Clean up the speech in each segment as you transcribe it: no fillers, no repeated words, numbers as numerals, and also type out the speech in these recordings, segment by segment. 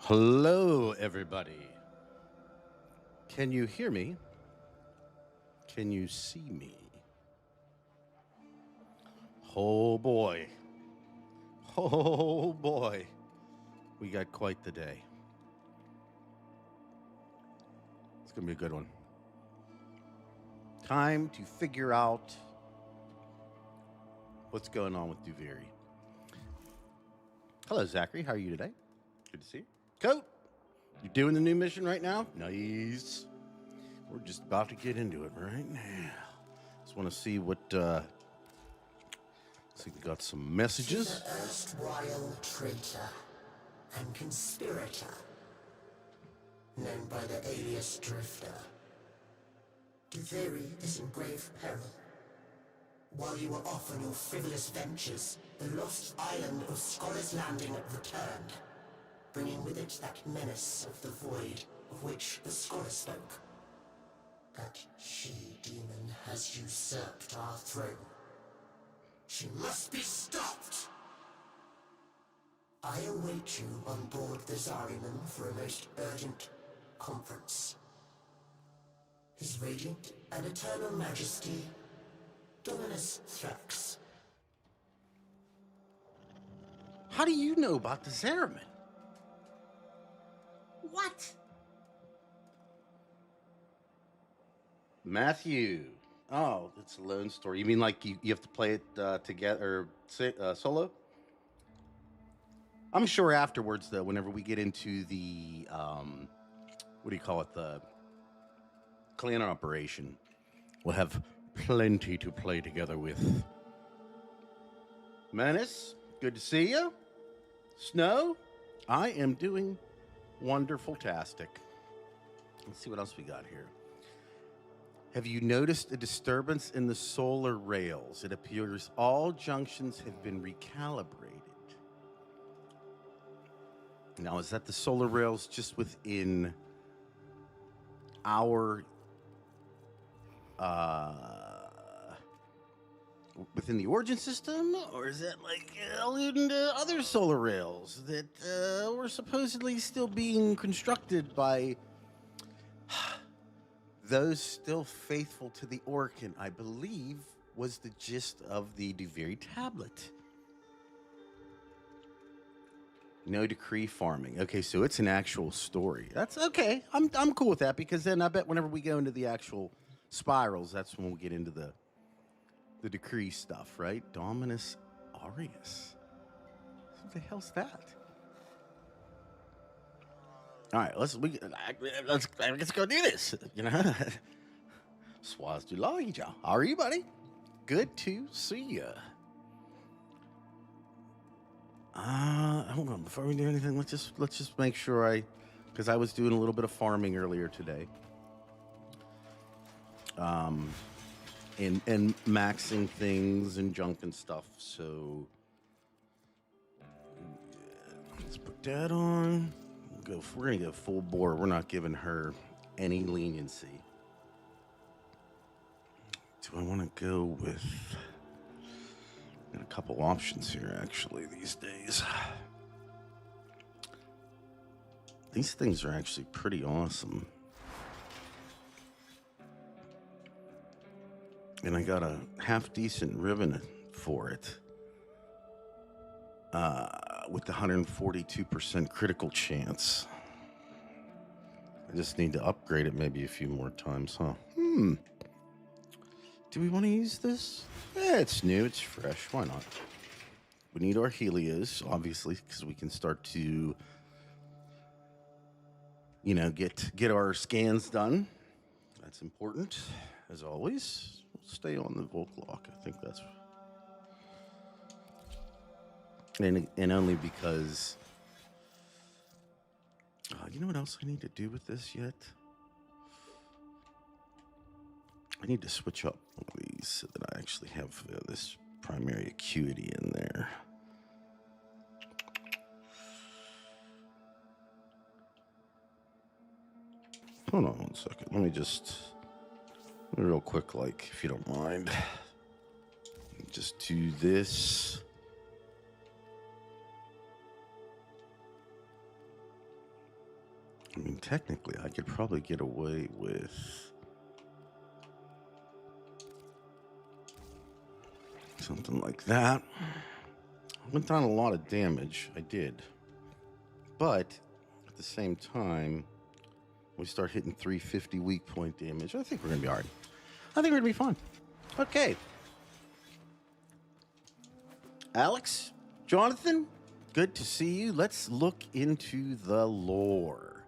Hello, everybody. Can you hear me? Can you see me? Oh boy. Oh boy. We got quite the day. It's going to be a good one. Time to figure out what's going on with Duviri. Hello, Zachary. How are you today? Good to see you. Coat, you doing the new mission right now? Nice. We're just about to get into it right now. Just want to see what, so we got some messages. The erstwhile traitor and conspirator, known by the alias Drifter, Duviri is in grave peril. While you were off on your frivolous ventures, the lost island of Scholar's Landing returned, bringing with it that menace of the void of which the Scholar spoke. That she-demon has usurped our throne. She must be stopped! I await you on board the Zariman for a most urgent conference. His Radiant and Eternal Majesty, Dominus Thrax. How do you know about the Zariman? What? Matthew. Oh, it's a lone story. You mean like you have to play it together, solo? I'm sure afterwards, though, whenever we get into the, what do you call it, the clan operation, we'll have plenty to play together with. Menace, good to see you. Snow, I am doing wonderful-tastic. Let's see what else we got here. Have you noticed a disturbance in the solar rails? It appears all junctions have been recalibrated. Now, is that the solar rails just within our, within the origin system? Or is that like alluding to other solar rails that were supposedly still being constructed by those still faithful to the Orkin, I believe, was the gist of the Duviri tablet. No decree farming. Okay, so it's an actual story. That's okay. I'm cool with that, because then I bet whenever we go into the actual spirals, that's when we'll get into the decree stuff, right? Dominus Aureus. What the hell's that? All right, let's go do this. You know, Swaz du Laija. How are you, buddy? Good to see ya. Hold on. Before we do anything, let's just make sure because I was doing a little bit of farming earlier today. And maxing things and junk and stuff. So let's put that on. We're gonna go full bore. We're not giving her any leniency. Do I want to go with? Got a couple options here, actually, these days. These things are actually pretty awesome. And I got a half-decent ribbon for it. With the 142% critical chance. I just need to upgrade it maybe a few more times, huh? Do we want to use this? It's new, it's fresh, why not? We need our Helios, obviously, because we can start to, you know, get our scans done. That's important, as always. We'll stay on the Volklock. I think that's... And only because... you know what else I need to do with this yet? I need to switch up one of these so that I actually have this primary acuity in there. Hold on one second. Let me real quick, like, if you don't mind, just do this. I mean, technically, I could probably get away with something like that. I went down a lot of damage. I did. But at the same time, we start hitting 350 weak point damage. I think we're going to be all right. I think we're going to be fine. Okay. Alex, Jonathan, good to see you. Let's look into the lore.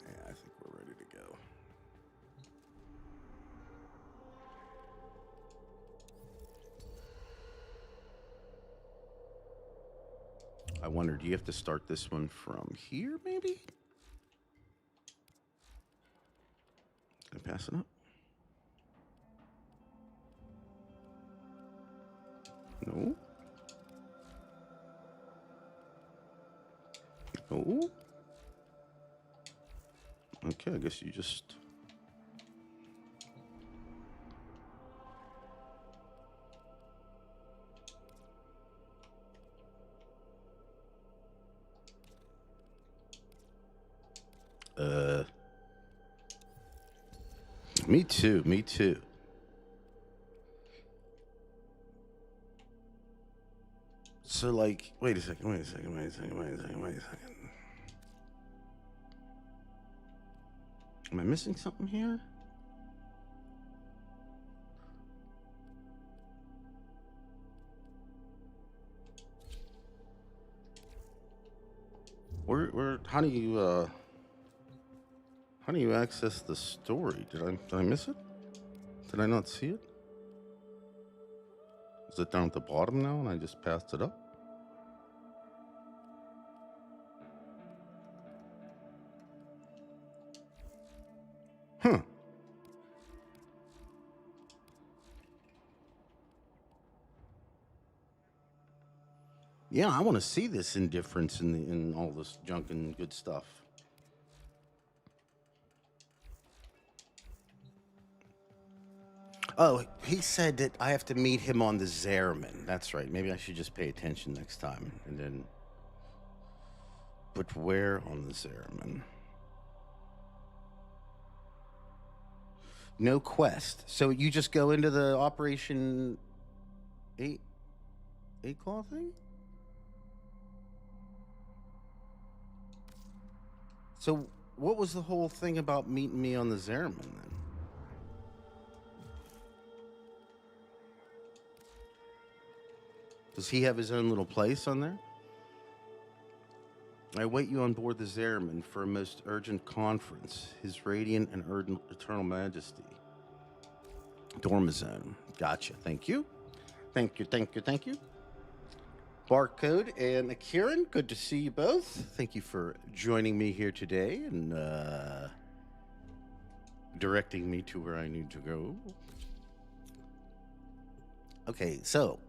Yeah, I think we're ready to go. I wonder, do you have to start this one from here, maybe? Can I pass it up? No. No. Okay, I guess you just... Me too, me too. So, like, wait a second. Am I missing something here? How do you access the story? Did I miss it? Did I not see it? Is it down at the bottom now and I just passed it up? Huh. Yeah, I want to see this indifference in all this junk and good stuff. Oh, he said that I have to meet him on the Zerman. That's right. Maybe I should just pay attention next time. And then... But where on the Zerman? No quest. So you just go into the Operation 8 Claw thing? So what was the whole thing about meeting me on the Zerman then? Does he have his own little place on there? I await you on board the Zerman for a most urgent conference. His radiant and eternal majesty. Dormazone. Gotcha. Thank you. Thank you. Barcode and Akiran, good to see you both. Thank you for joining me here today and directing me to where I need to go. Okay, so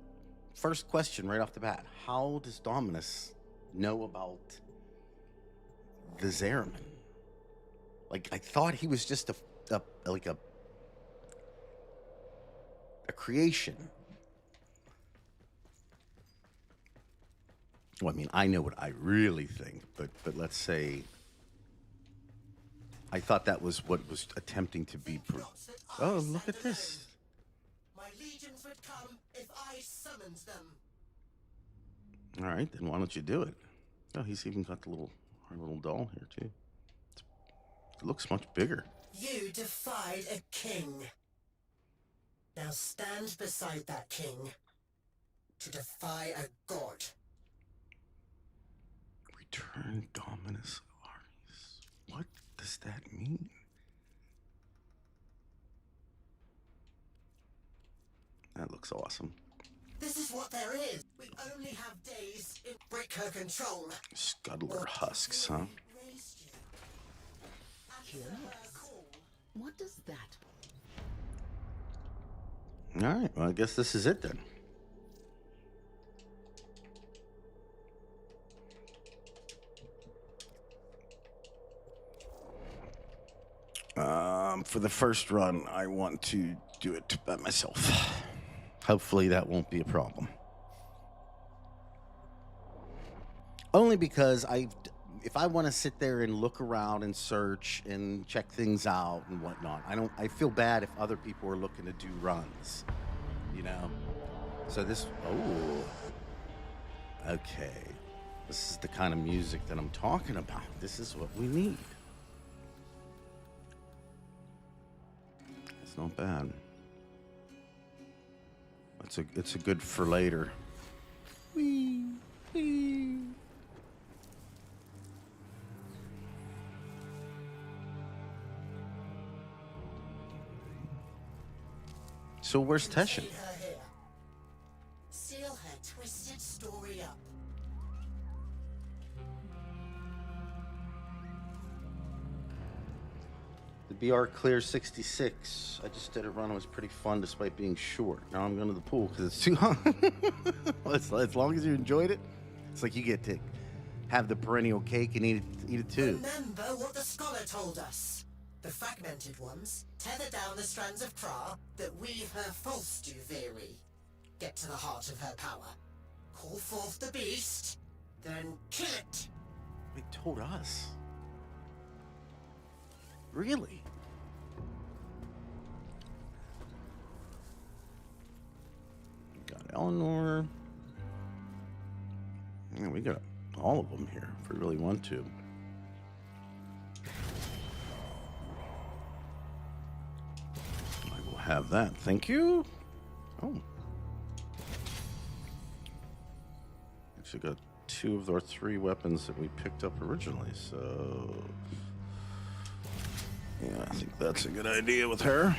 first question right off the bat. How does Dominus know about the Zerman? Like, I thought he was just a creation. Well, I mean, I know what I really think, but let's say I thought that was what was attempting to be. Oh, look at this! My legions would come if I summoned them. All right, then why don't you do it? Oh, he's even got our little doll here too. It looks much bigger. You defied a king. Now stand beside that king to defy a god. Return Dominus Ares. What does that mean? That looks awesome. This is what there is. We only have days in break her control. Scuddler husks, huh? Curious. What does that? All right, well, I guess this is it then. For the first run, I want to do it by myself. Hopefully that won't be a problem. Only because if I want to sit there and look around and search and check things out and whatnot, I feel bad if other people are looking to do runs, you know? So this, oh, okay. This is the kind of music that I'm talking about. This is what we need. It's not bad. It's a good for later. Whee, whee. So where's Teshin? Contain her here. Seal her twisted story up. The BR clear 66. I just did a run. It was pretty fun despite being short. Now I'm going to the pool because it's too hot. As long as you enjoyed it, it's like you get to have the perennial cake and eat it too. Remember what the scholar told us. The fragmented ones tether down the strands of Kra that weave her false Duviri. Get to the heart of her power. Call forth the beast, then kill it. They told us. Really? Got Eleanor. Yeah, we got all of them here if we really want to. I will have that. Thank you. Oh. Actually got 2 of our 3 weapons that we picked up originally, so... yeah, I think that's a good idea with her.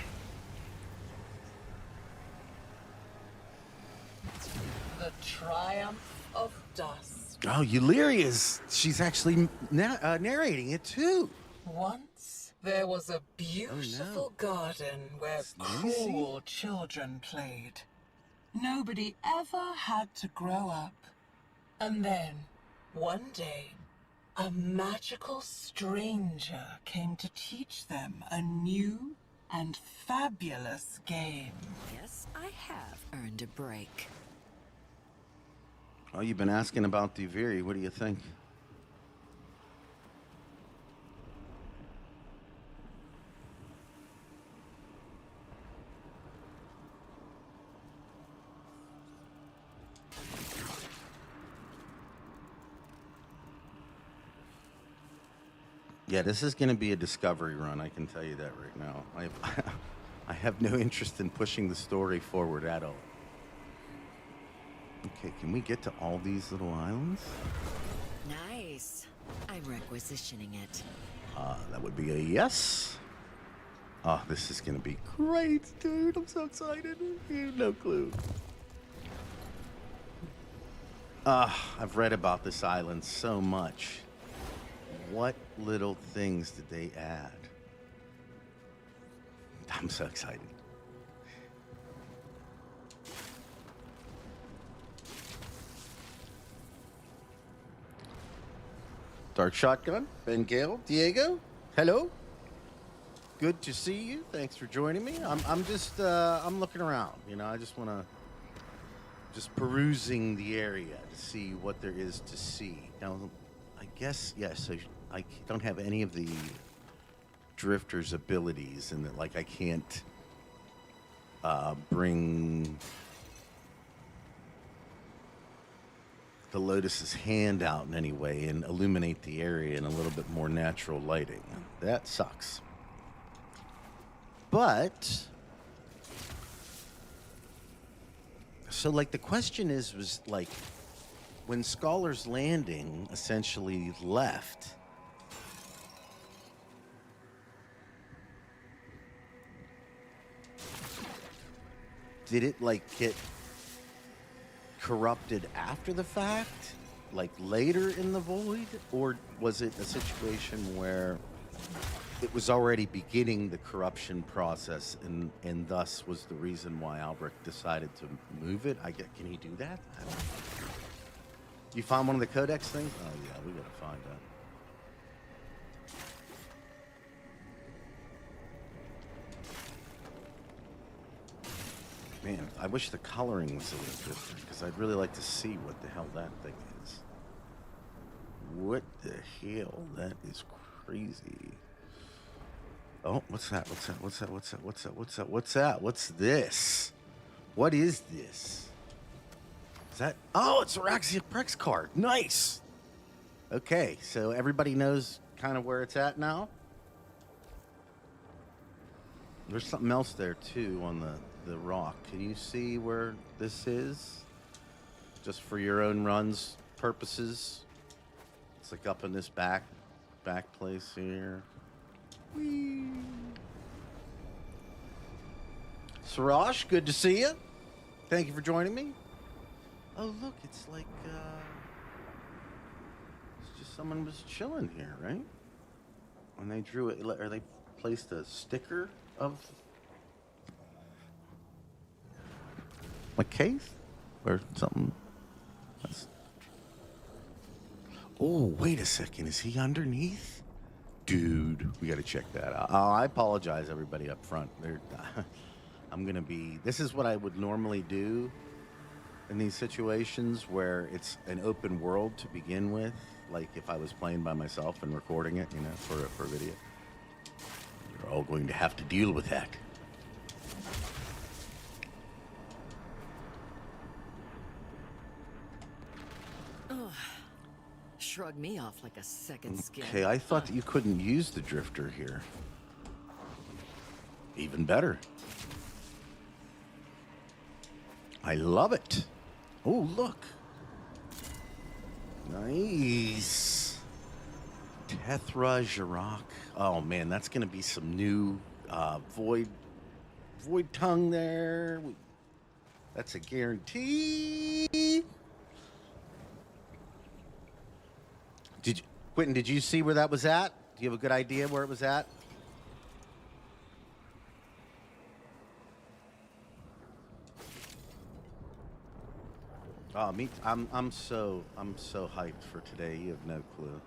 The triumph of dusk. Oh, Euleria's. She's actually narrating it too. Once there was a beautiful garden where It's Neci? cool children played. Nobody ever had to grow up. And then, one day, a magical stranger came to teach them a new and fabulous game. Yes, I have earned a break. Oh, you've been asking about Duviri. What do you think? Yeah, this is going to be a discovery run. I can tell you that right now. I have no interest in pushing the story forward at all. Okay, can we get to all these little islands? Nice. I'm requisitioning it. That would be a yes. Oh, this is going to be great, dude. I'm so excited. You have no clue. I've read about this island so much. What little things did they add? I'm so excited. Dark Shotgun, Ben Gale, Diego, hello. Good to see you. Thanks for joining me. I'm just I'm looking around. You know, I just want to just perusing the area to see what there is to see. Now, I guess yes. I don't have any of the Drifter's abilities, and that like I can't bring the Lotus's hand out in any way and illuminate the area in a little bit more natural lighting. That sucks. But so like the question was like when Scholar's Landing essentially left, did it like get corrupted after the fact, like later in the void, or was it a situation where it was already beginning the corruption process and thus was the reason why Albrecht decided to move it? Can he do that? I don't know. You found one of the codex things? Oh yeah, we gotta find that. Man, I wish the coloring was a little different, because I'd really like to see what the hell that thing is. What the hell? That is crazy. Oh, what's that? What's that? What's that? What's that? What's that? What's that? What's that? What's this? What is this? Is that? Oh, it's Oraxia Prex card. Nice. Okay, so everybody knows kind of where it's at now. There's something else there too on the rock. Can you see where this is? Just for your own runs purposes. It's like up in this back place here. Whee. Siraj, good to see you. Thank you for joining me. Oh, look, it's like, it's just someone was chilling here, right? When they drew it, or they placed a sticker of a case or something. Oh, wait a second. Is he underneath? Dude, we got to check that out. Oh, I apologize, everybody up front. I'm going to be... This is what I would normally do in these situations where it's an open world to begin with. Like if I was playing by myself and recording it, you know, for a video. You're all going to have to deal with that. Shrug me off like a second skin. Okay, I thought that you couldn't use the drifter here. Even better. I love it. Oh, look. Nice. Tethra Jirok. Oh, man, that's going to be some new void tongue there. That's a guarantee. Quentin, did you see where that was at? Do you have a good idea where it was at? Oh, I'm so hyped for today. You have no clue.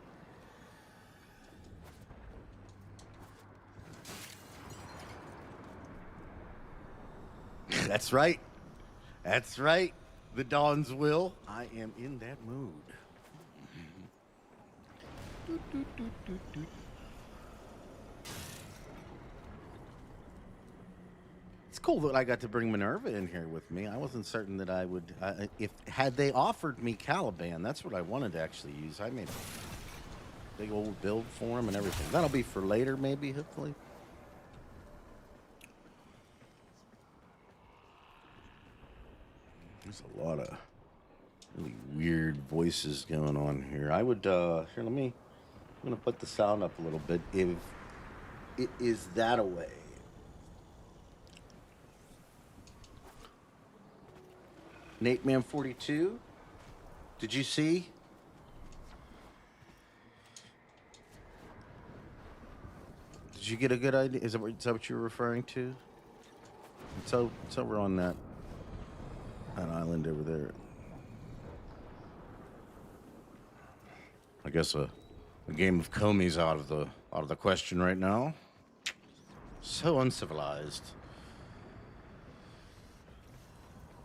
That's right. That's right. The Dawn's Will. I am in that mood. It's cool that I got to bring Minerva in here with me. I wasn't certain that I would. Had they offered me Caliban, that's what I wanted to actually use. I made a big old build for him and everything. That'll be for later, maybe, hopefully. There's a lot of really weird voices going on here. I would here. I'm going to put the sound up a little bit. If it is that away. Nate Man 42. Did you see? Did you get a good idea? Is that what you're referring to? It's over on that island over there. I guess a game of Comey's out of the question right now. So uncivilized.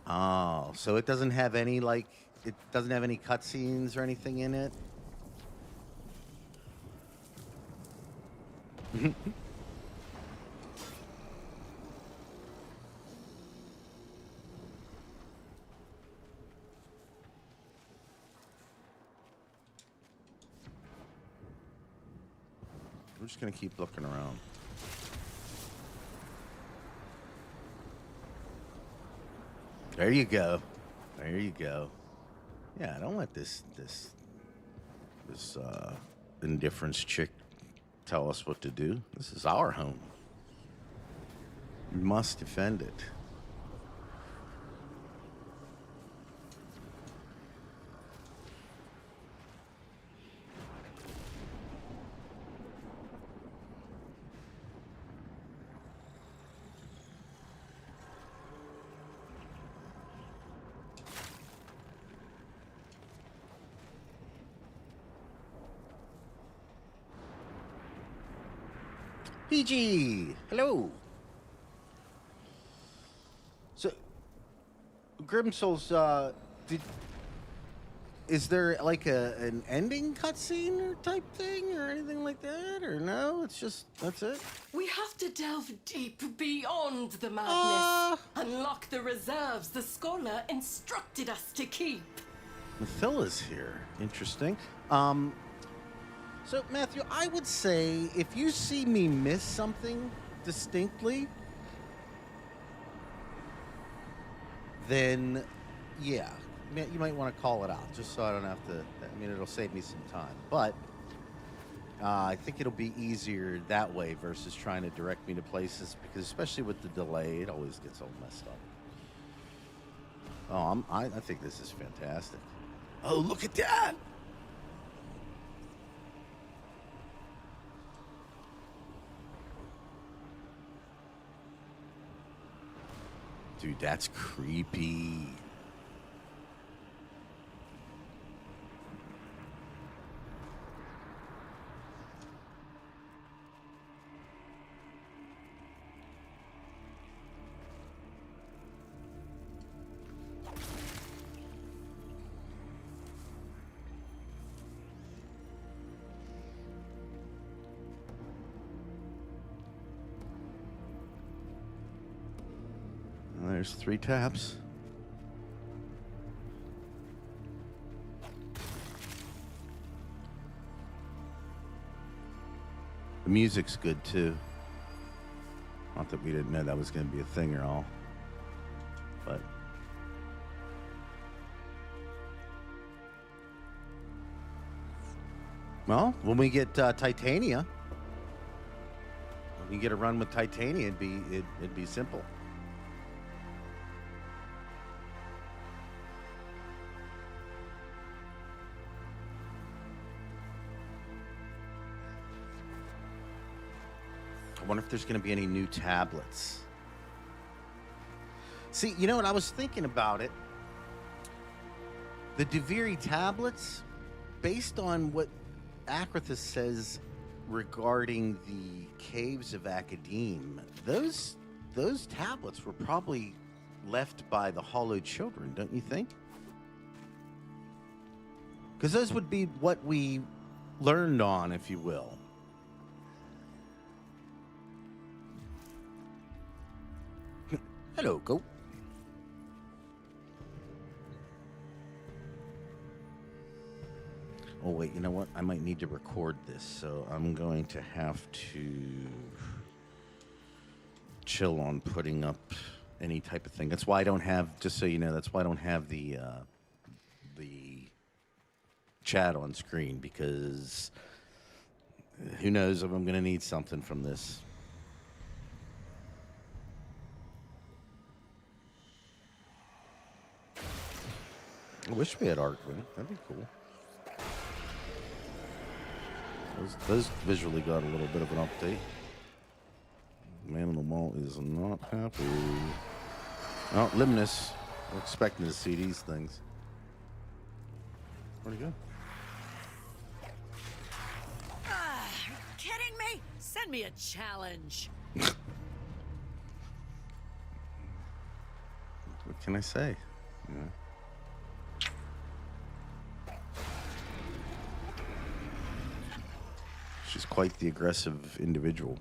Oh, so it doesn't have any cutscenes or anything in it? I'm just gonna keep looking around. There you go. There you go. Yeah, don't let this indifference chick tell us what to do. This is our home. We must defend it. PG, hello. So, Grimsoul's, is there like an ending cutscene or type thing or anything like that? Or no? It's just, that's it? We have to delve deep beyond the madness. Unlock the reserves the scholar instructed us to keep. Methilla's here. Interesting. So, Matthew, I would say if you see me miss something distinctly, then, yeah, you might want to call it out, just so I don't have to, I mean, it'll save me some time. But I think it'll be easier that way versus trying to direct me to places, because especially with the delay, it always gets all messed up. Oh, I think this is fantastic. Oh, look at that! Dude, that's creepy. There's 3 tabs. The music's good too. Not that we didn't know that was going to be a thing or all, but well, when we get Titania, when we get a run with Titania, it'd be simple. I wonder if there's going to be any new tablets. See, you know what? I was thinking about it. The Duviri tablets, based on what Akrathis says regarding the caves of Academe, those tablets were probably left by the Hollow Children, don't you think? Because those would be what we learned on, if you will. Hello, Go. Oh, wait, you know what? I might need to record this, so I'm going to have to chill on putting up any type of thing. That's why I don't have, just so you know, that's why I don't have the chat on screen, because who knows if I'm going to need something from this. I wish we had Arcwing. That'd be cool. Those visually got a little bit of an update. Man in the Mall is not happy. Oh, Limnus. We're expecting to see these things. Pretty good. Are you kidding me? Send me a challenge. What can I say? Yeah. She's quite the aggressive individual.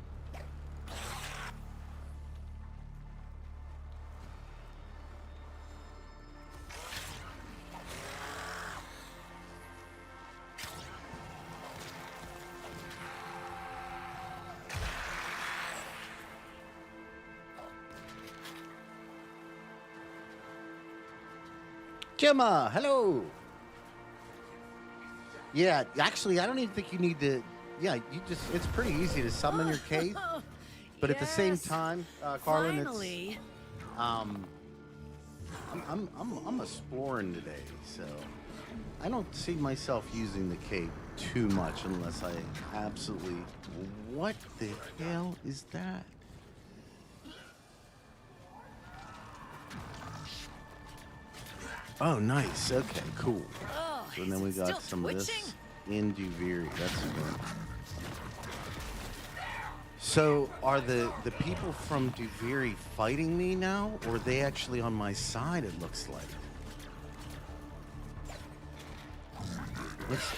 Gemma, hello. Yeah, actually, I don't even think you need to. Yeah, it's pretty easy to summon your cave. But at the same time, Carlin, finally. I'm exploring today, so I don't see myself using the cape too much unless I absolutely. What the hell is that? Oh, nice. Okay, cool. Oh, So then we got some of this in Duviri. That's good. So are the people from Duviri fighting me now, or are they actually on my side? It looks like.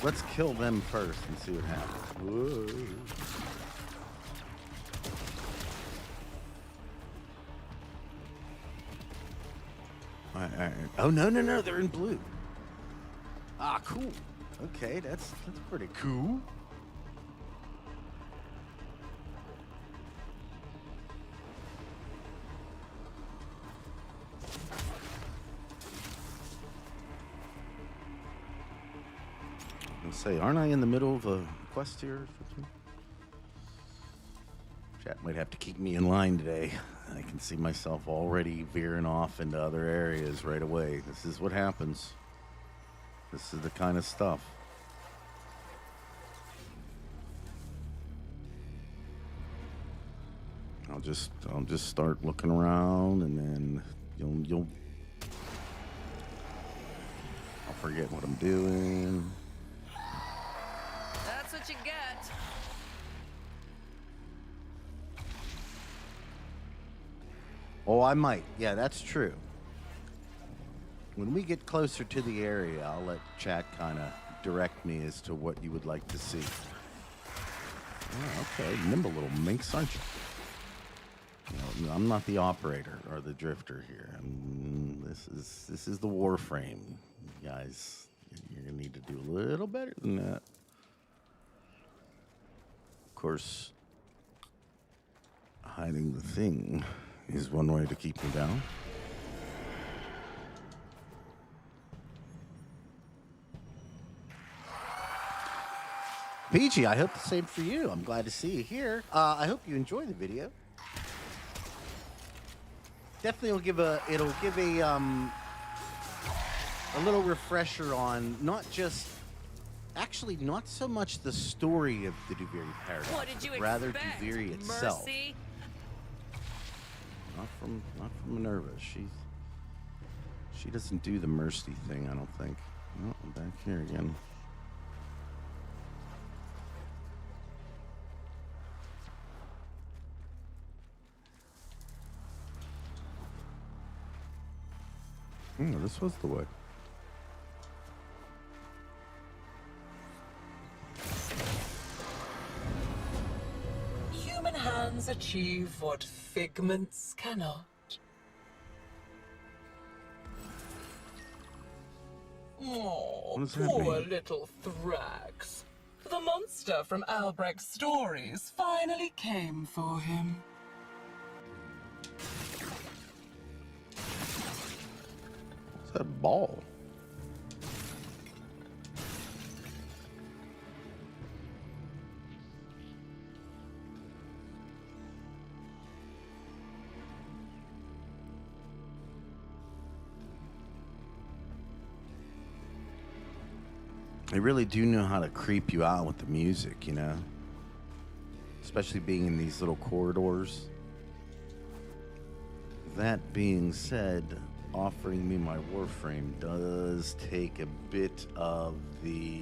Let's kill them first and see what happens. Whoa. Oh no, they're in blue. Ah, cool. Okay, that's pretty cool. I'll say, aren't I in the middle of a quest here? Chat might have to keep me in line today. I can see myself already veering off into other areas right away. This is what happens. This is the kind of stuff. I'll just start looking around, and then I'll forget what I'm doing. That's what you get. Oh, I might. Yeah, that's true. When we get closer to the area, I'll let chat kind of direct me as to what you would like to see. Oh, okay, nimble little minx, aren't you? No, I'm not the operator or the drifter here. This is the Warframe, you guys. You're gonna need to do a little better than that. Of course, hiding the thing is one way to keep me down. PG, I hope the same for you. I'm glad to see you here. I hope you enjoy the video. Definitely it'll give a little refresher on not so much the story of the Duviri paradox, What did you but rather expect? Duviri itself. Mercy? Not from Minerva. She doesn't do the mercy thing, I don't think. Oh, I'm back here again. This was the way. Human hands achieve what figments cannot. Oh, What does that poor mean? little Thrax. The monster from Albrecht's stories finally came for him. What's that ball? They really do know how to creep you out with the music, you know? Especially being in these little corridors. That being said, offering me my Warframe does take a bit of the...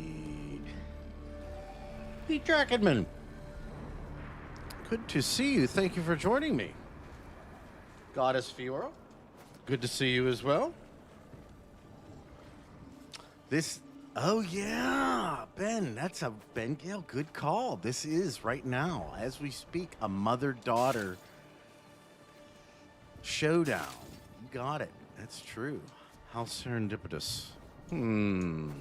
Pete Drackenman. Good to see you. Thank you for joining me. Goddess Fiora. Good to see you as well. This... Oh, yeah, Ben, Ben Gale, good call. This is, right now, as we speak, a mother-daughter showdown. You got it. That's true. How serendipitous. Blader,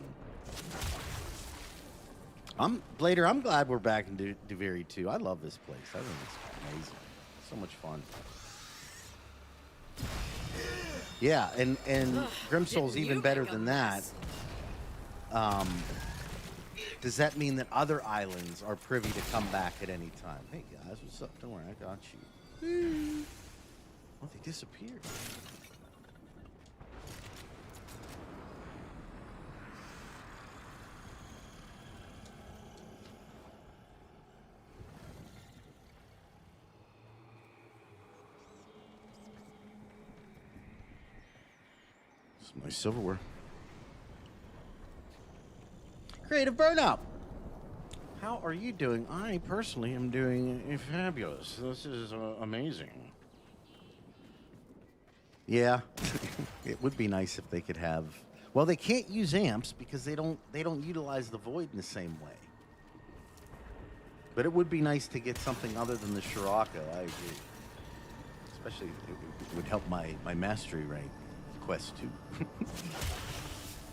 I'm glad we're back in Duviri, too. I love this place. I think it's amazing. So much fun. Yeah, and Grimsoul's even better than that. Does that mean that other islands are privy to come back at any time? Hey guys, what's up? Don't worry, I got you. Oh, they disappeared. Some nice silverware. Creative Burnout. How are you doing? I personally am doing fabulous. This is amazing. Yeah, it would be nice if they could have... Well, they can't use amps because they don't utilize the void in the same way. But it would be nice to get something other than the Scirocco, I agree. Especially, it would help my mastery rank quest, too.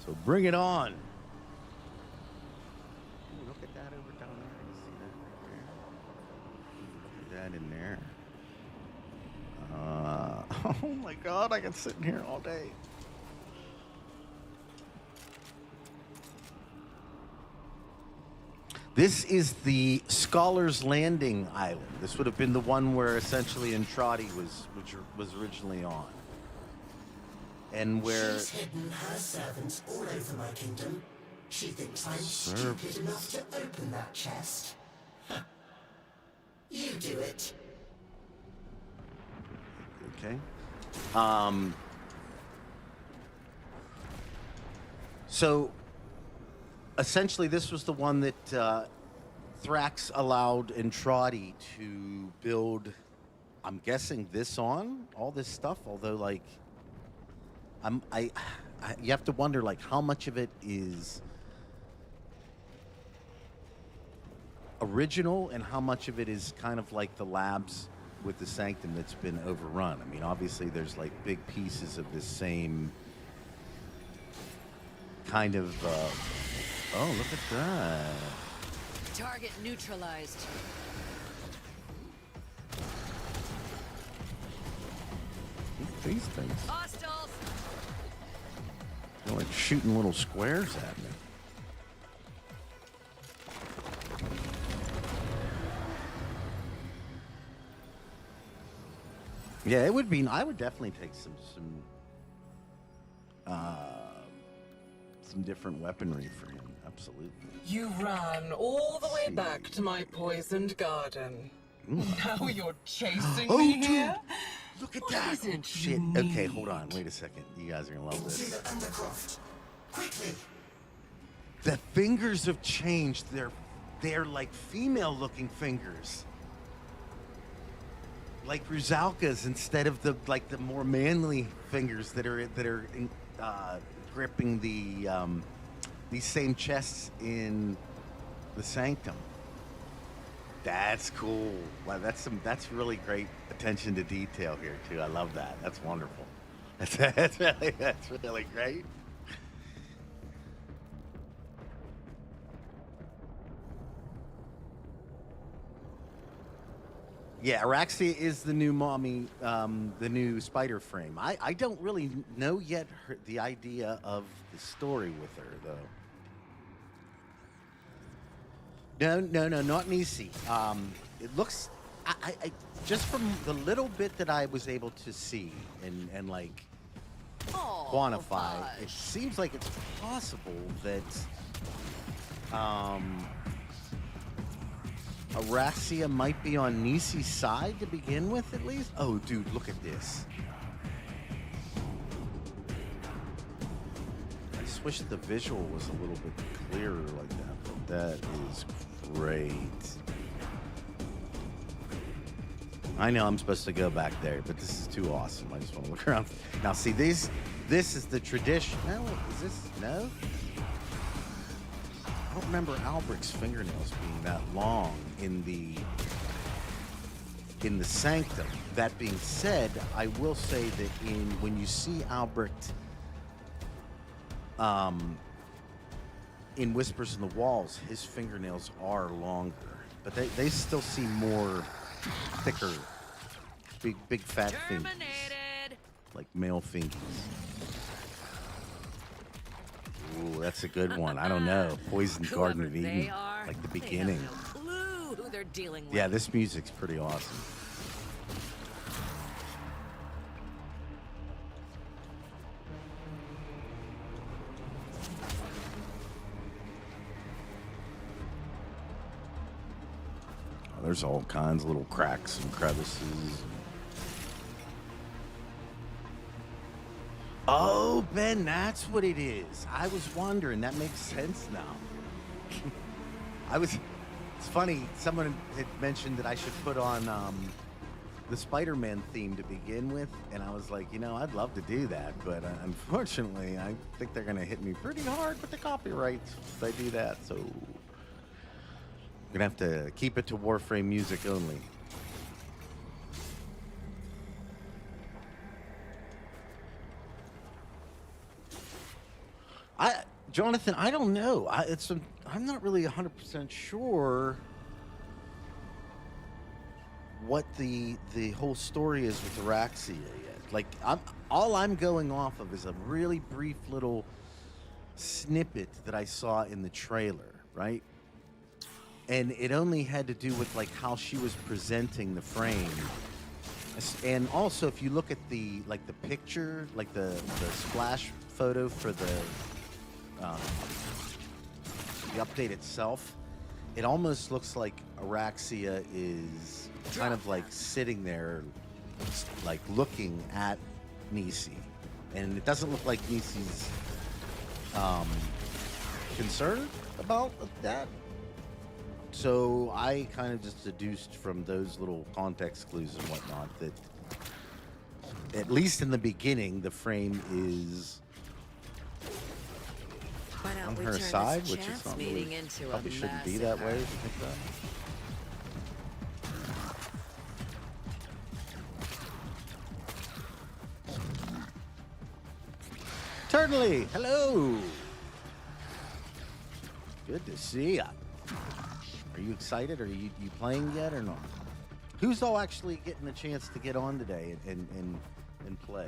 So bring it on! Ooh, look at that over down there. You see that right there? Look at that in there. Oh my god, I can sit in here all day. This is the Scholar's Landing Island. This would have been the one where essentially Entrati was originally on. And where... She's hidden her servants all over my kingdom. She thinks I'm stupid enough to open that chest. Huh. You do it. Okay. So... essentially, this was the one that Thrax allowed Entrati to build, I'm guessing, this on, all this stuff, although, like, you have to wonder, like, how much of it is original and how much of it is kind of like the labs with the Sanctum that's been overrun. I mean, obviously, there's, like, big pieces of this same kind of... oh, look at that. Target neutralized. These things. Hostiles. They're like shooting little squares at me. Yeah, it would be. I would definitely take some different weaponry for him. Absolutely. You ran all the way back to my poisoned garden. Now you're chasing me here? Look at What that. is it Shit. you Okay, need? hold on. Wait a second. You guys are gonna love To this. the Undercroft. Quickly. The fingers have changed. They're like female-looking fingers. Like Rusalka's instead of the more manly fingers that are gripping these same chests in the Sanctum. That's cool. Wow, that's really great attention to detail here too. I love that. That's wonderful. That's really great. Yeah, Oraxia is the new mommy, the new spider frame. I don't really know yet the idea of the story with her, though. No, not Neci. It looks, I just from the little bit that I was able to see and like quantify, it seems like it's possible that Oraxia might be on Neci's side to begin with, at least. Oh, dude, look at this. I just wish the visual was a little bit clearer like that, but that is great. I know I'm supposed to go back there, but this is too awesome. I just want to look around. Now, see, this is the tradition. No, is this? No? I don't remember Alberic's fingernails being that long in the Sanctum. That being said, I will say that when you see Albrecht in Whispers in the Walls, his fingernails are longer, but they still seem more thicker, big fat fingies, like male fingies. Ooh, that's a good one. I don't know. Poison Garden of Eden, like the beginning. They have no clue who they're dealing with. Yeah, this music's pretty awesome. Oh, there's all kinds of little cracks and crevices. Oh, Ben, that's what it is. I was wondering. That makes sense now. It's funny. Someone had mentioned that I should put on the Spider-Man theme to begin with, and I was like, you know, I'd love to do that, but unfortunately, I think they're gonna hit me pretty hard with the copyrights if I do that. So I'm gonna have to keep it to Warframe music only. Jonathan, I don't know. I'm not really 100% sure what the whole story is with Oraxia yet. Like, all I'm going off of is a really brief little snippet that I saw in the trailer, right? And it only had to do with like how she was presenting the frame. And also, if you look at the picture, like the splash photo for the update itself, it almost looks like Oraxia is kind of like sitting there, like looking at Neci, and it doesn't look like Neci's concerned about that. So I kind of just deduced from those little context clues and whatnot that, at least in the beginning, the frame is on her side, which is not really, probably shouldn't be that way. If you think that. Turtley, hello. Good to see ya. Are you excited? Are you playing yet or not? Who's all actually getting a chance to get on today and play?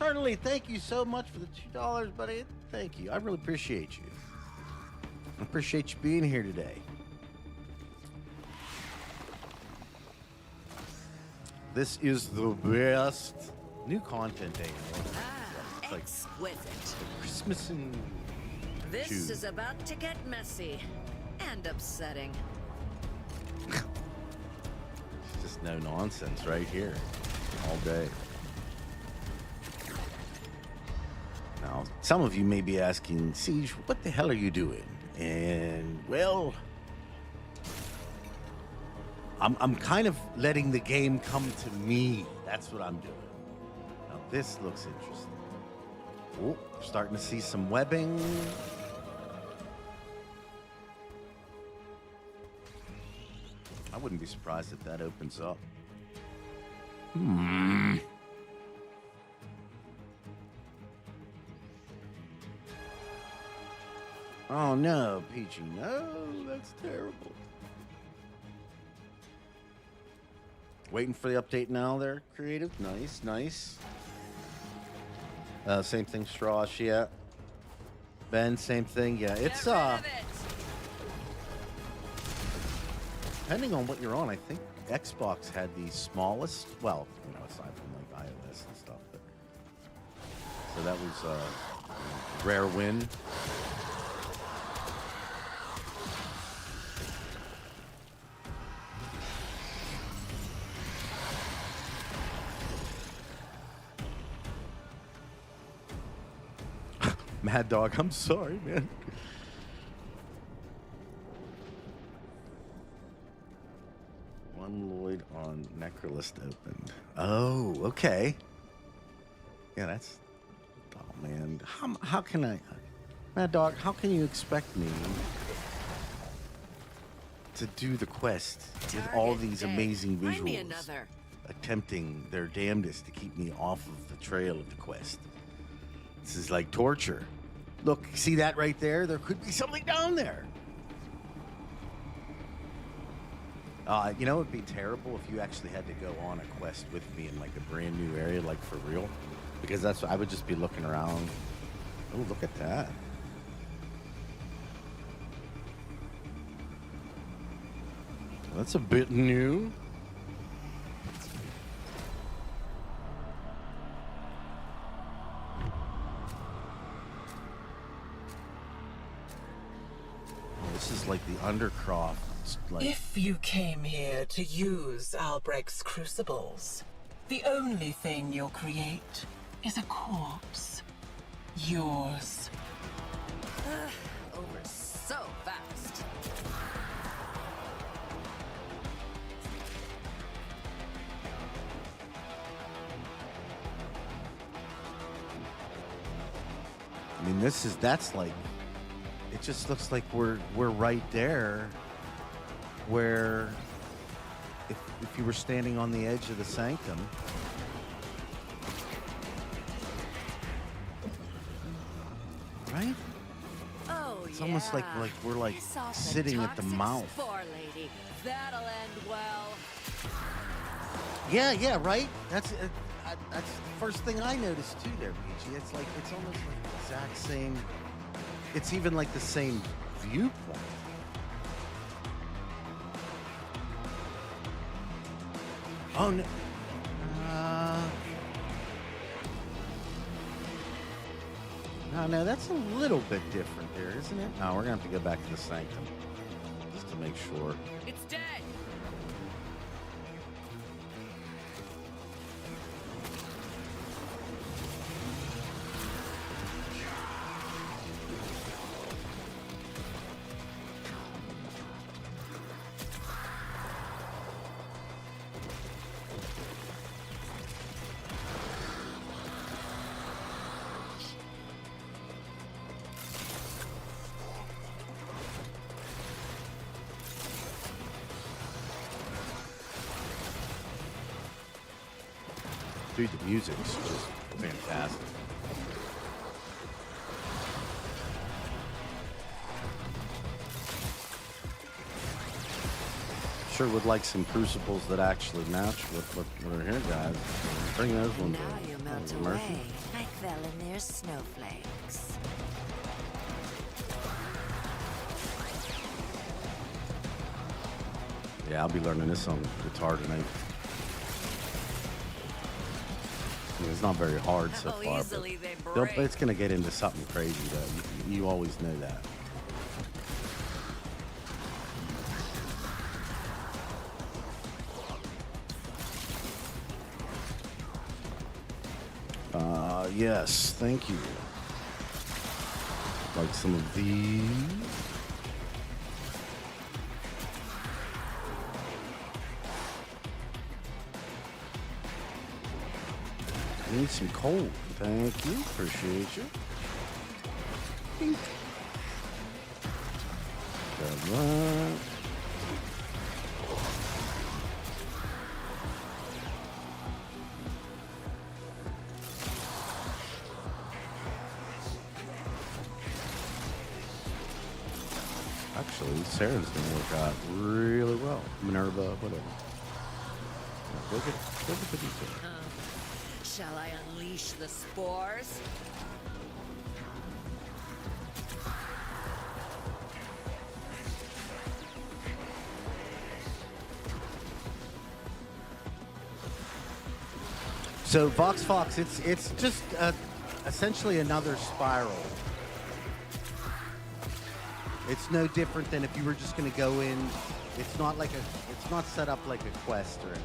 Turtley, thank you so much for the $2, buddy. Thank you. I really appreciate you. I appreciate you being here today. This is the best new content day. Ah, Like exquisite. Christmas and This June. is about to get messy and upsetting. Just no nonsense right here, all day. Now, some of you may be asking, Siege, what the hell are you doing? And, well, I'm kind of letting the game come to me. That's what I'm doing. Now, this looks interesting. Oh, starting to see some webbing. I wouldn't be surprised if that opens up. Oh no, Peachy, no, that's terrible. Waiting for the update now there, Creative. Nice, nice. Same thing, Strash, yeah. Ben, same thing, yeah. It's depending on what you're on, I think Xbox had the smallest, well, you know, aside from like iOS and stuff, but so that was a rare win. Mad Dog, I'm sorry, man. One Lloyd on Necrolist opened. Oh, okay. Yeah, that's... Oh, man. How can I... Mad Dog, how can you expect me to do the quest with all these amazing Find me visuals another. attempting their damnedest to keep me off of the trail of the quest? This is like torture. Look, see that right there? There could be something down there. You know, it would be terrible if you actually had to go on a quest with me in like a brand new area, like for real. Because that's what I would just be looking around. Oh, look at that. That's a bit new. This is like the Undercroft. Like... If you came here to use Albrecht's crucibles, the only thing you'll create is a corpse. Yours. Over so fast. I mean, that's like, it just looks like we're right there where if you were standing on the edge of the sanctum, right? Oh, It's almost like we're like Piss off sitting at the toxic mouth. Spore lady. That'll end well. Yeah, right. That's the first thing I noticed too. There, Peachy. It's almost like the exact same. It's even like the same viewpoint. Oh no. No, that's a little bit different there, isn't it? No, we're gonna have to go back to the sanctum just to make sure. It's dead. Dude, the music's just fantastic. Sure would like some crucibles that actually match what are here, guys. Bring those ones Now in. you melt Mercy. away like Velanir snowflakes. Yeah, I'll be learning this on guitar tonight. I mean, it's not very hard so How far, easily they but break. it's going to get into something crazy, though. You always know that. Yes, thank you. Like some of these. I need some coal. Thank you. Appreciate you. Bink. Grab that. Actually, Sarah's gonna work out really well. Minerva, whatever. Look at the detail. Shall I unleash the spores? So Vox Fox, it's just essentially another spiral. It's no different than if you were just going to go in. It's not set up like a quest or anything.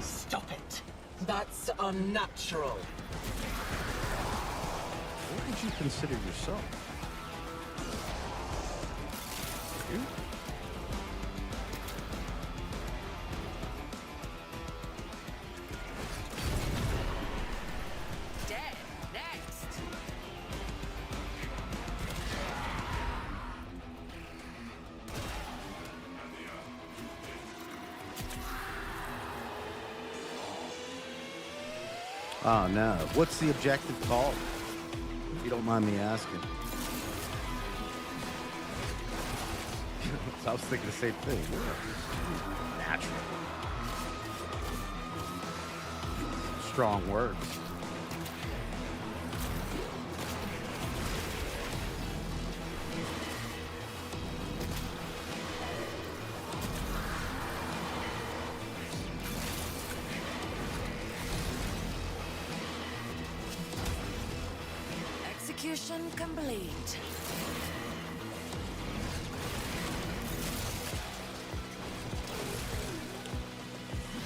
Stop it. That's unnatural. What would you consider yourself? You? Dead. Next. Oh no. What's the objective called? If you don't mind me asking. I was thinking the same thing. Yeah. Natural. Strong words. Execution complete.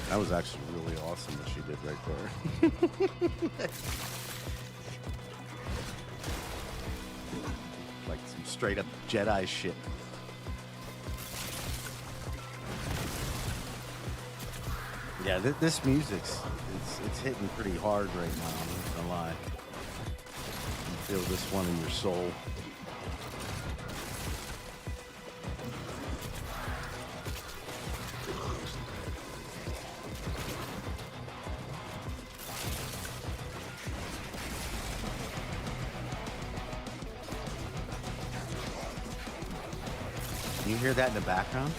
That was actually really awesome what she did right there. Like some straight up Jedi shit. Yeah, this music's it's hitting pretty hard right now. I'm not gonna lie. You feel this one in your soul. You hear that in the background?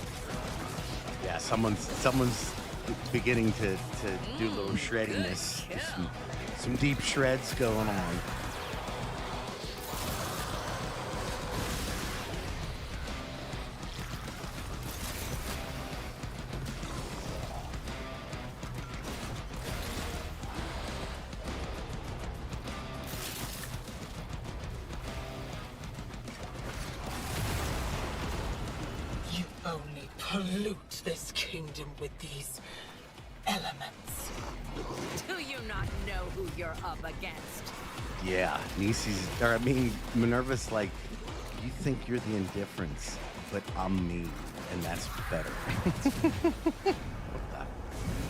Yeah, someone's beginning to do a little shreddiness. Some deep shreds going on. You only pollute this kingdom with these elements. Do you not know who you're up against? Yeah, Minerva's like, you think you're the Indifference, but I'm me, and that's better.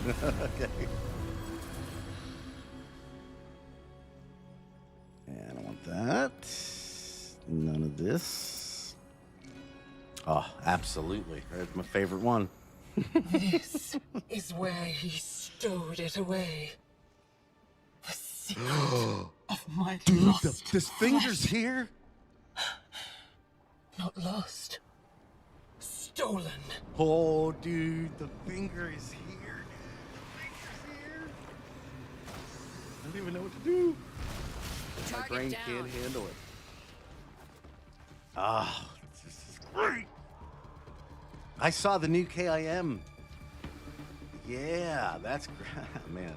Okay. And I don't want that. None of this. Oh, absolutely. That's my favorite one. This is where he stowed it away. The secret of my lost This finger's flesh. here. Not lost. Stolen. Oh, dude, the finger is here. The finger's here. I don't even know what to do. My Target brain down. can't handle it. Ah, this is great. I saw the new KIM. Yeah, that's great. Man.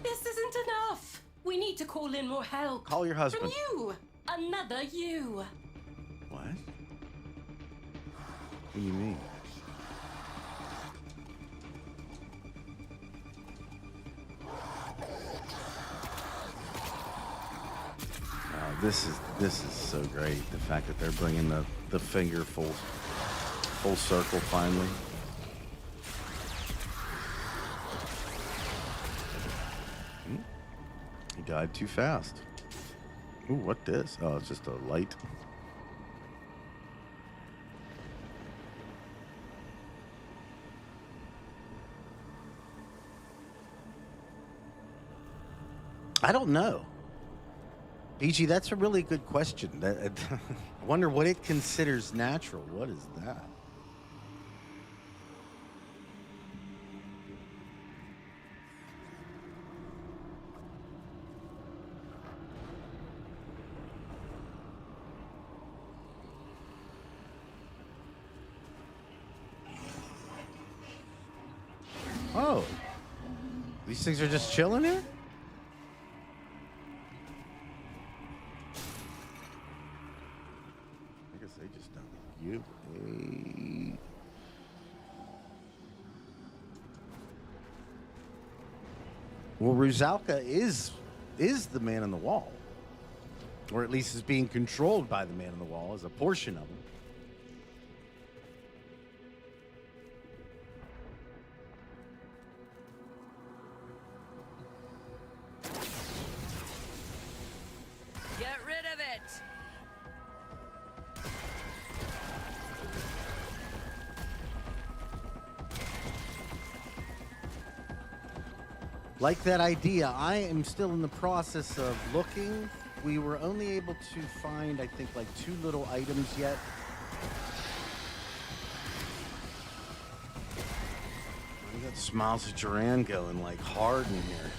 This isn't enough. We need to call in more help. Call your husband. From you. Another you. What? What do you mean? This is so great. The fact that they're bringing the finger full circle finally. He died too fast. Ooh, what this? Oh, it's just a light. I don't know. BG, that's a really good question. I wonder what it considers natural. What is that? Oh. These things are just chilling here? They just don't give a... Well, Rusalka is the man on the wall. Or at least is being controlled by the man on the wall as a portion of him. Get rid of it. Like that idea, I am still in the process of looking. We were only able to find, I think, like 2 little items yet. We got Smiles of Duran going like hard in here.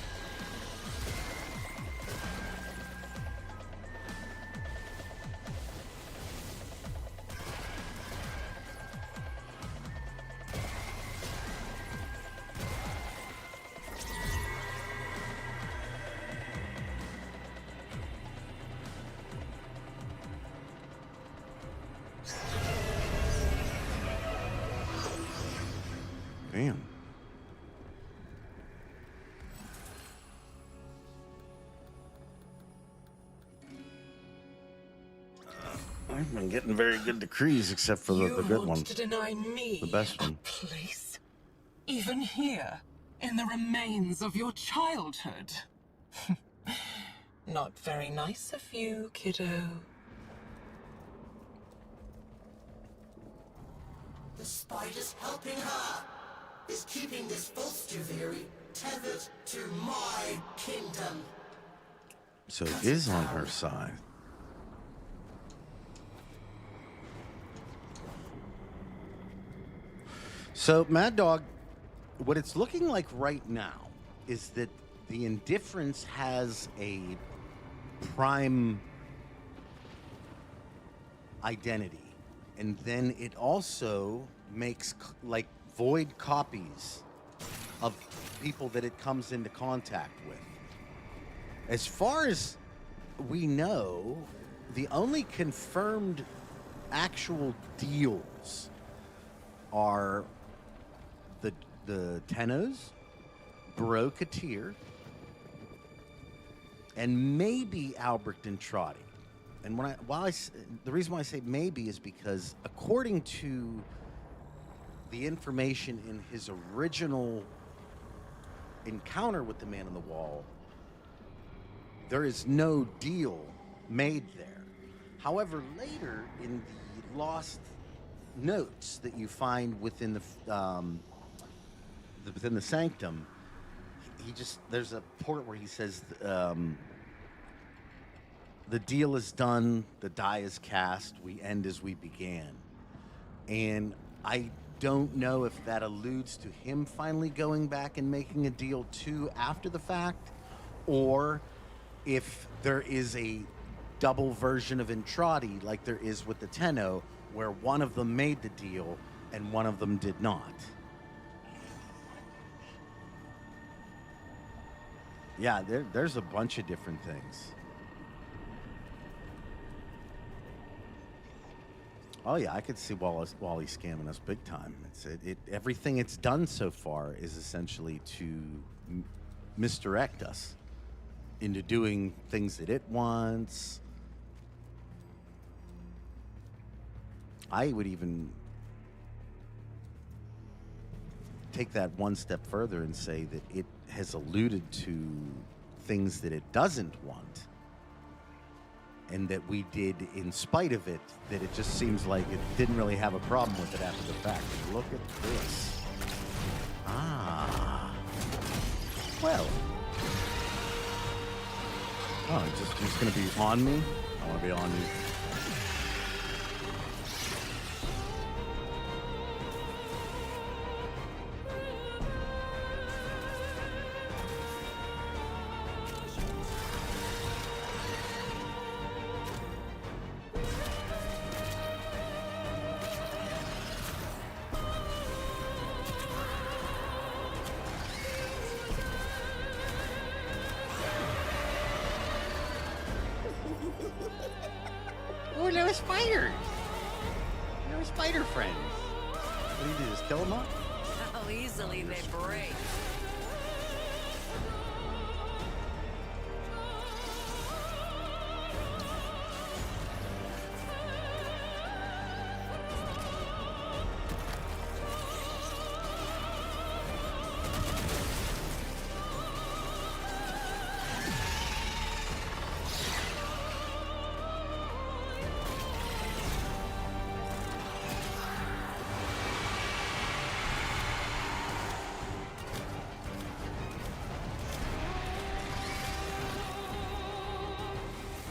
Damn. I've been getting very good decrees, except for the good want one. to deny me The best one. a place? Even here, in the remains of your childhood. Not very nice of you, kiddo. The spider's helping her. Is keeping this false Duviri tethered to my kingdom. So it is on her side. So, Mad Dog, what it's looking like right now is that the Indifference has a prime identity, and then it also makes like void copies of people that it comes into contact with. As far as we know, the only confirmed actual deals are the Tennos, Baroque Katir, and maybe Albrecht Entrati. And the reason why I say maybe is because according to the information in his original encounter with the Man on the Wall, there is no deal made there. However, later in the lost notes that you find within the sanctum, there's a port where he says the deal is done, the die is cast, we end as we began. And I don't know if that alludes to him finally going back and making a deal too after the fact, or if there is a double version of Entrati like there is with the Tenno, where one of them made the deal and one of them did not. Yeah, there's a bunch of different things. Oh yeah, I could see Wally scamming us big time. Everything it's done so far is essentially to misdirect us into doing things that it wants. I would even take that one step further and say that it has alluded to things that it doesn't want, and that we did in spite of it, that it just seems like it didn't really have a problem with it after the fact. And look at this. Ah. Well. Oh, it's just going to be on me? I want to be on you. Oh, there were spiders. There were spider friends. What do you do, just kill them all? How easily they break.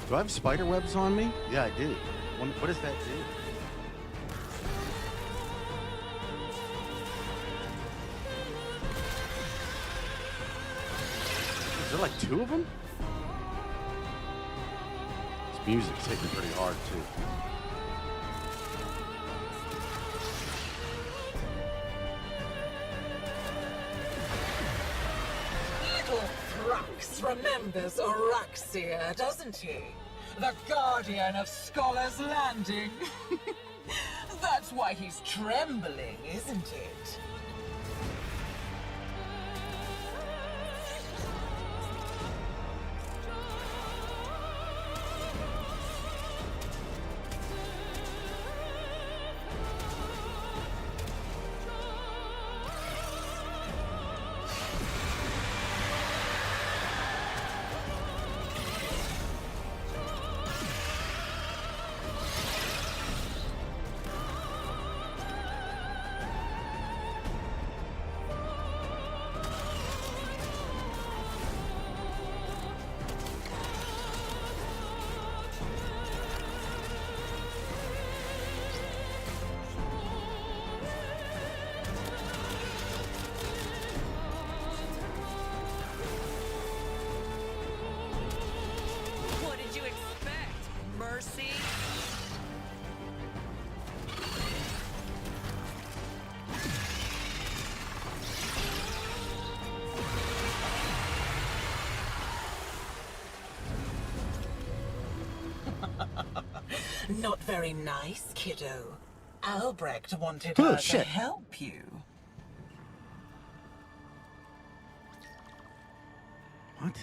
Do I have spider webs on me? Yeah, I do. What does that do? Is there like 2 of them? This music's hitting pretty hard too. Little Thrax remembers Oraxia, doesn't he? The guardian of Scholar's Landing. That's why he's trembling, isn't it? Not very nice, kiddo. Albrecht wanted Oh, her shit. to help you. What?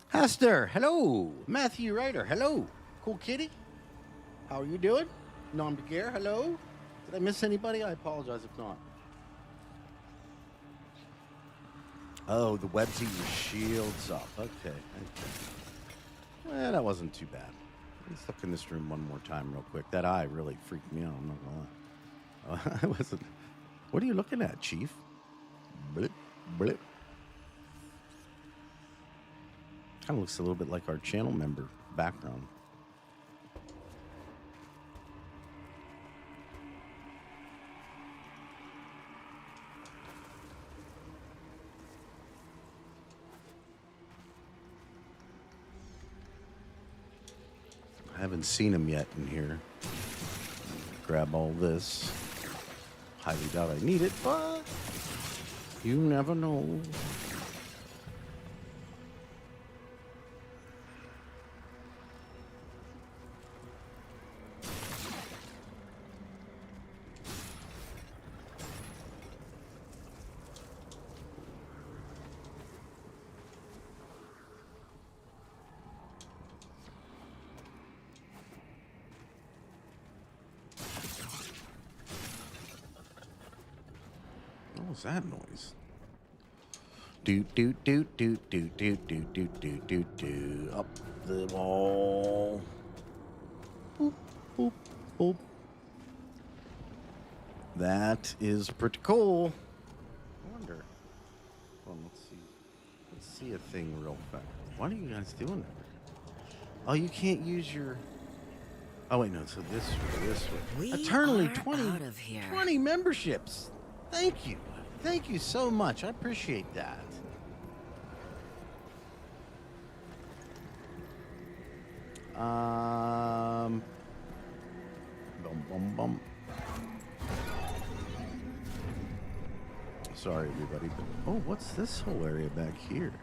Hester, hello. Matthew Ryder, hello. Cool kitty. How are you doing? Nom de guerre, hello. Did I miss anybody? I apologize if not. Oh, the webs eat your shields up. Okay. Well, that wasn't too bad. Let's look in this room one more time real quick. That eye really freaked me out, I'm not gonna lie. I wasn't... What are you looking at, Chief? Blip, blip. Kind of looks a little bit like our channel member background. I haven't seen him yet in here. Grab all this. Highly doubt I need it, but you never know. What was that noise? Do do do do do do do do do do do up the wall. Boop boop boop. That is pretty cool. I wonder. Hold on, let's see. Let's see a thing real fast. What are you guys doing there? Oh, you can't use your. Oh wait, no. So this way. We Eternally are 20, out of here. 20 memberships. Thank you. Thank you so much. I appreciate that. Bum bum bum. Sorry, everybody. But, oh, what's this whole area back here?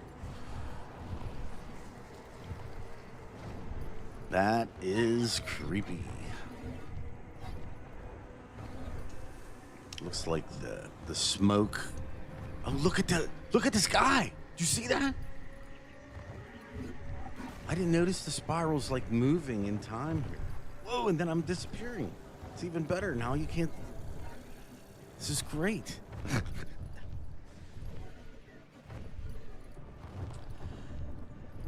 That is creepy. Looks like the smoke. Oh, look at this guy. Did you see that? I didn't notice the spirals like moving in time here. Whoa, and then I'm disappearing. It's even better now. You can't. This is great.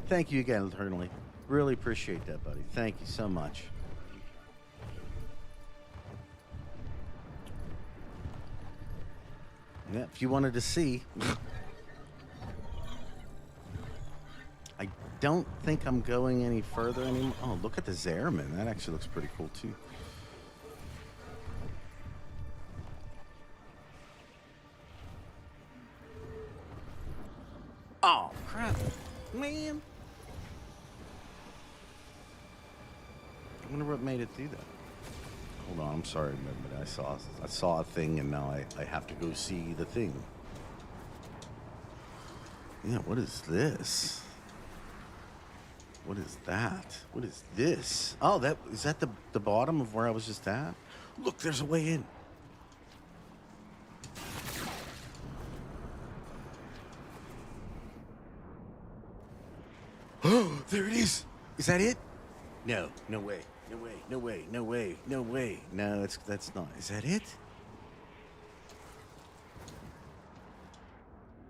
Thank you again, Eternally. Really appreciate that, buddy. Thank you so much. Yeah, if you wanted to see. I don't think I'm going any further anymore. Oh, look at the Zerman. That actually looks pretty cool, too. Oh, crap. Man. I wonder what made it do that. Hold on, I'm sorry, but I saw a thing, and now I have to go see the thing. Yeah, what is this? What is that? What is this? Oh, is that the bottom of where I was just at? Look, there's a way in. Oh, there it is. Is that it? No, no way. No way, no way, no way, no way. No, that's not. Is that it?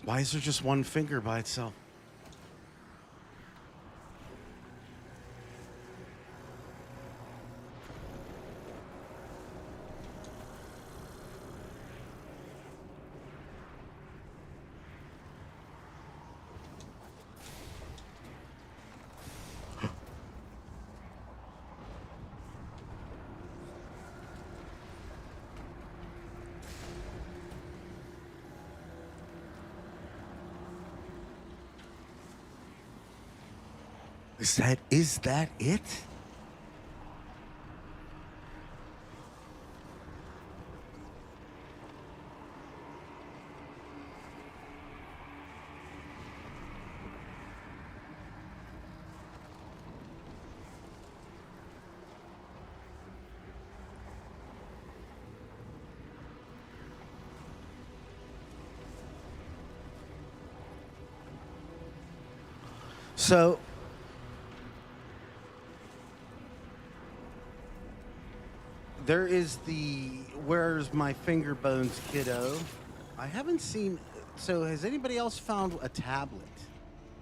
Why is there just one finger by itself? Is that it? So there is the "Where's my finger bones, kiddo?" I haven't seen. So has anybody else found a tablet?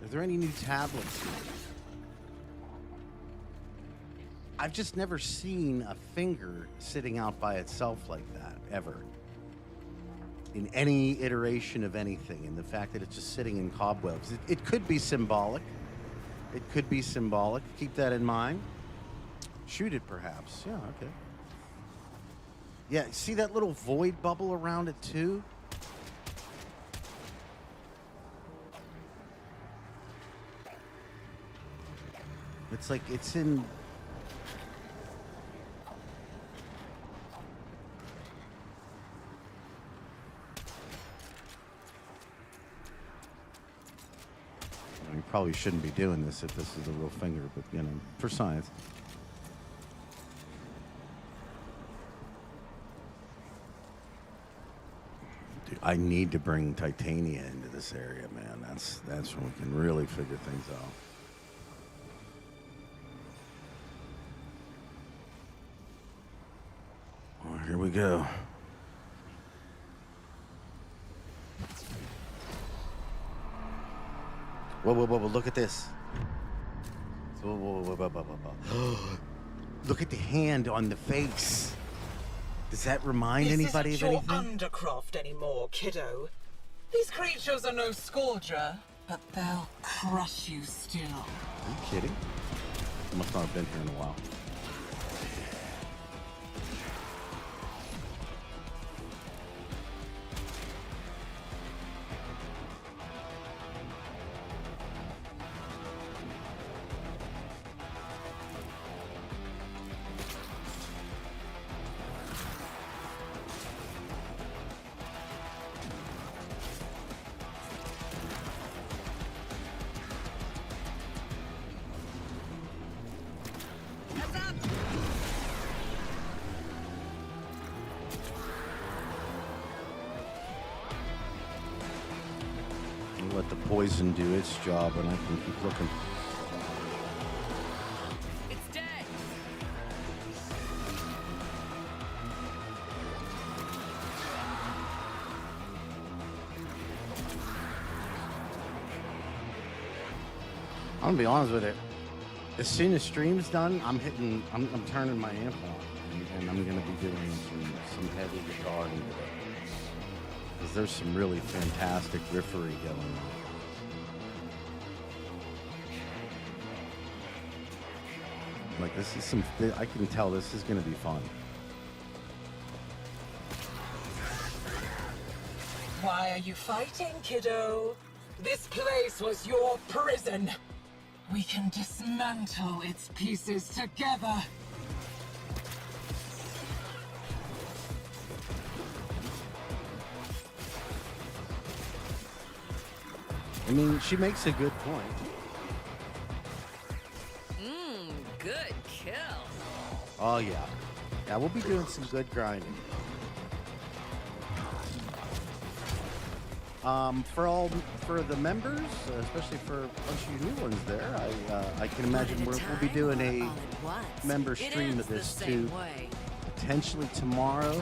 Are there any new tablets? I've just never seen a finger sitting out by itself like that, ever. In any iteration of anything. And the fact that it's just sitting in cobwebs. It could be symbolic. It could be symbolic. Keep that in mind. Shoot it, perhaps. Yeah, okay. Yeah, see that little void bubble around it, too? It's like it's in... You probably shouldn't be doing this if this is a real finger, but, you know, for science. Dude, I need to bring Titania into this area, man. That's when we can really figure things out. Oh, here we go. Whoa, whoa, whoa, whoa, look at this. Whoa, whoa, whoa, whoa, whoa, whoa. Look at the hand on the face. Does that remind anybody of anything? This isn't your undercroft anymore, kiddo. These creatures are no scourger, but they'll crush you still. Are you kidding? I must not have been here in a while. Let the poison do its job, and I can keep looking. It's dead. I'm gonna be honest with it. As soon as stream's done, I'm turning my amp on, and I'm gonna be doing some heavy guitaring with it. Because there's some really fantastic riffery going on. Like, this is some, I can tell this is going to be fun. Why are you fighting, kiddo? This place was your prison. We can dismantle its pieces together. I mean, she makes a good point. Good kill. Oh, yeah. Yeah, we'll be doing some good grinding. For the members, especially for a bunch of you new ones there, I can imagine we'll be doing a member stream of this too, potentially tomorrow.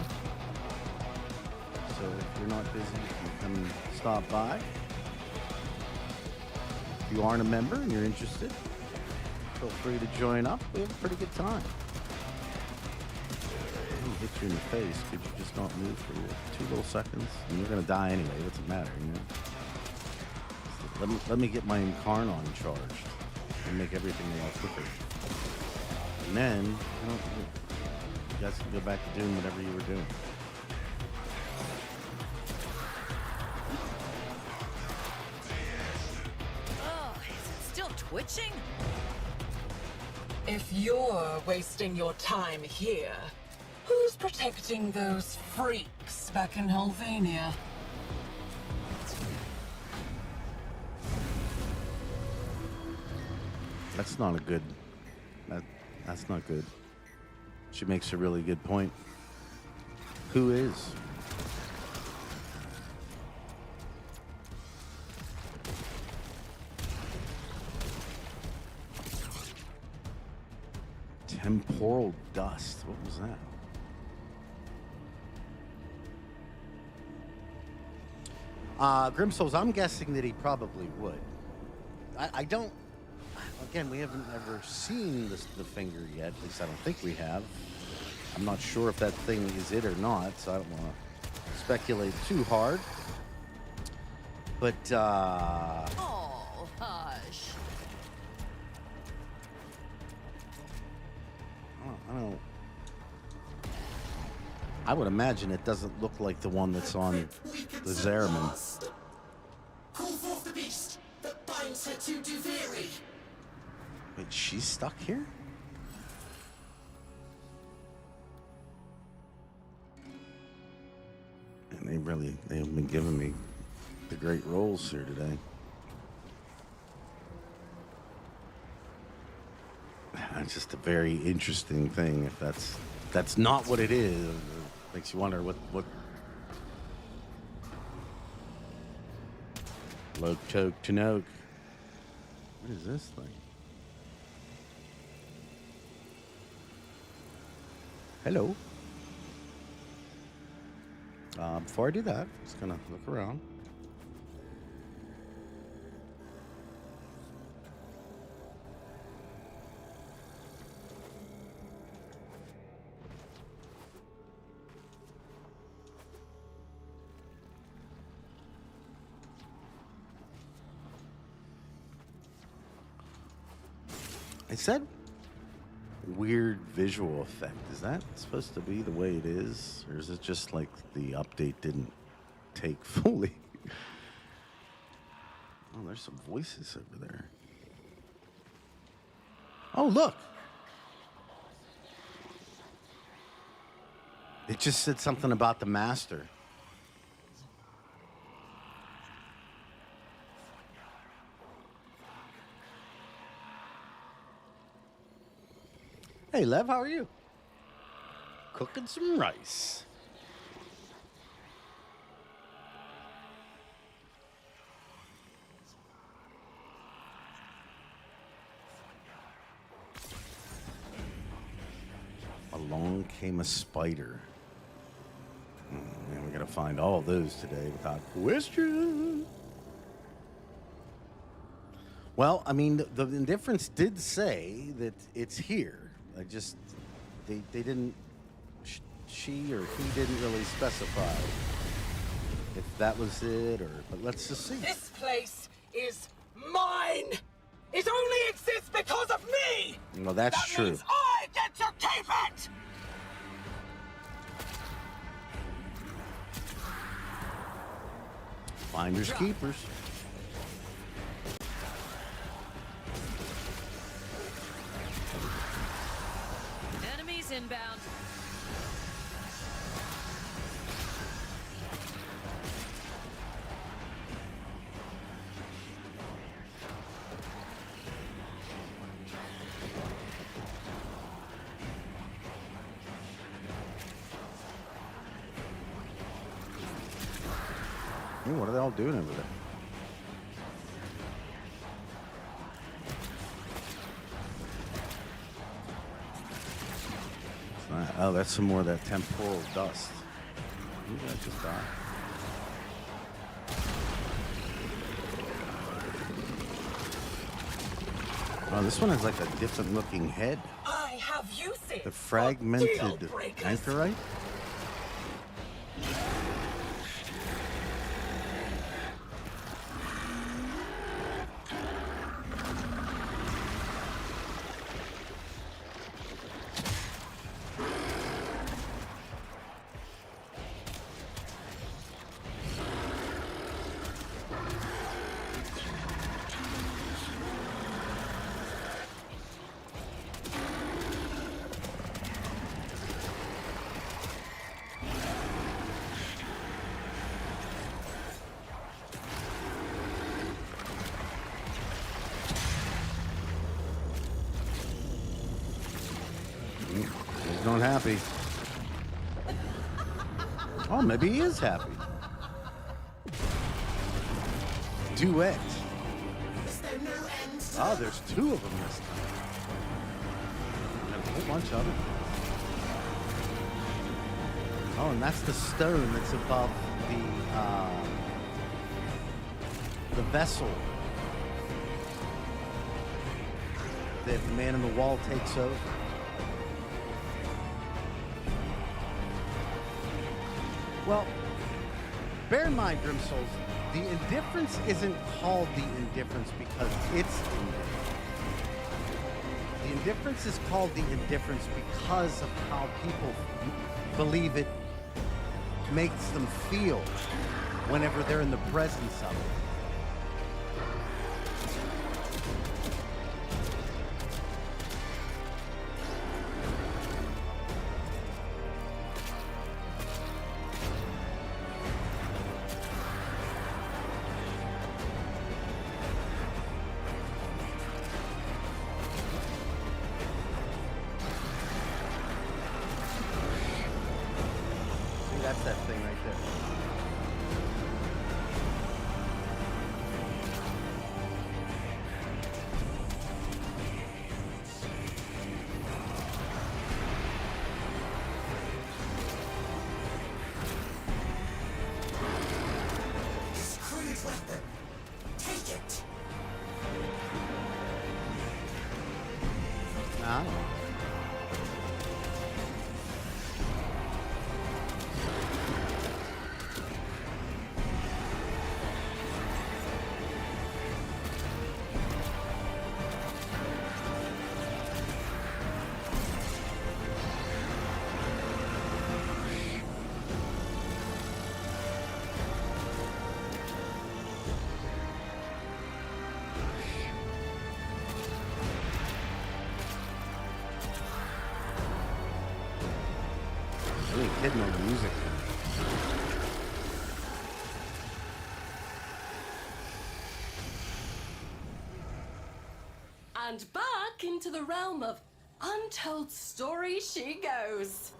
So if you're not busy, you can come stop by. If you aren't a member and you're interested, feel free to join up. We have a pretty good time. Hit you in the face. Could you just not move for 2 little seconds? And you're gonna die anyway. It doesn't matter, you know. Let me get my Incarnon charged and make everything a lot quicker. And then, you guys can go back to doing whatever you were doing. Oh, is it still twitching? If you're wasting your time here, who's protecting those freaks back in Helvania? That's not a good. That's not good. She makes a really good point. Who is? Temporal dust. What was that? Grimsouls, I'm guessing that he probably would. I don't... Again, we haven't ever seen the finger yet. At least I don't think we have. I'm not sure if that thing is it or not, so I don't want to speculate too hard. But, Oh, hush. I don't... I would imagine it doesn't look like the one that's on the Zeraman. Call forth the beast that binds her to Duviri. Wait, she's stuck here? And they have been giving me the great rolls here today. It's just a very interesting thing. If that's not what it is, it makes you wonder what Loke choke to noke. What is this thing? Hello. Before I do that, just gonna look around. I said weird visual effect. Is that supposed to be the way it is? Or is it just like the update didn't take fully? Oh, there's some voices over there. Oh, look. It just said something about the master. Hey, Lev, how are you? Cooking some rice. Along came a spider. Man, we gotta find all of those today without question. Well, I mean, the Indifference did say that it's here. They didn't, she or he didn't really specify if that was it or, but let's just see. This place is mine! It only exists because of me! Well, that's that true. Means I get to keep it! Finders keepers. Enemies inbound. Hey, what are they all doing over there? Oh, that's some more of that temporal dust. Who did I just die? Oh, this one has like a different looking head. I have usage. The fragmented anchorite? He's not happy. Oh, maybe he is happy. Duet. Is there no end to Oh, there's two of them this time. bunch of it. Oh, and that's the stone that's above the vessel that the man in the wall takes over. Well, bear in mind, Grim Souls, the Indifference isn't called the Indifference because it's indifferent. The Indifference is called the Indifference because of how people believe it makes them feel whenever they're in the presence of it. That's that thing right there. Scrooge weapon. Take it. Ah. Really hitting on the music. And back into the realm of untold stories she goes.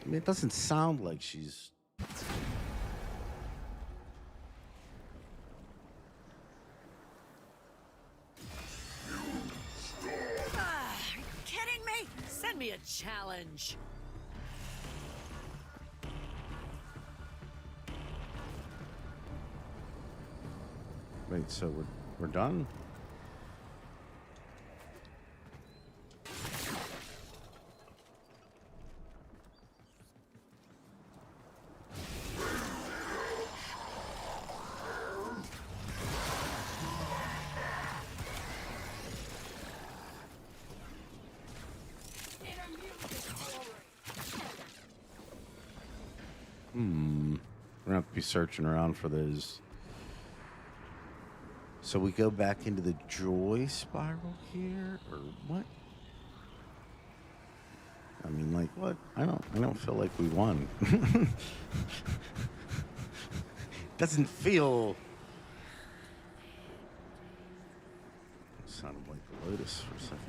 I mean, it doesn't sound like she's... Are you kidding me? Send me a challenge. Wait, so we're done? We're gonna have to be searching around for those. So we go back into the joy spiral here, or what? I mean, like what? I don't feel like we won. Doesn't feel. Sounded like the Lotus for a second.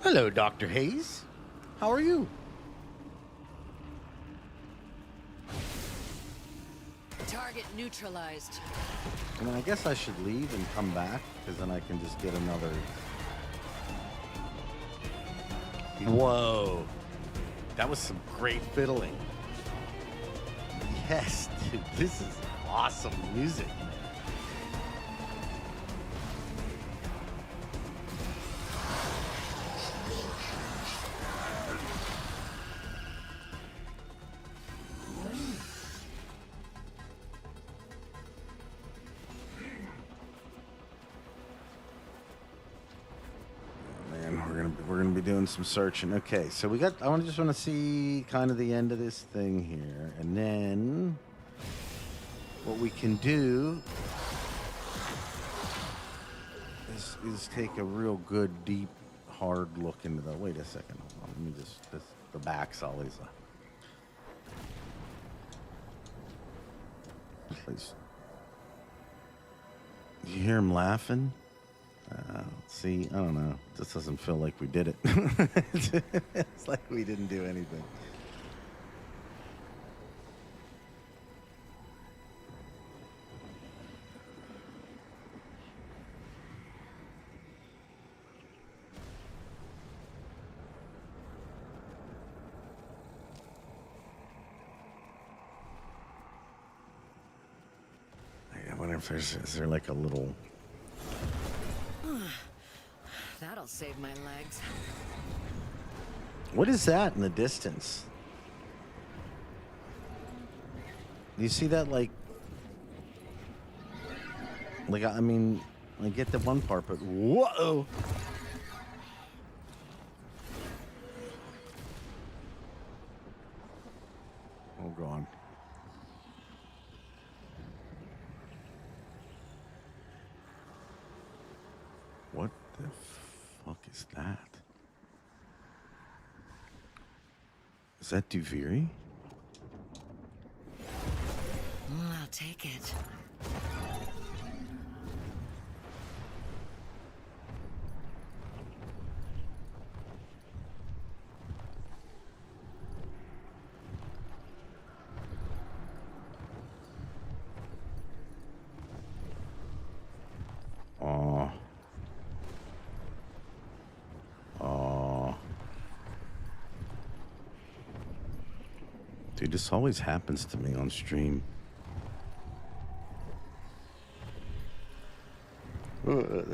Hello, Dr. Hayes. How are you? Target neutralized. I mean, I guess I should leave and come back, because then I can just get another... Whoa. That was some great fiddling. Yes, dude, this is awesome music. We're gonna be doing some searching. Okay, so we got. I just want to see kind of the end of this thing here, and then what we can do is take a real good, deep, hard look into the. Wait a second. Hold on. Let me just. The back's always. Please. You hear him laughing? See, I don't know. It just doesn't feel like we did it. It's like we didn't do anything. I wonder if is there like a little. That'll save my legs. What is that in the distance? Do you see that? Like I mean, I get the one part, but whoa! Oh God! What the fuck is that? Is that Duviri? I'll take it. Oh. Dude, this always happens to me on stream.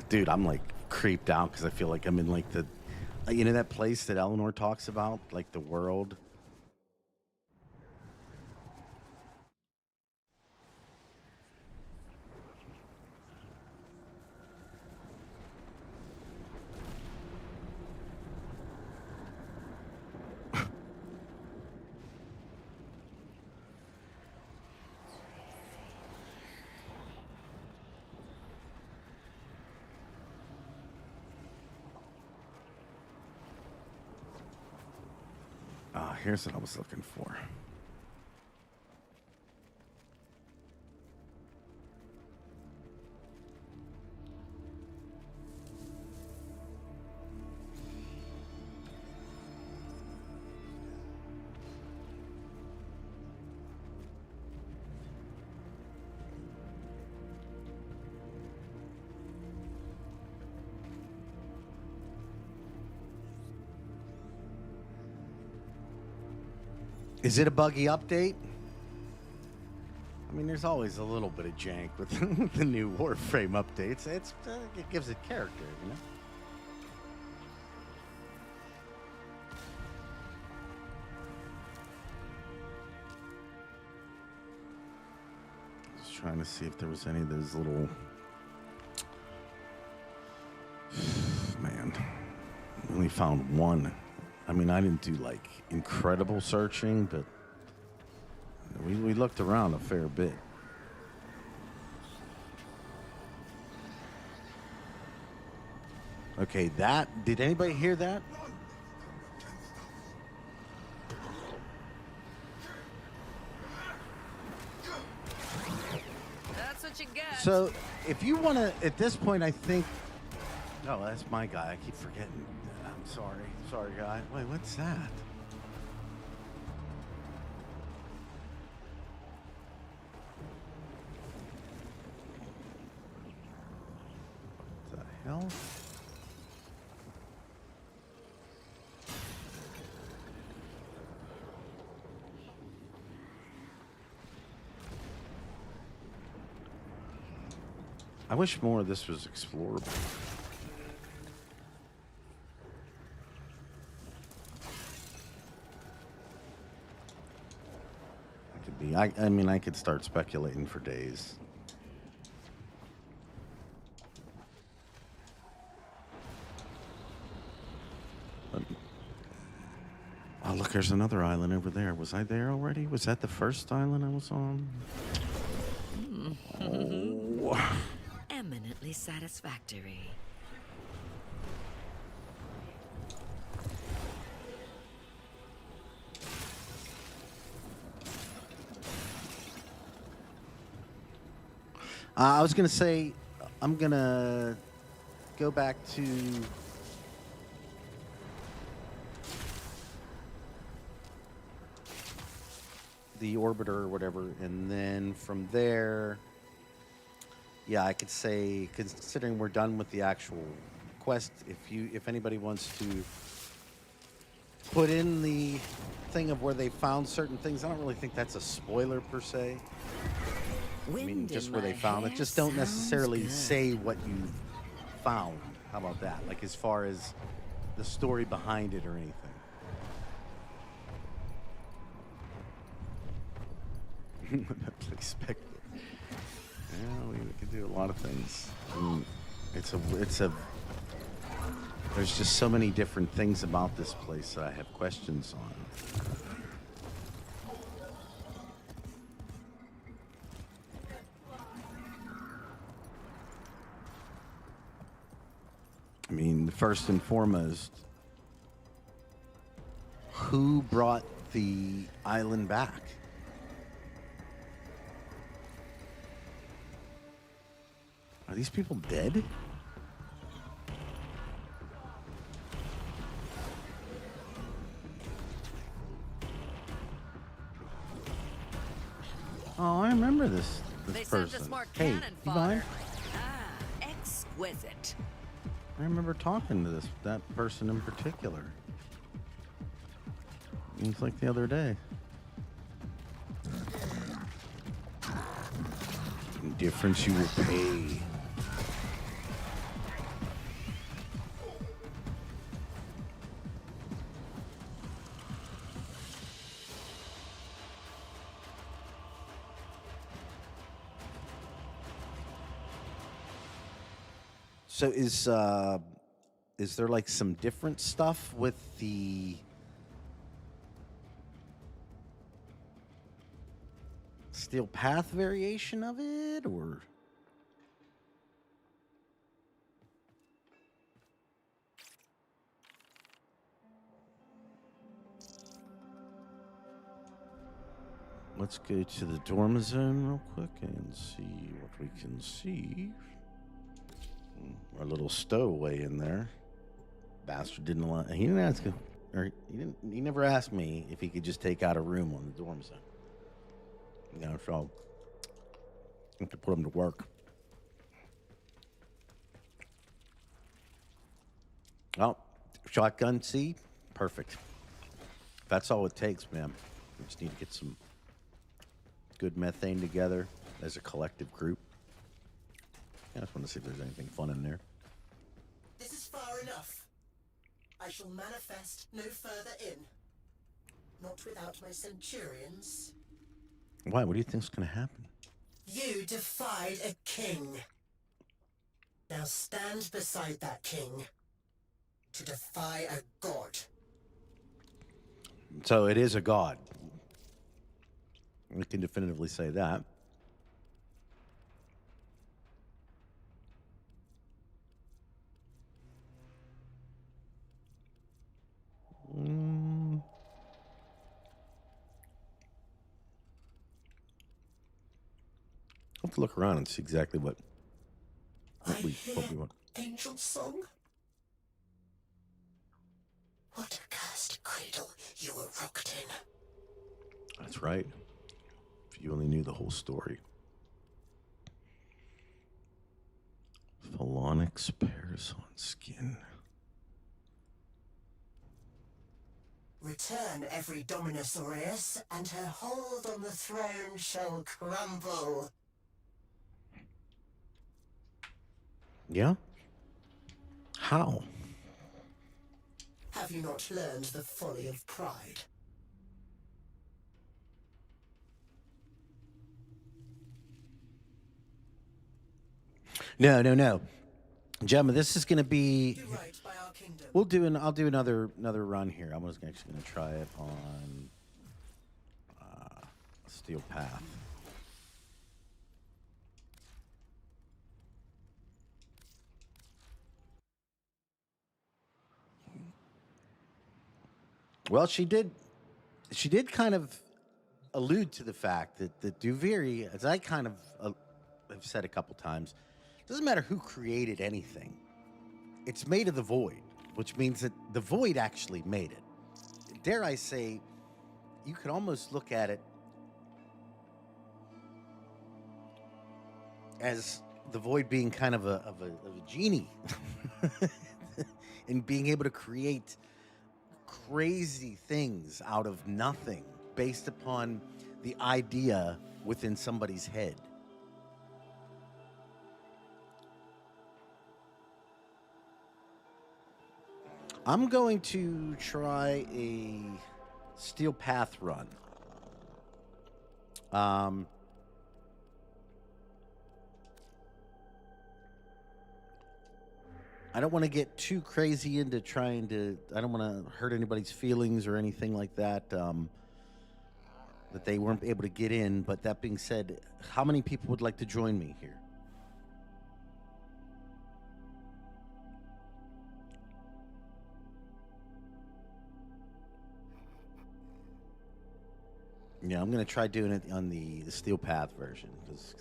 Dude, I'm like creeped out because I feel like I'm in like the, you know, that place that Eleanor talks about, like the world. Here's what I was looking for. Is it a buggy update? I mean, there's always a little bit of jank with the new Warframe updates. It gives it character, you know? Just trying to see if there was any of those little... Man, I only found one. I mean, I didn't do like incredible searching, but we looked around a fair bit. Okay, did anybody hear that? That's what you get. So, if you want to, at this point, I think, oh, that's my guy. I keep forgetting. I'm sorry. Sorry, guy. Wait, what's that? What the hell? I wish more of this was explorable. I mean, I could start speculating for days. But, oh, look, there's another island over there. Was I there already? Was that the first island I was on? definitely satisfactory. I was gonna say, I'm gonna go back to the orbiter or whatever, and then from there, yeah, I could say, considering we're done with the actual quest, if anybody wants to put in the thing of where they found certain things, I don't really think that's a spoiler per se. I mean, just where they found it. Just don't necessarily say what you've found. How about that? Like, as far as the story behind it or anything. Expect it. Yeah, we can do a lot of things. I mean, there's just so many different things about this place that I have questions on. I mean, first and foremost, who brought the island back? Are these people dead? Oh, I remember this They person. sent us more Hey, cannon you fodder. fine? Ah, exquisite. I remember talking to that person in particular. It was like the other day. Indifference you will pay. So is there like some different stuff with the steel path variation of it, or? Let's go to the dorm zone real quick and see what we can see. Our little stowaway in there. Bastard didn't want. He didn't ask him, or he never asked me if he could just take out a room on the dorm zone. You know, so I have to put him to work. Oh, shotgun C, perfect. That's all it takes, man. We just need to get some good methane together as a collective group. I just want to see if there's anything fun in there. This is far enough. I shall manifest no further in. Not without my centurions. Why? What do you think's going to happen? You defied a king. Now stand beside that king to defy a god. So it is a god. We can definitively say that. I'll have to look around and see exactly what we want. Angel song? What a cursed cradle you were rocked in. That's right. If you only knew the whole story. Phalonics pairs on skin. Return every Dominus Aureus, and her hold on the throne shall crumble. Yeah? How? Have you not learned the folly of pride? No. Gentlemen, this is going to be... Do right by our kingdom. I'll do another run here. I was actually going to try it on Steel Path. Well, she did kind of allude to the fact that the Duviri, as I kind of have said a couple times, doesn't matter who created anything. It's made of the void, which means that the void actually made it. Dare I say, you could almost look at it as the void being kind of a genie and being able to create crazy things out of nothing based upon the idea within somebody's head. I'm going to try a steel path run. I don't want to get too crazy into trying to, I don't want to hurt anybody's feelings or anything like that, that they weren't able to get in. But that being said, how many people would like to join me here? Yeah, I'm going to try doing it on the Steel Path version because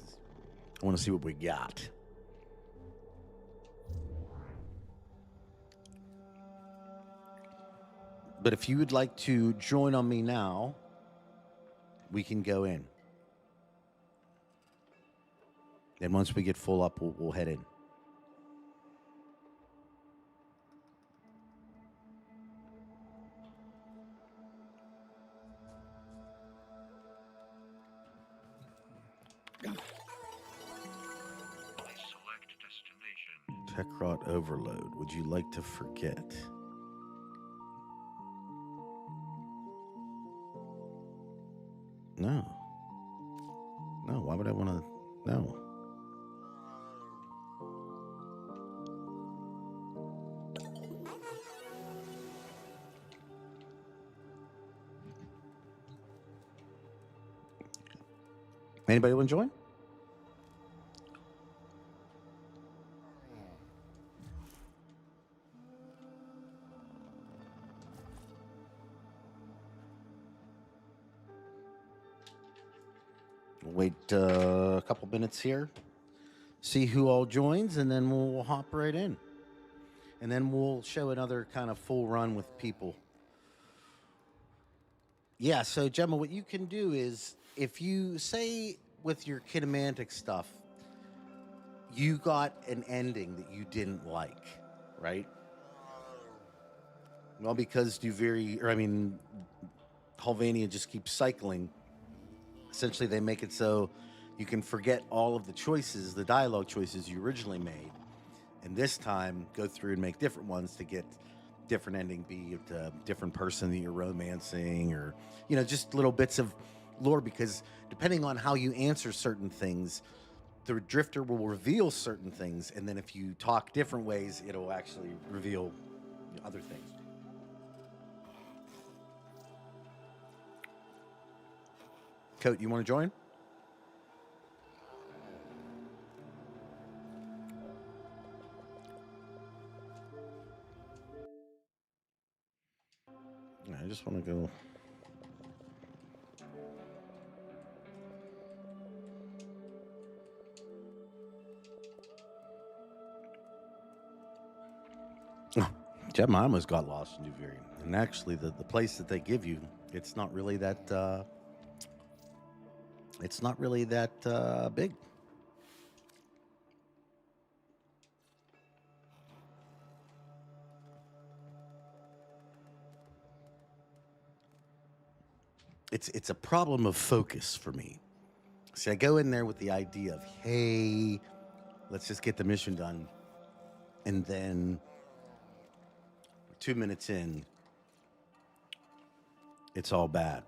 I want to see what we got. But if you would like to join on me now, we can go in. Then once we get full up, we'll head in. Select destination. Techrot overload. Would you like to forget? No. No, why would I want to? No. Anybody want to join? We'll wait a couple minutes here, see who all joins, and then we'll hop right in. And then we'll show another kind of full run with people. Yeah, so Gemma, what you can do is, if you say with your kinemantic stuff, you got an ending that you didn't like, right? Well, because Halvania just keeps cycling. Essentially, they make it so you can forget all of the choices, the dialogue choices you originally made, and this time go through and make different ones to get different ending, be it a different person that you're romancing, or just little bits of lore. Because depending on how you answer certain things, the drifter will reveal certain things, and then if you talk different ways, it'll actually reveal other things. Coat, you want to join? I just want to go. Jeb, I almost got lost in Duviri. And actually, the place that they give you, it's not really that big. It's a problem of focus for me. See, I go in there with the idea of, hey, let's just get the mission done. And then 2 minutes in, it's all bad.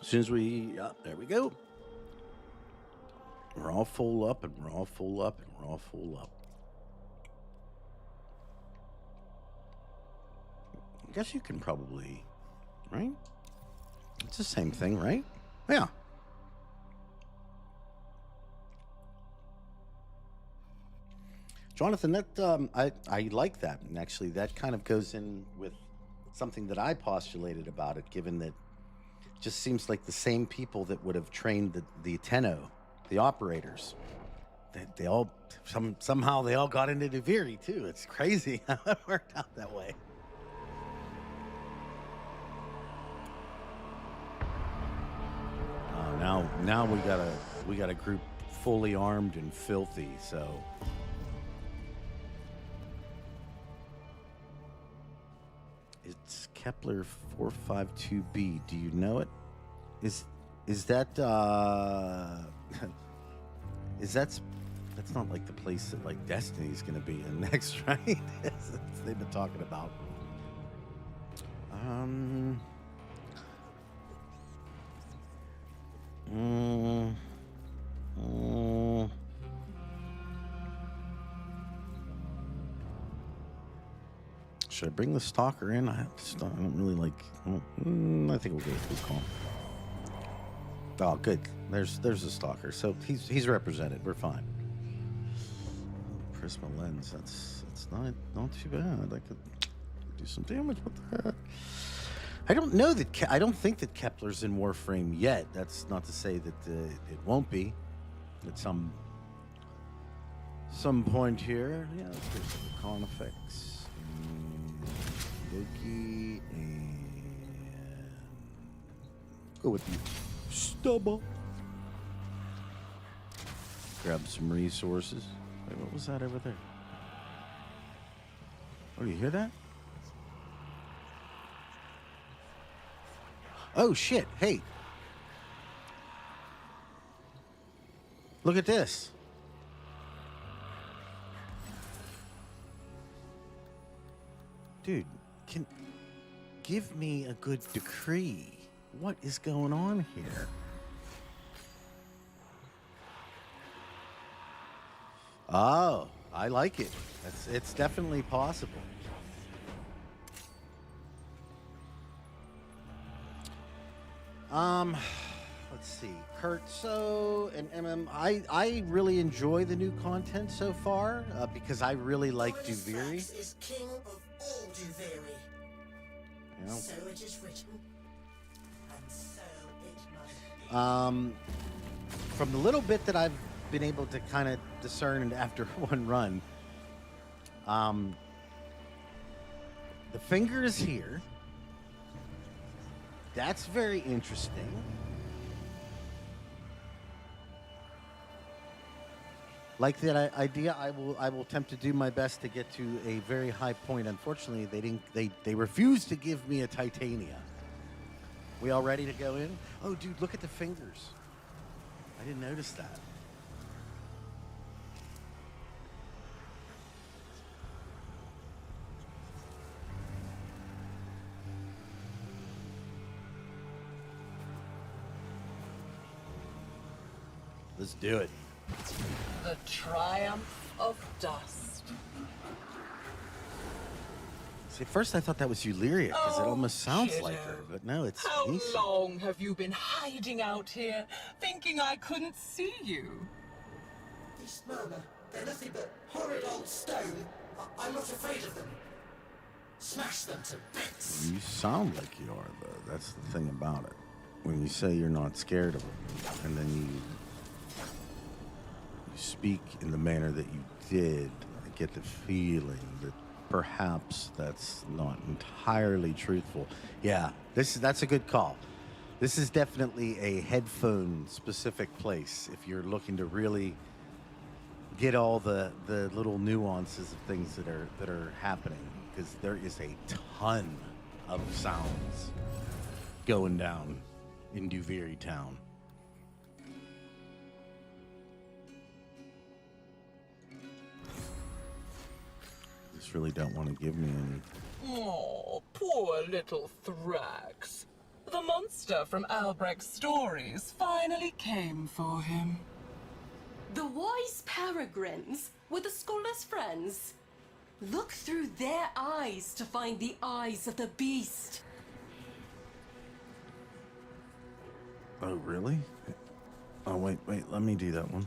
As soon as there we go. We're all full up, and we're all full up, and we're all full up. guess you can probably, right? It's the same thing, right? Yeah. Jonathan, that I like that, and actually that kind of goes in with something that I postulated about it, given that it just seems like the same people that would have trained the Tenno, the operators, they all somehow they all got into Duviri too. It's crazy how it worked out that way. Now we got a group fully armed and filthy, so. It's Kepler 452b. Do you know it? Is that that's not like the place that like Destiny's gonna be in next, right? They've been talking about. Should I bring the stalker in? I don't really like. I think we'll get a good call. Oh, good. There's a stalker. So he's represented. We're fine. Prisma lens. That's not too bad. I could do some damage with that. I don't know that. I don't think that Kepler's in Warframe yet. That's not to say that it won't be at some point here. Yeah, let's do some con effects. Loki and go with the stubble. Grab some resources. Wait, what was that over there? Oh, do you hear that? Oh shit! Hey, look at this. Dude, give me a good decree. What is going on here? Oh, I like it. It's definitely possible. Let's see. Kurt, so, and MM, I really enjoy the new content so far because I really like Duviri. Is king of all Duviri. You know? So it is written, and so it must be. From the little bit that I've been able to kind of discern after one run, the finger is here. That's very interesting. Like that idea, I will attempt to do my best to get to a very high point. Unfortunately, they refused to give me a Titania. We all ready to go in? Oh, dude, look at the fingers. I didn't notice that. Let's do it. The triumph of dust. See, at first I thought that was Euleria, because it almost sounds kiddo. like her, but no, it's How Neci. long have you been hiding out here, thinking I couldn't see you? These murmur, they're nothing but horrid old stone. I'm not afraid of them. Smash them to bits. You sound like you are, though. That's the thing about it. When you say you're not scared of them, and then you speak in the manner that you did, I get the feeling that perhaps that's not entirely truthful. Yeah, that's a good call. This is definitely a headphone-specific place if you're looking to really get all the little nuances of things that are happening, because there is a ton of sounds going down in Duviri town. Just really don't want to give me any. Oh, poor little Thrax. The monster from Albrecht's stories finally came for him. The wise peregrines were the scholar's friends. Look through their eyes to find the eyes of the beast. Oh, really? Oh, wait, let me do that one.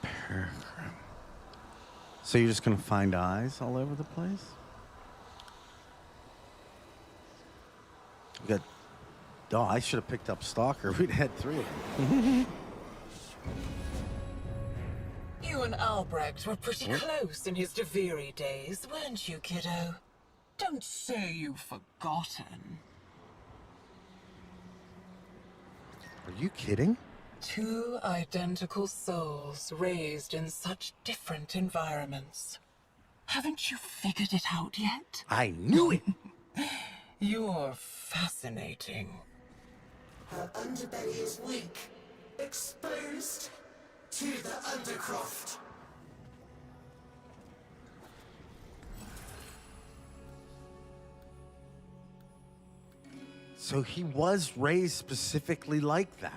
Paragram. So you're just gonna find eyes all over the place? We got. Oh, I should have picked up Stalker. We'd had 3 of them. You and Albrecht were pretty close in his Duviri days, weren't you, kiddo? Don't say you've forgotten. Are you kidding? 2 identical souls raised in such different environments. Haven't you figured it out yet? I knew it. You're fascinating. Her underbelly is weak, exposed to the undercroft. So he was raised specifically like that.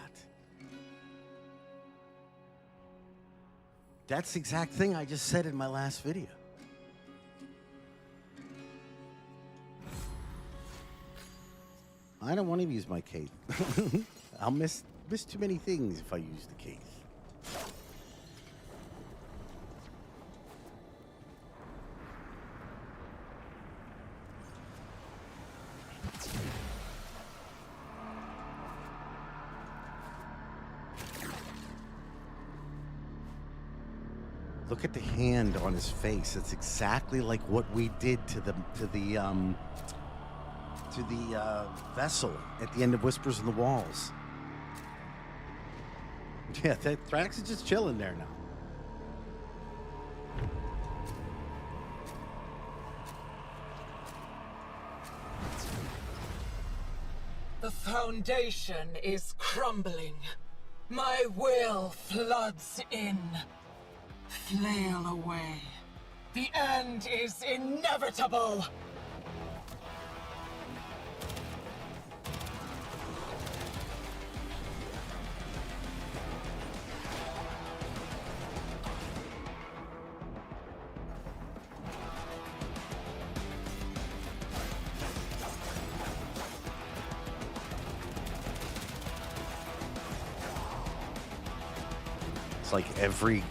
That's the exact thing I just said in my last video. I don't want to use my cape. I'll miss too many things if I use the cape. Look at the hand on his face. It's exactly like what we did to the vessel at the end of Whispers in the Walls. Yeah, Thrax is just chilling there now. The foundation is crumbling. My will floods in. Flail away. The end is inevitable. It's like every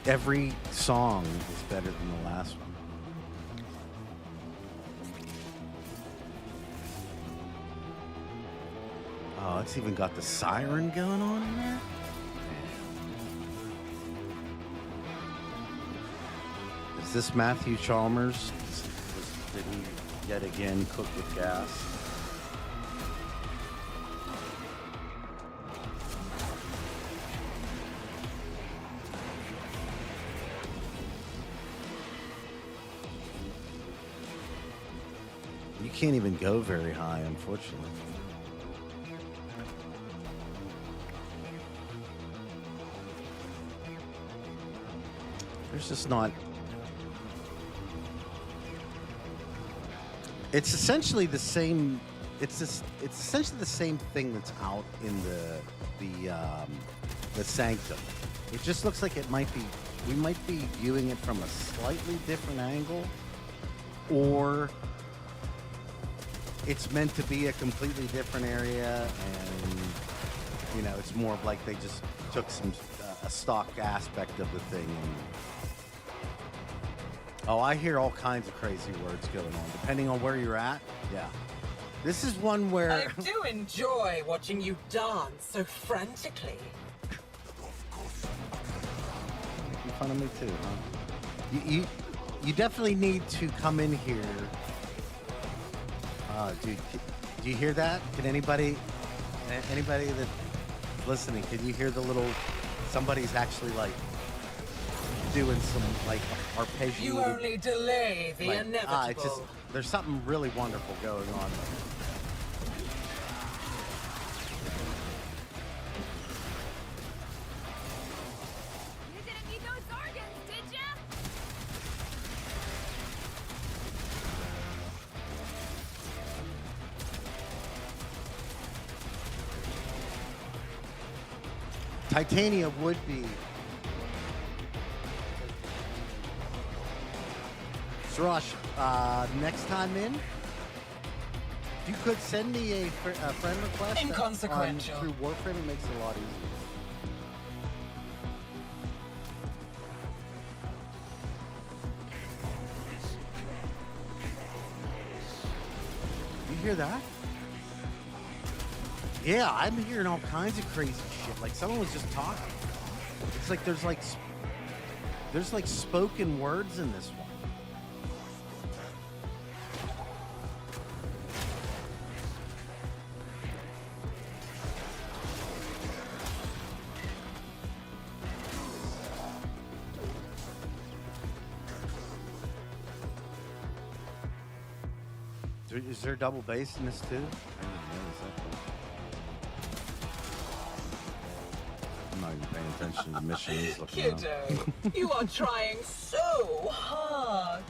song is better than the last one. Oh, it's even got the siren going on in there. Is this Matthew Chalmers? Did he yet again cook with gas? You can't even go very high, unfortunately. There's just not. It's essentially the same. It's essentially the same thing that's out in the Sanctum. It just looks like it might be. We might be viewing it from a slightly different angle, or it's meant to be a completely different area, and you know, it's more of like they just took a stock aspect of the thing. And, oh, I hear all kinds of crazy words going on, depending on where you're at. Yeah, this is one where I do enjoy watching you dance so frantically. Making fun of me too, huh? You definitely need to come in here. Dude, do you hear that? Can anybody that's listening, can you hear the little, somebody's actually like doing some like arpeggiated. You only delay the inevitable. It's just, there's something really wonderful going on. You didn't need Titania would be. Srosh, next time in, if you could send me a friend request Inconsequential. through Warframe, it makes it a lot easier. You hear that? Yeah, I'm hearing all kinds of crazy shit. Like someone was just talking. It's like there's like spoken words in this one. Is there double bass in this too? I didn't notice that. I'm not even paying attention to the mission. He's looking up. Kiddo, you are trying so hard.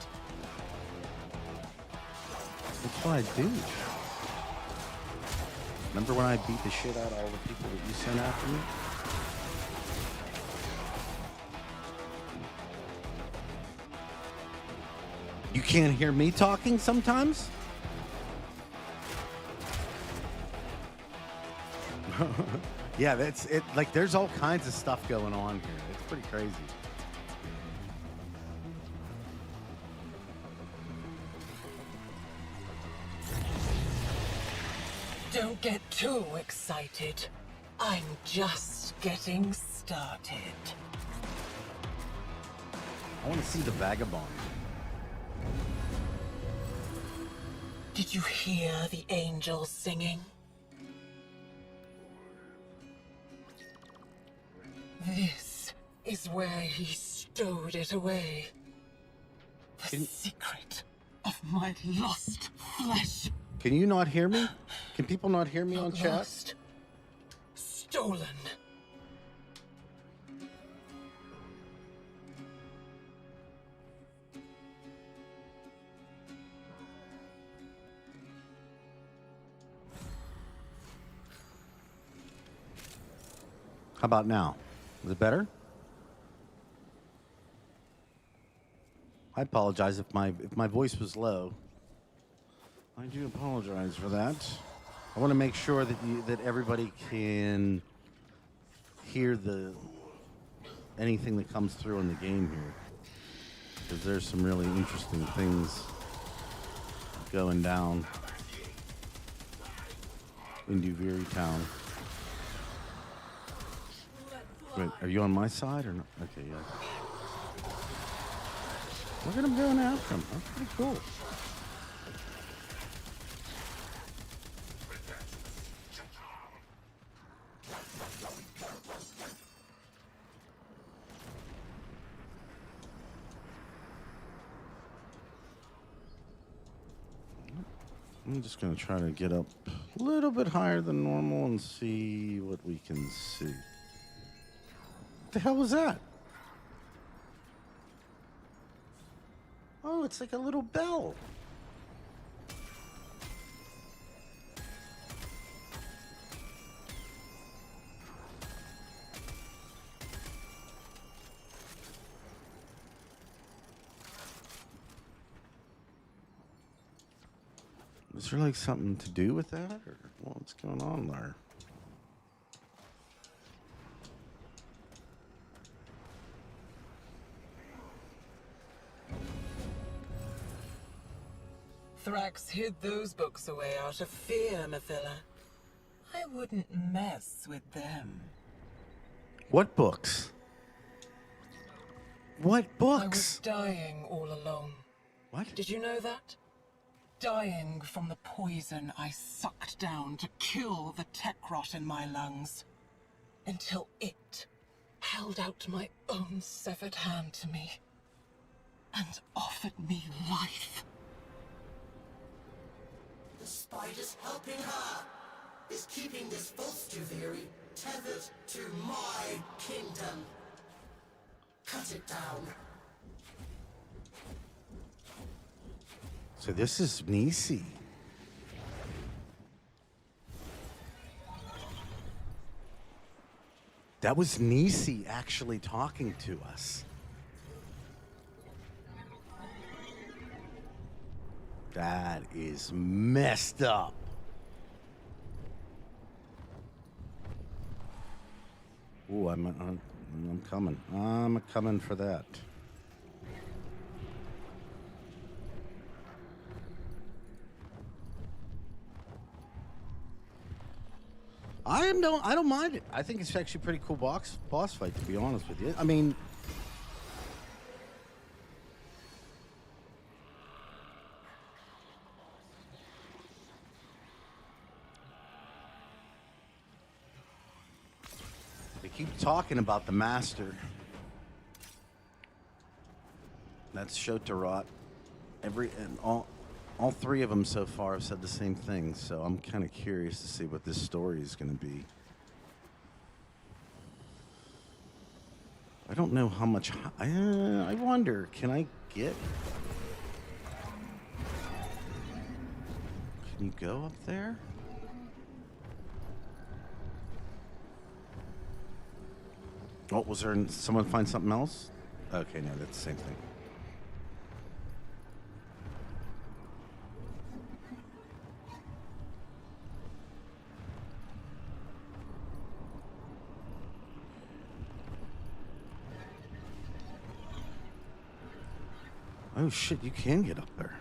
That's what I do. Remember when I beat the shit out of all the people that you sent after me? You can't hear me talking sometimes? Yeah, that's it. Like, there's all kinds of stuff going on here. It's pretty crazy. Don't get too excited. I'm just getting started. I want to see the vagabond. Did you hear the angels singing? This is where he stowed it away. The secret of my lost flesh. Can you not hear me? Can people not hear me on Not chat? lost. Stolen. How about now? Is it better? I apologize if my voice was low. I do apologize for that. I want to make sure that everybody can hear anything that comes through in the game here, because there's some really interesting things going down in Duviri town. Wait, are you on my side or not? Okay, yeah. Look at him going after him. That's pretty cool. I'm just going to try to get up a little bit higher than normal and see what we can see. What the hell was that? Oh, it's like a little bell. Is there like something to do with that, or what's going on there? Thrax hid those books away out of fear, Mathila. I wouldn't mess with them. What books? What I was books? dying all along. What? Did you know that? Dying from the poison I sucked down to kill the tech rot in my lungs. Until it held out my own severed hand to me and offered me life. The spiders helping her is keeping this false Duviri tethered to my kingdom. Cut it down. So this is Neci. That was Neci actually talking to us. That is messed up. Ooh, I'm coming. I'm coming for that. I don't mind it. I think it's actually a pretty cool boss fight, to be honest with you. I mean, they keep talking about the master. That's Shotarot. All three of them so far have said the same thing, so I'm kind of curious to see what this story is going to be. I don't know how much... I wonder, can I get... Can you go up there? Oh, was there... Someone find something else? Okay, no, that's the same thing. Oh shit, you can get up there.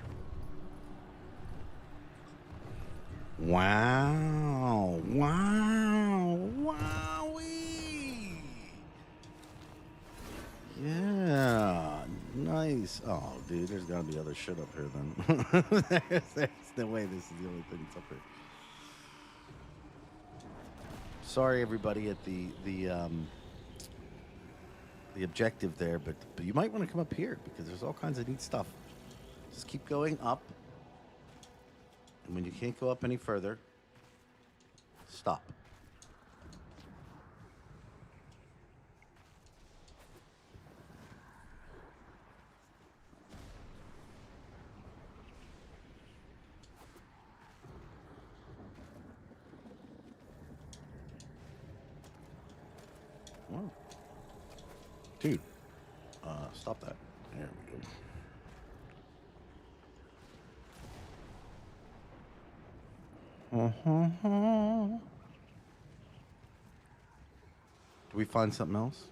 Wow. Wow. Wowee. Yeah. Nice. Oh, dude, there's gotta be other shit up here then. there's no way this is the only thing that's up here. Sorry everybody at the objective there, but you might want to come up here because there's all kinds of neat stuff. Just keep going up, and when you can't go up any further, stop. Wow. Dude, stop that. There we go. Do we find something else?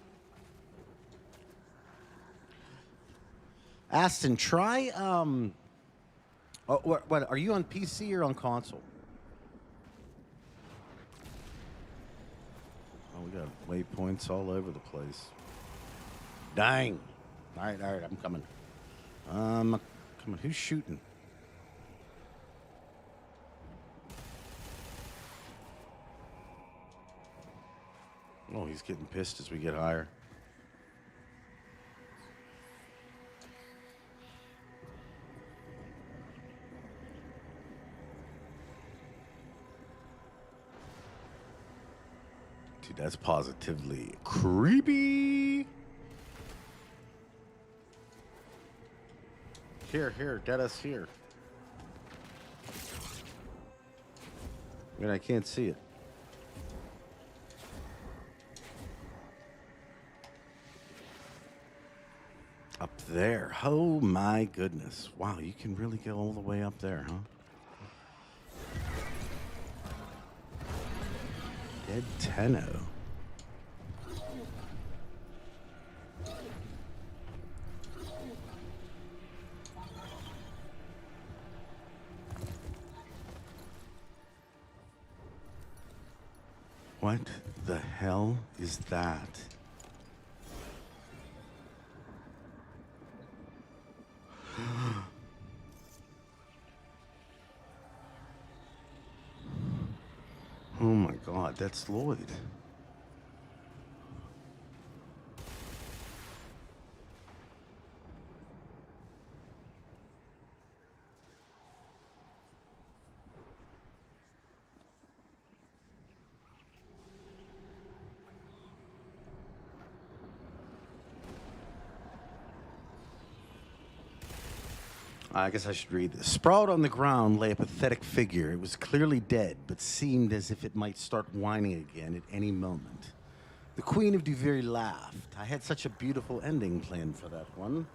Aston, try, oh, what, are you on PC or on console? Oh, we got waypoints all over the place. Dang. All right, I'm coming. Come on, who's shooting? Oh, he's getting pissed as we get higher. Dude, that's positively creepy. Here, dead us here. I mean, I can't see it. Up there. Oh my goodness. Wow, you can really go all the way up there, huh? Dead Tenno. What the hell is that? Oh my God, that's Lloyd. I guess I should read this. Sprawled on the ground lay a pathetic figure. It was clearly dead, but seemed as if it might start whining again at any moment. The Queen of Duviri laughed. I had such a beautiful ending planned for that one,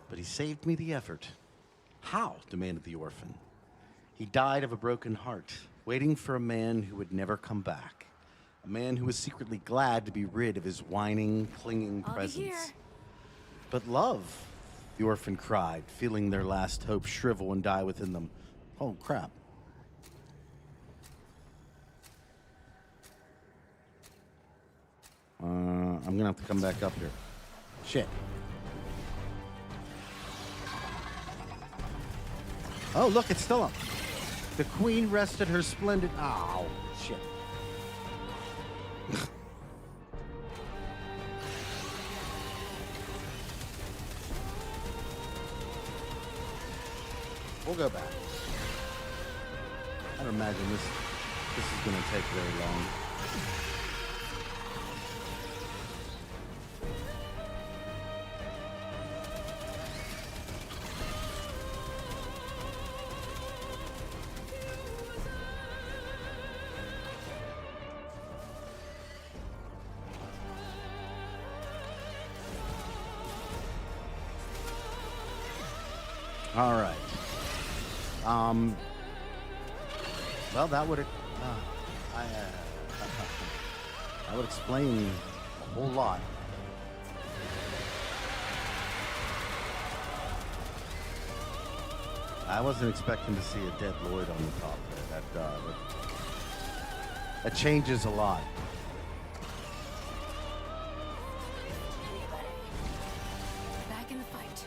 but he saved me the effort. How? Demanded the orphan. He died of a broken heart, waiting for a man who would never come back. A man who was secretly glad to be rid of his whining, clinging I'll be presence. here. But love, the orphan cried, feeling their last hope shrivel and die within them. Oh, crap. I'm gonna have to come back up here. Shit. Oh, look, it's still up. The queen rested her splendid... Oh, shit. We'll go back. I don't imagine this is gonna take very long. All right. Well, that would that would explain a whole lot. I wasn't expecting to see a dead Lloyd on the top there. That changes a lot. Back in the fight.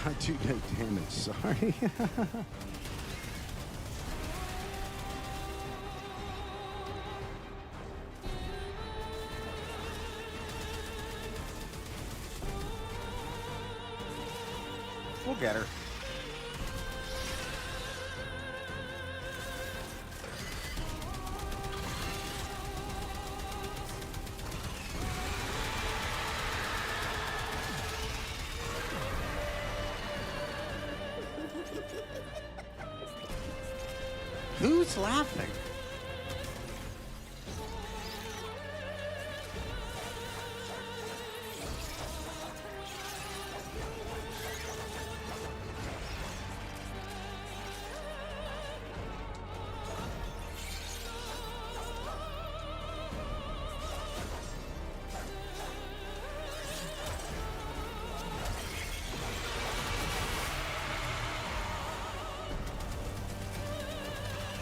I do no damage, sorry. We'll get her. Who's laughing?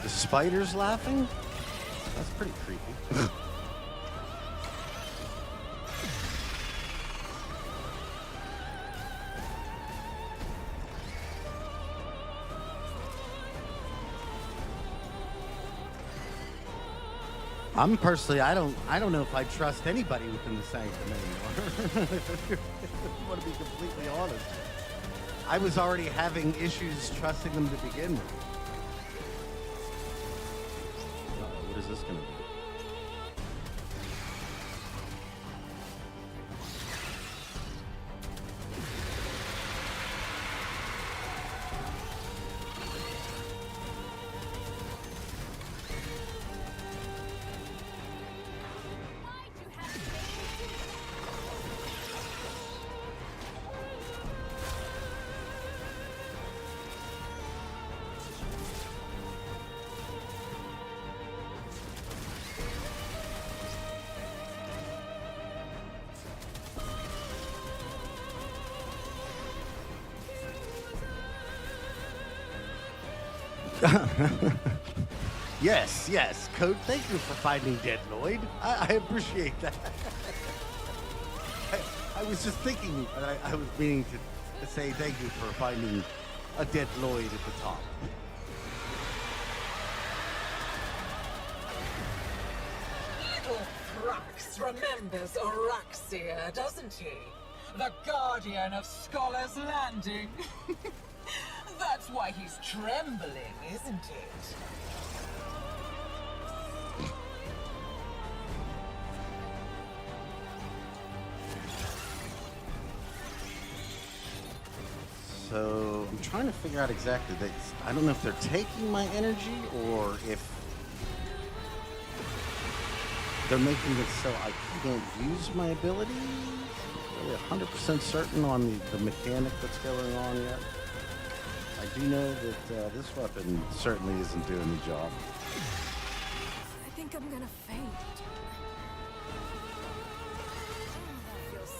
The spider's laughing? That's pretty creepy. I'm personally, I don't know if I trust anybody within the sanctum anymore. I want to be completely honest. I was already having issues trusting them to begin with. What is this going to be? Yes, Code, thank you for finding Dead Lloyd. I appreciate that. I was just thinking, I was meaning to say thank you for finding a Dead Lloyd at the top. Little Thrax remembers Oraxia, doesn't he? The guardian of Scholar's Landing. That's why he's trembling, isn't it? So I'm trying to figure out exactly that. I don't know if they're taking my energy or if they're making it so I can't use my ability. Really 100% certain on the mechanic that's going on yet. I do know that this weapon certainly isn't doing the job. I think I'm gonna faint. That feels so...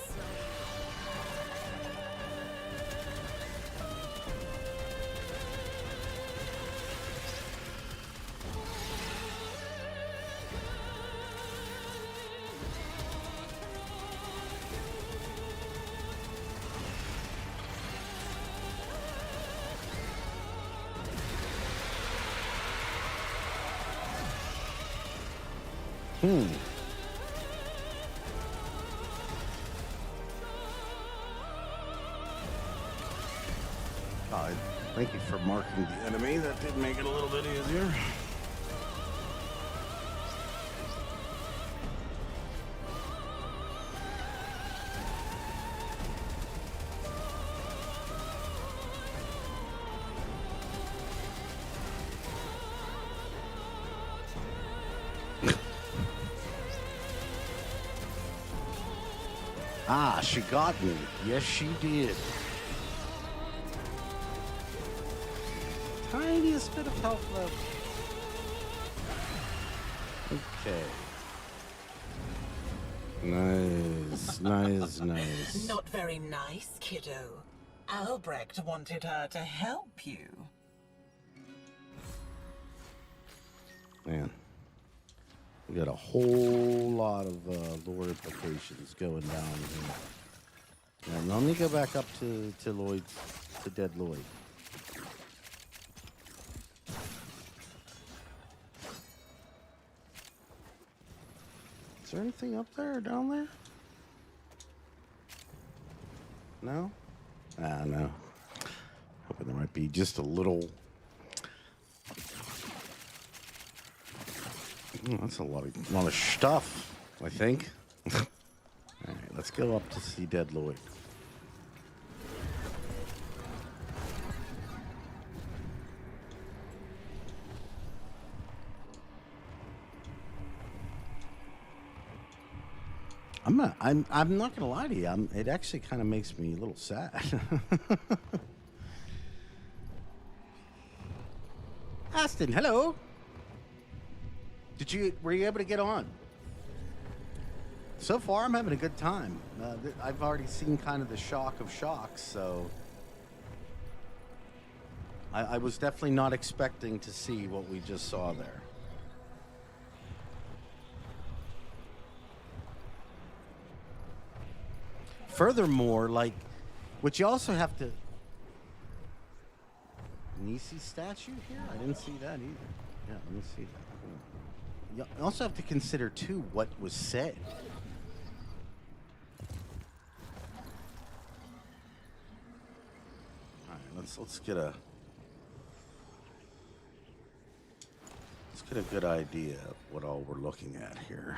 God, thank you for marking the enemy. That did make it a little bit easier. Ah, she got me. Yes, she did. Tiniest bit of health left. Okay. Nice. Not very nice, kiddo. Albrecht wanted her to help you. Man. We got a whole lot of lore implications going down here. And let me go back up to Lloyd, to dead Lloyd. Is there anything up there or down there? No? Ah, no. Hoping there might be just a little... that's a lot of stuff, I think. All right, let's go up to see dead Lloyd. I'm not gonna lie to you. It actually kind of makes me a little sad. Aston, hello. Were you able to get on? So far, I'm having a good time. I've already seen kind of the shock of shocks, so I was definitely not expecting to see what we just saw there. Furthermore, like, what you also have to... Neci statue here? I didn't see that either. Yeah, let me see that. You also have to consider, too, what was said. All right, let's get a good idea of what all we're looking at here.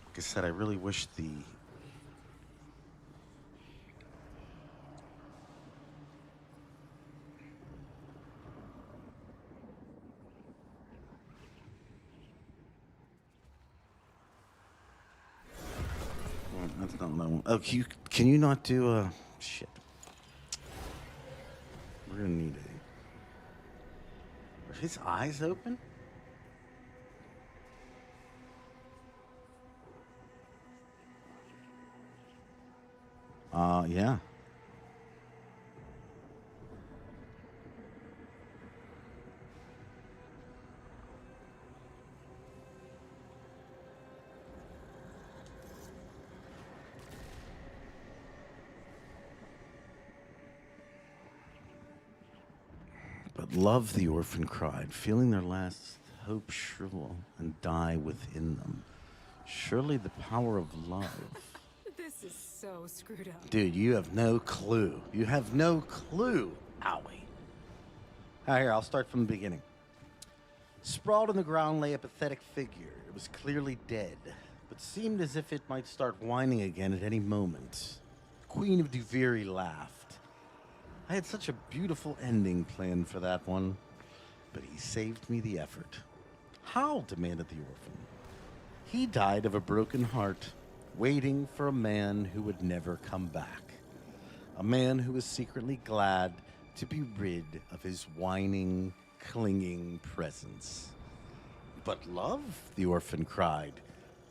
Like I said, I really wish the... That's not what I want. Oh, can you not do a... Shit. We're gonna need a... Are his eyes open? Yeah. But love, the orphan cried, feeling their last hope shrivel and die within them. Surely the power of love. This is so screwed up. Dude, you have no clue. You have no clue, Owie. Here, I'll start from the beginning. Sprawled on the ground lay a pathetic figure. It was clearly dead, but seemed as if it might start whining again at any moment. Queen of Duviri laughed. I had such a beautiful ending planned for that one, but he saved me the effort. How? Demanded the orphan. He died of a broken heart, waiting for a man who would never come back. A man who was secretly glad to be rid of his whining, clinging presence. But love, the orphan cried,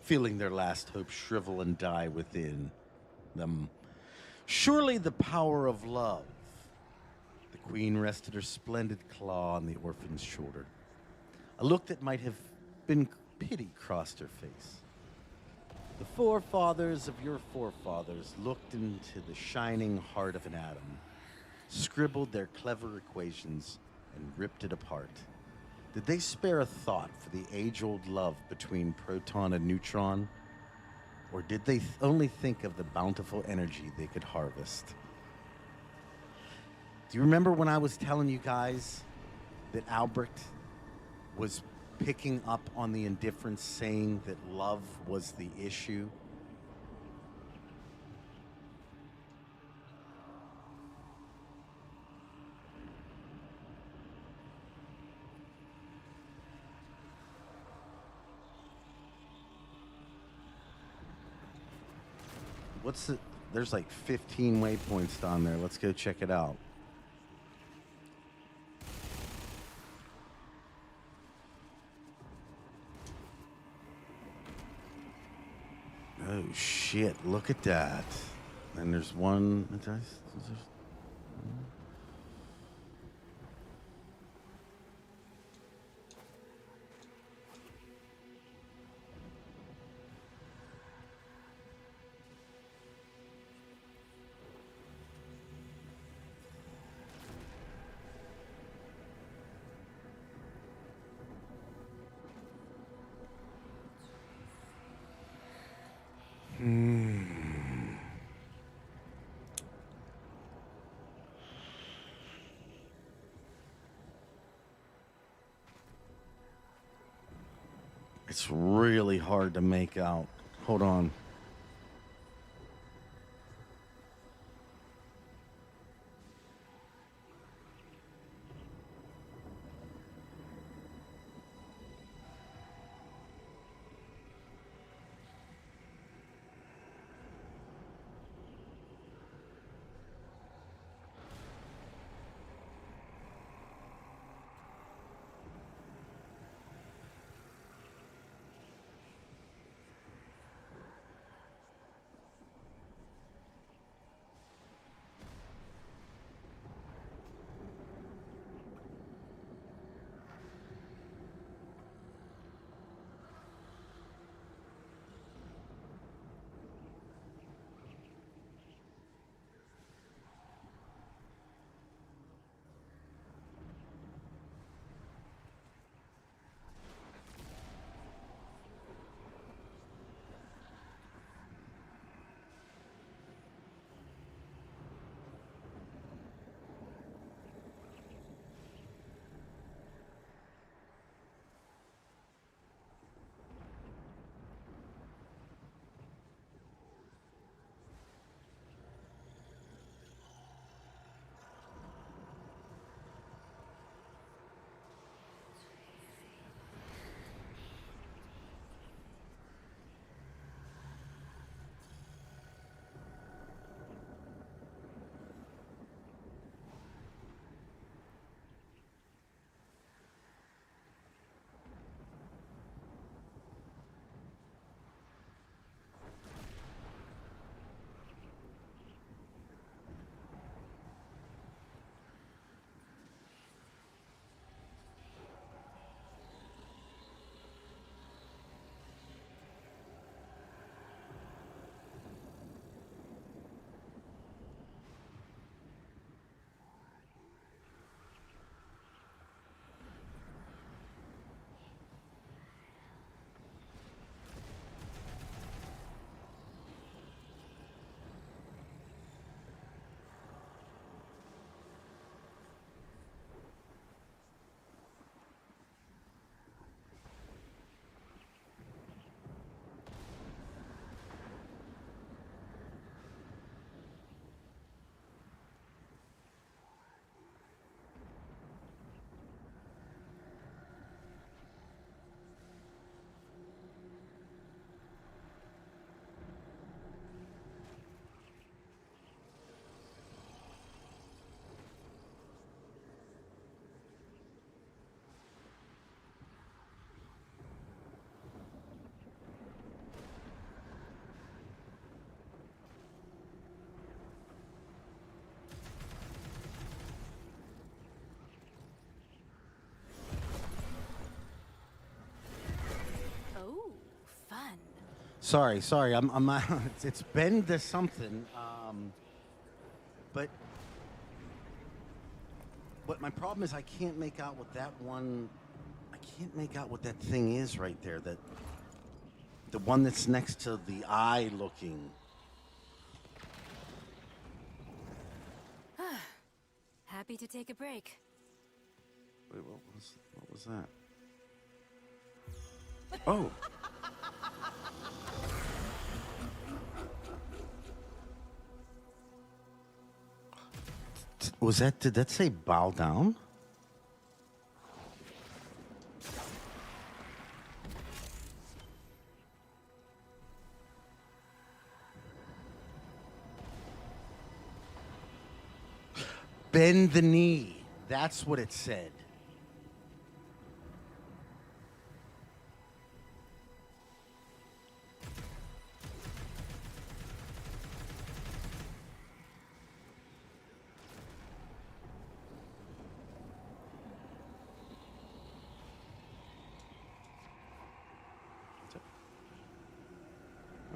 feeling their last hope shrivel and die within them. Surely the power of love. The queen rested her splendid claw on the orphan's shoulder. A look that might have been pity crossed her face. The forefathers of your forefathers looked into the shining heart of an atom, scribbled their clever equations, and ripped it apart. Did they spare a thought for the age-old love between proton and neutron? Or did they only think of the bountiful energy they could harvest? Do you remember when I was telling you guys that Albrecht was picking up on the Indifference, saying that love was the issue? There's like 15 waypoints down there. Let's go check it out. Oh shit, look at that. And there's one. It's really hard to make out. Hold on. Sorry. I'm it's been to something. But my problem is I can't make out what that one. I can't make out what that thing is right there. That the one that's next to the eye looking. Happy to take a break. Wait, what was that? Oh. Was that? Did that say bow down? Bend the knee. That's what it said.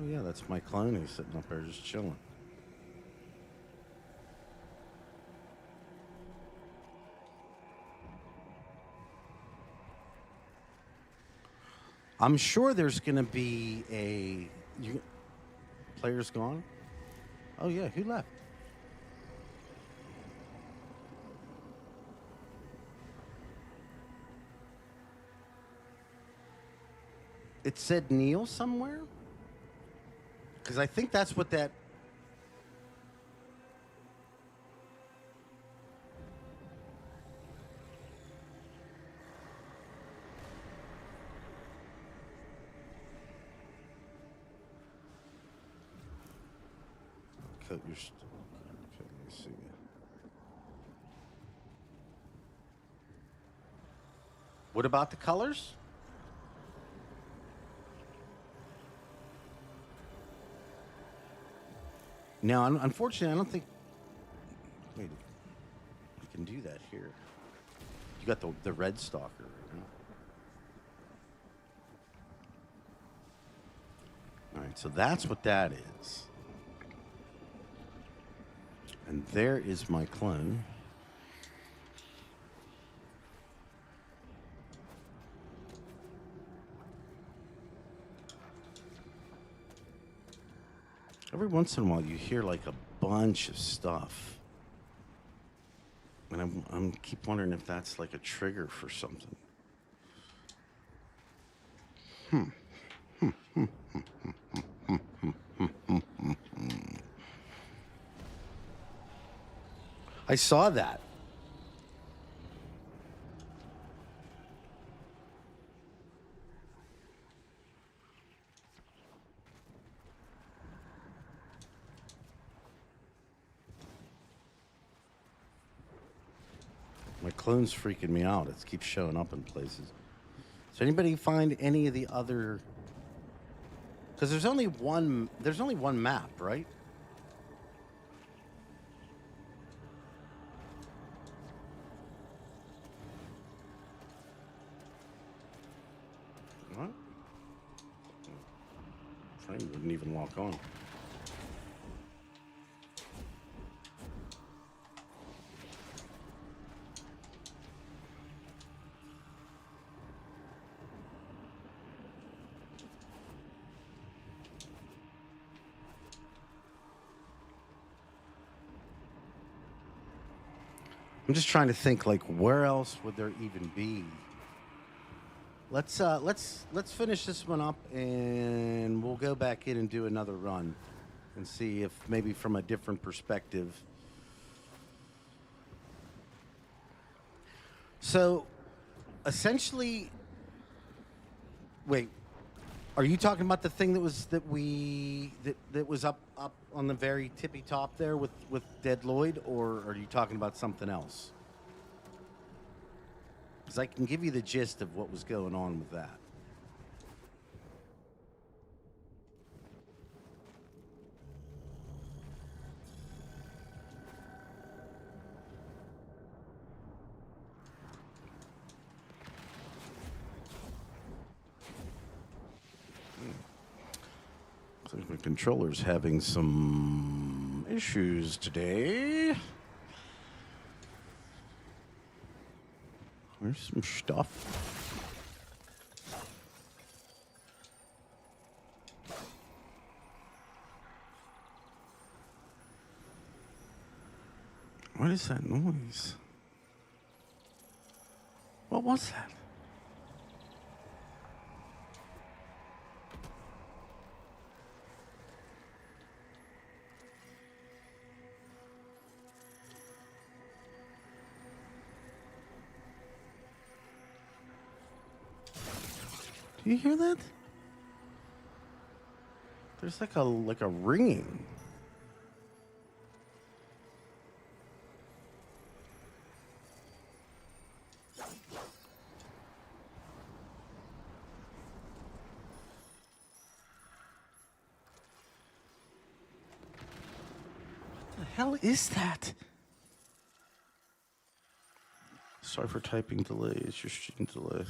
Oh yeah, that's my clone who's sitting up there just chilling. I'm sure there's going to be player's gone? Oh yeah, who left? It said Neil somewhere? Because I think that's what that... Cut your... Okay, let me see. What about the colors? Now, unfortunately, I don't think... Wait, we can do that here. You got the red stalker right now. All right, so that's what that is. And there is my clone. Every once in a while, you hear like a bunch of stuff, and I'm keep wondering if that's like a trigger for something. I saw that. My clone's freaking me out. It keeps showing up in places. Does anybody find any of the other? Because there's only one map, right? What? Frame wouldn't even lock on. I'm just trying to think, like, where else would there even be? Let's finish this one up, and we'll go back in and do another run, and see if maybe from a different perspective. So, essentially, wait, are you talking about the thing that was up on the very tippy top there with Dead Lloyd, or are you talking about something else? Because I can give you the gist of what was going on with that. Looks like the controller's having some issues today. There's some stuff. What is that noise? What was that? Do you hear that? There's like a ringing. What the hell is that? Sorry for typing delay. It's your stream delay.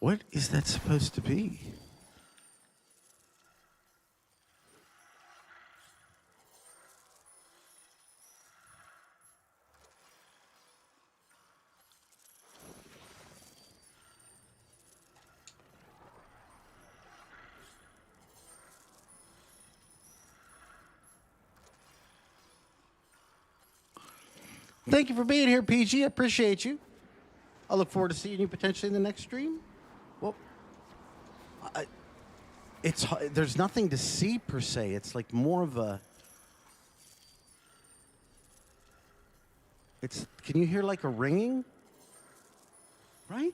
What is that supposed to be? Thank you for being here, PG. I appreciate you. I look forward to seeing you potentially in the next stream. Well, there's nothing to see per se. It's like more of a. Can you hear like a ringing? Right?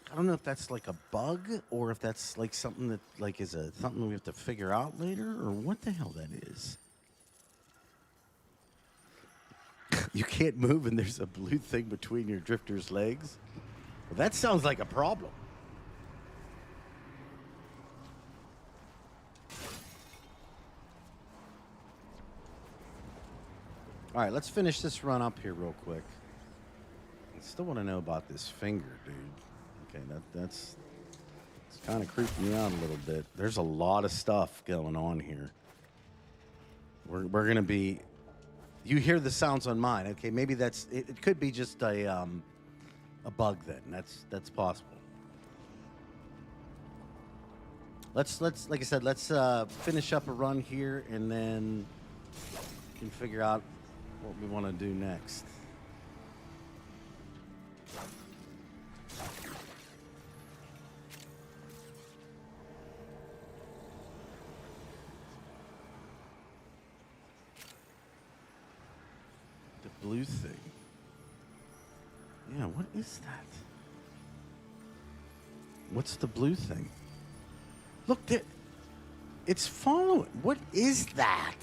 I don't know if that's like a bug or if that's like something that like is something we have to figure out later or what the hell that is. You can't move and there's a blue thing between your drifter's legs. Well, that sounds like a problem. All right, let's finish this run up here real quick. I still want to know about this finger, dude. Okay, that's kind of creeping me out a little bit. There's a lot of stuff going on here. We're gonna be. You hear the sounds on mine, okay? Maybe that's it. It could be just a bug then. That's possible. Let's like I said, let's finish up a run here and then we can figure out what we want to do next. The blue thing. Yeah, what is that? What's the blue thing? Look, there. It's following. What is that?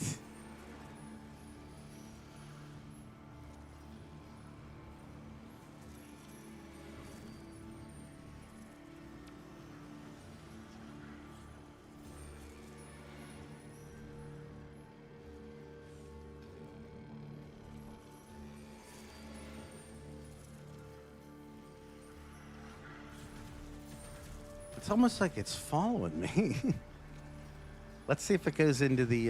It's almost like it's following me. Let's see if it goes into the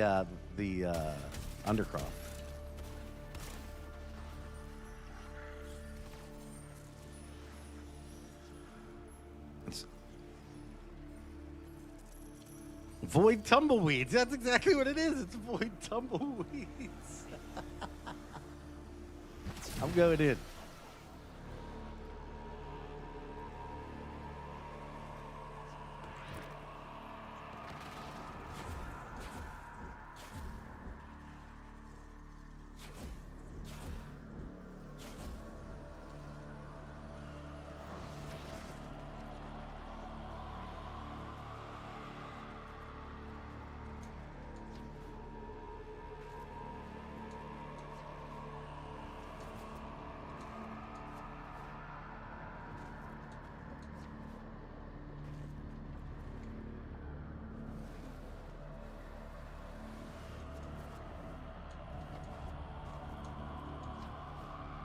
undercroft. Void tumbleweeds. That's exactly what it is. It's void tumbleweeds. I'm going in.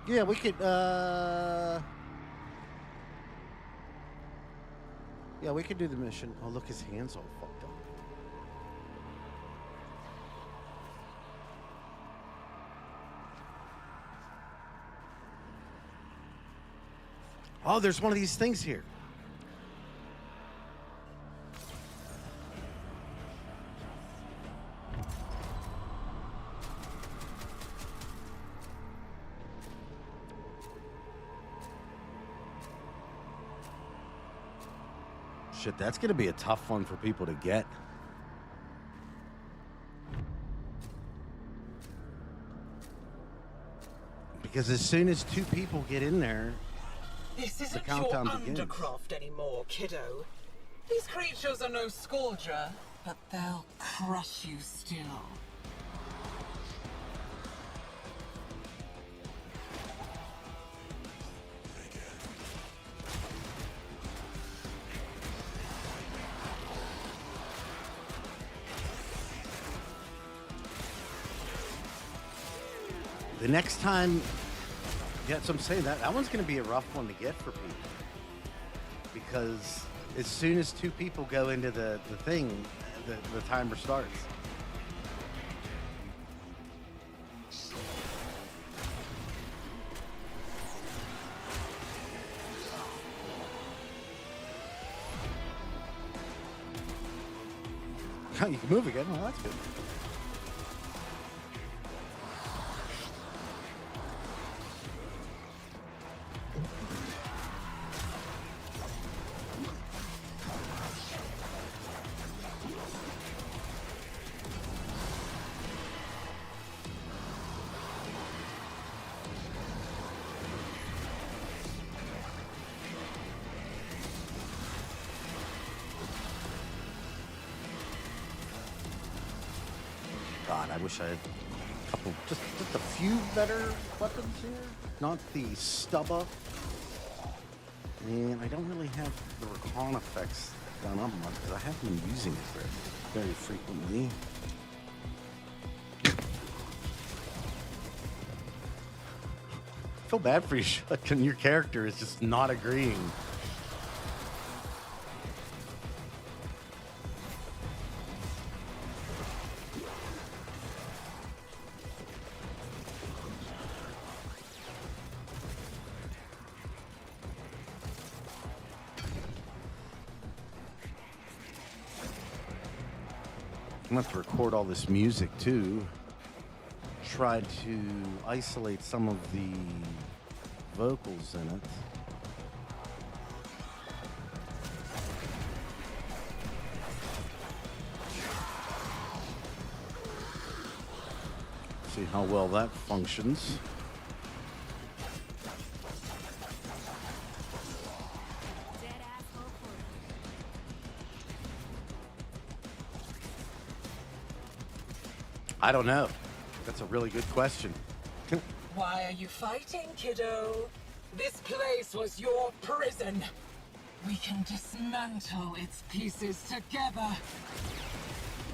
Yeah, we could. Yeah, we could do the mission. Oh, look, his hand's all fucked up. Oh, there's one of these things here. Shit, that's going to be a tough one for people to get. Because as soon as 2 people get in there, This isn't your countdown begins. undercroft anymore, kiddo. These creatures are no scourger, but they'll crush you still. the next time, yeah, so I'm saying that one's going to be a rough one to get for people. Because as soon as 2 people go into the thing, the timer starts. You can move again. Well, that's good. God, I wish I had a couple, just a few better weapons here. Not the stubba. And I don't really have the recon effects done up much because I haven't been using it very frequently. I feel bad for you, Shotgun. Your character is just not agreeing. I'm gonna have to record all this music too. Try to isolate some of the vocals in it. See how well that functions. I don't know. That's a really good question. Why are you fighting, kiddo? This place was your prison. We can dismantle its pieces together.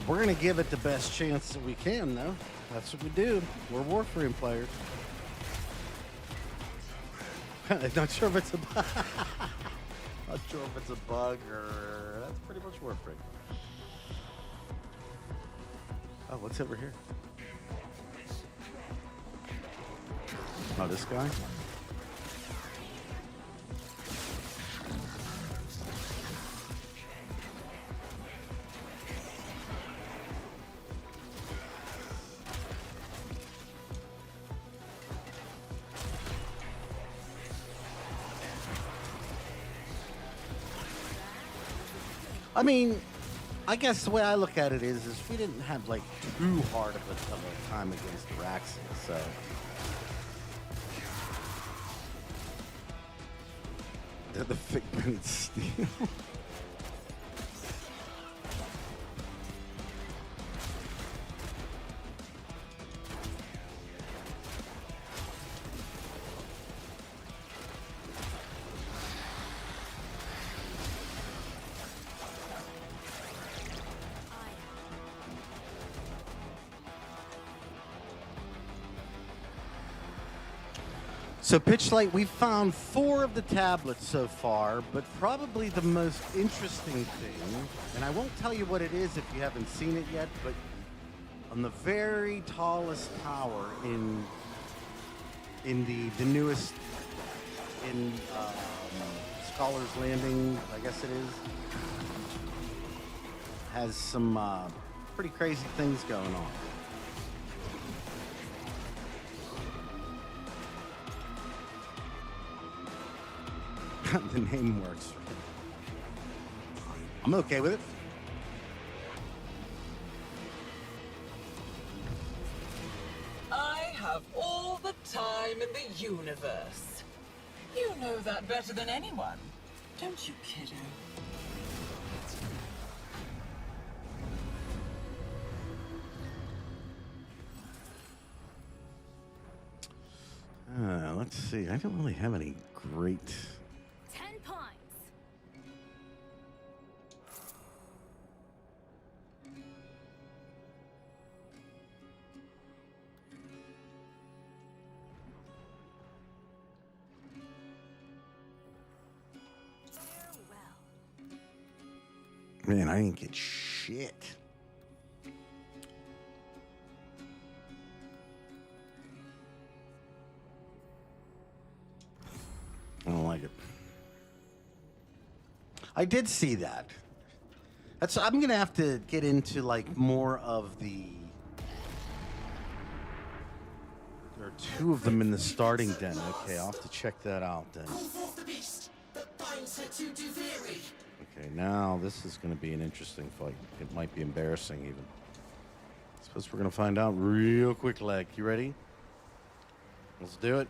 We're gonna give it the best chance that we can, though. That's what we do. We're Warframe players. I'm not sure if it's a bug. Not sure if it's a bug or that's pretty much Warframe. Oh, what's over here? Oh, this guy? I mean, I guess the way I look at it is we didn't have like too hard of a time against Oraxia, so. The figmented steel. So, Pitchlight, we've found 4 of the tablets so far, but probably the most interesting thing, and I won't tell you what it is if you haven't seen it yet, but on the very tallest tower in the newest, in Scholar's Landing, I guess it is, has some pretty crazy things going on. The name works. I'm okay with it. I have all the time in the universe. You know that better than anyone, don't you, kiddo? Let's see. I don't really have any great... 10 points. Man, I didn't get shit. I don't like it. I did see that. I'm gonna have to get into like more of the. There are 2 of them in the starting den. Okay, I'll have to check that out then. Call forth the beast that binds her to Duviri. Okay, now this is gonna be an interesting fight. It might be embarrassing even. I suppose we're gonna find out real quick, Leg. You ready? Let's do it.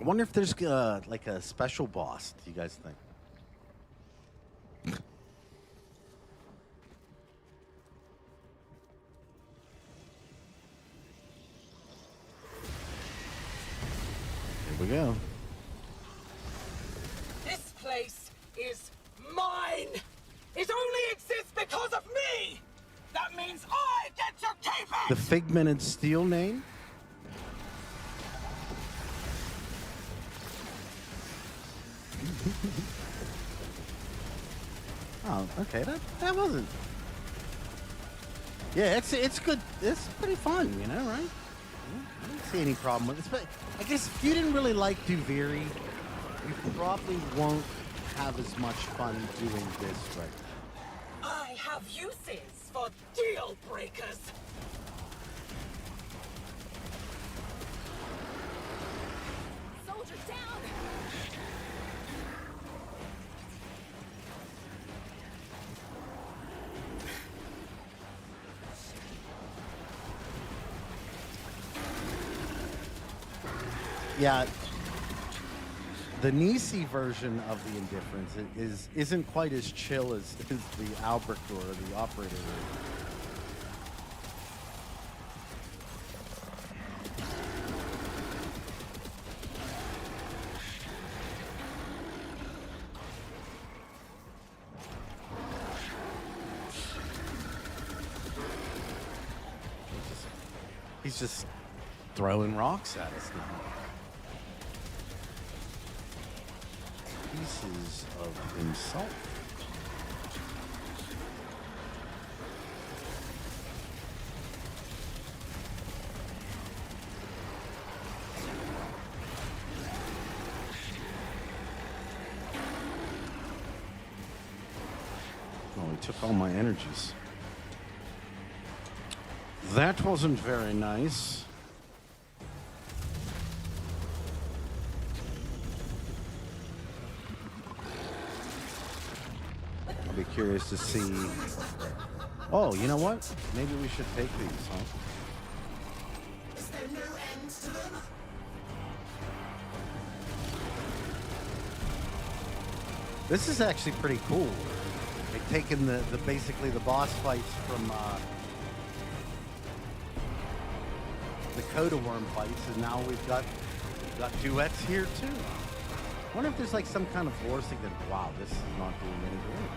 I wonder if there's like a special boss. Do you guys think? Here we go. This place is mine! It only exists because of me! That means I get to keep it! The Figmented Steel name? Oh, okay. That wasn't. Yeah, it's good. It's pretty fun, you know, right? I don't see any problem with it. But I guess if you didn't really like Duviri, you probably won't have as much fun doing this right now. I have uses for deal breakers. Soldiers down. Yeah, the Neci version of the Indifference isn't quite as chill as the Albrecht or the Operator. He's just throwing rocks at us now. Pieces of himself. Oh, he took all my energies. That wasn't very nice. I'll be curious to see. Oh, you know what? Maybe we should take these, huh? Is there no end to them? This is actually pretty cool. They've taken the basically the boss fights from the Coda Worm fights, and now we've got duets here too. I wonder if there's like some kind of lore thing that, wow, this is not doing any good.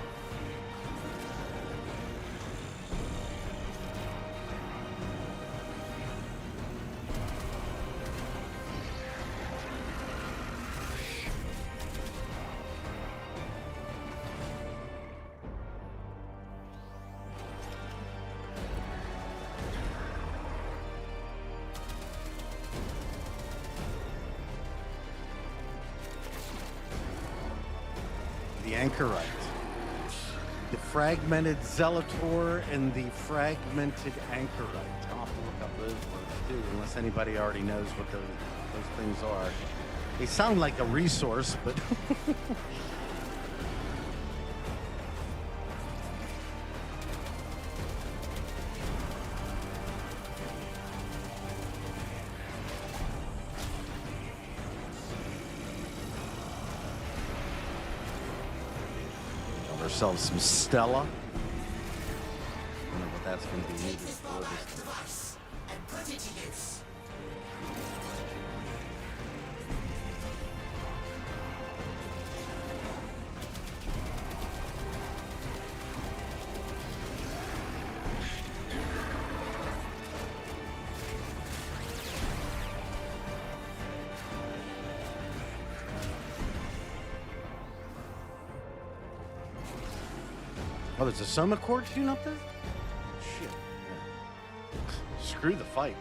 The Anchorite, the fragmented Zealotor, and the fragmented Anchorite. I'll have to look up those words too, unless anybody already knows what those things are. They sound like a resource, but ourselves some Stella. I don't know what that's going to be needed for this. Device and put it to use. Oh, there's a Soma Core tune up there? Shit. Yeah. Screw the fight.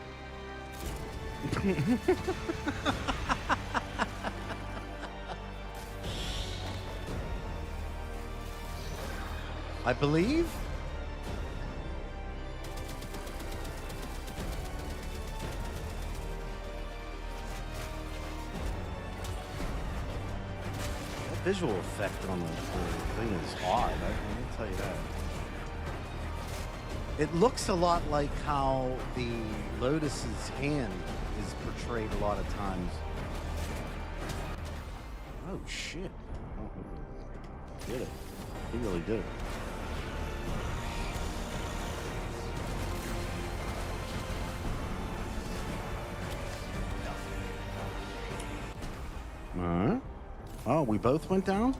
I believe. That visual effect on the thing is odd. I can tell you that. It looks a lot like how the Lotus's hand is portrayed a lot of times. Oh shit! Oh, did it? He really did it. Oh, we both went down?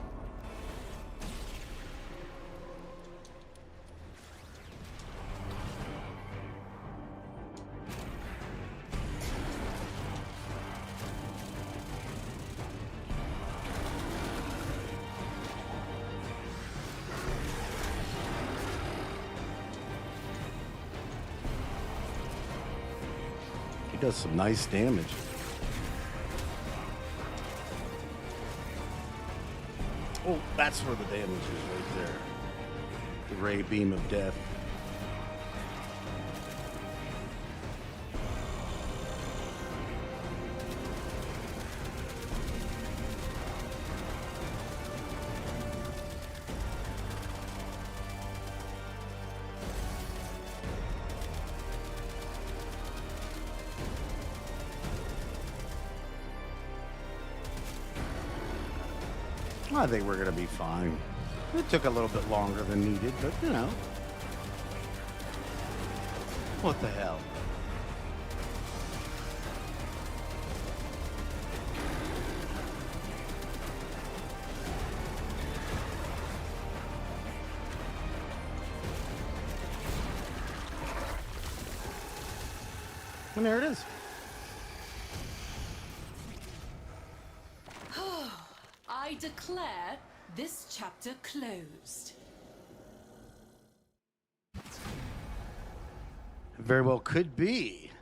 He does some nice damage. Oh, that's where the damage is right there. The ray beam of death. I think we're going to be fine. It took a little bit longer than needed, but you know. What the hell? And there it is. I declare this chapter closed. Very well could be.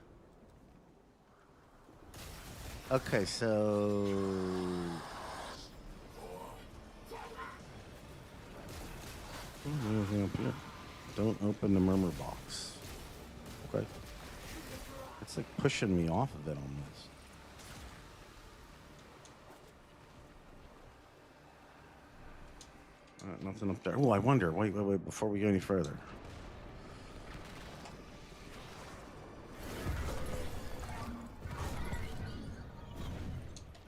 Okay, so... Don't open the murmur box. Okay. It's like pushing me off of it almost. Nothing up there. Oh, I wonder. Wait, before we go any further.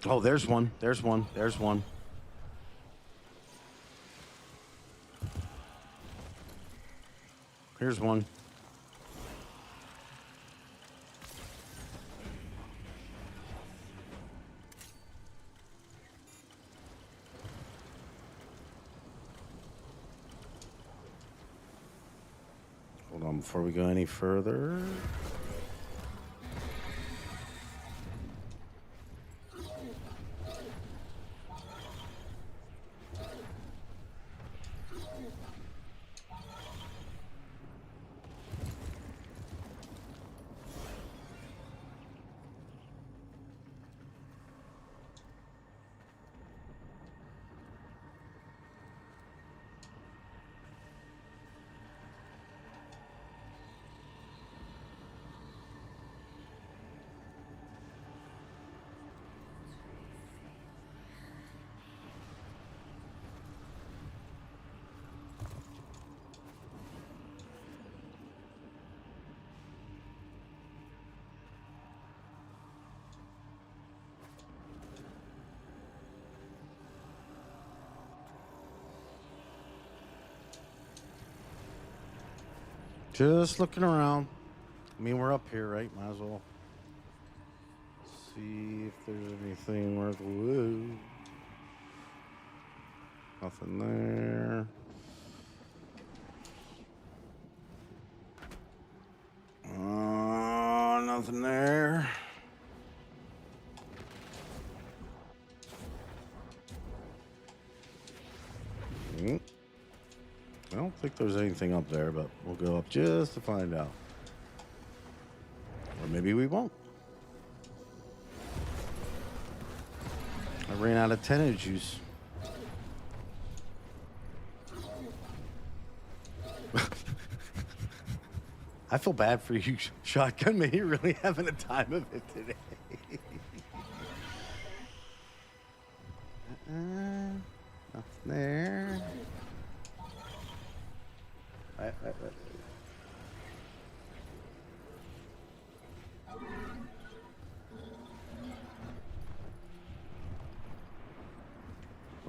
Oh, there's one. There's one. There's one. Here's one. before we go any further. Just looking around. I mean, we're up here, right? Might as well see if there's anything worth. Whoa. Nothing there. Nothing there. I don't think there's anything up there, but we'll go up just to find out. Or maybe we won't. I ran out of tenno juice. I feel bad for you, Shotgun Man. You're really having a time of it today. Nothing there.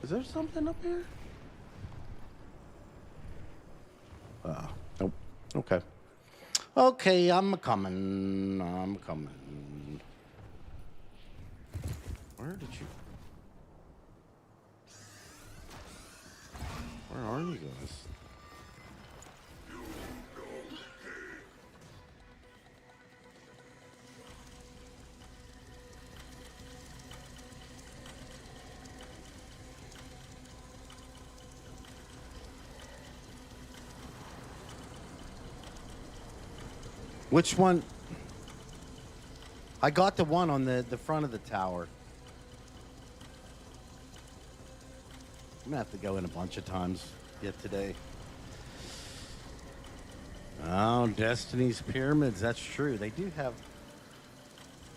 Was there something up here? Nope. Okay. Okay, I'm coming. Where did you... Where are you guys? Which one? I got the one on the front of the tower. I'm gonna have to go in a bunch of times yet today. Oh, Destiny's Pyramids. That's true. They do have...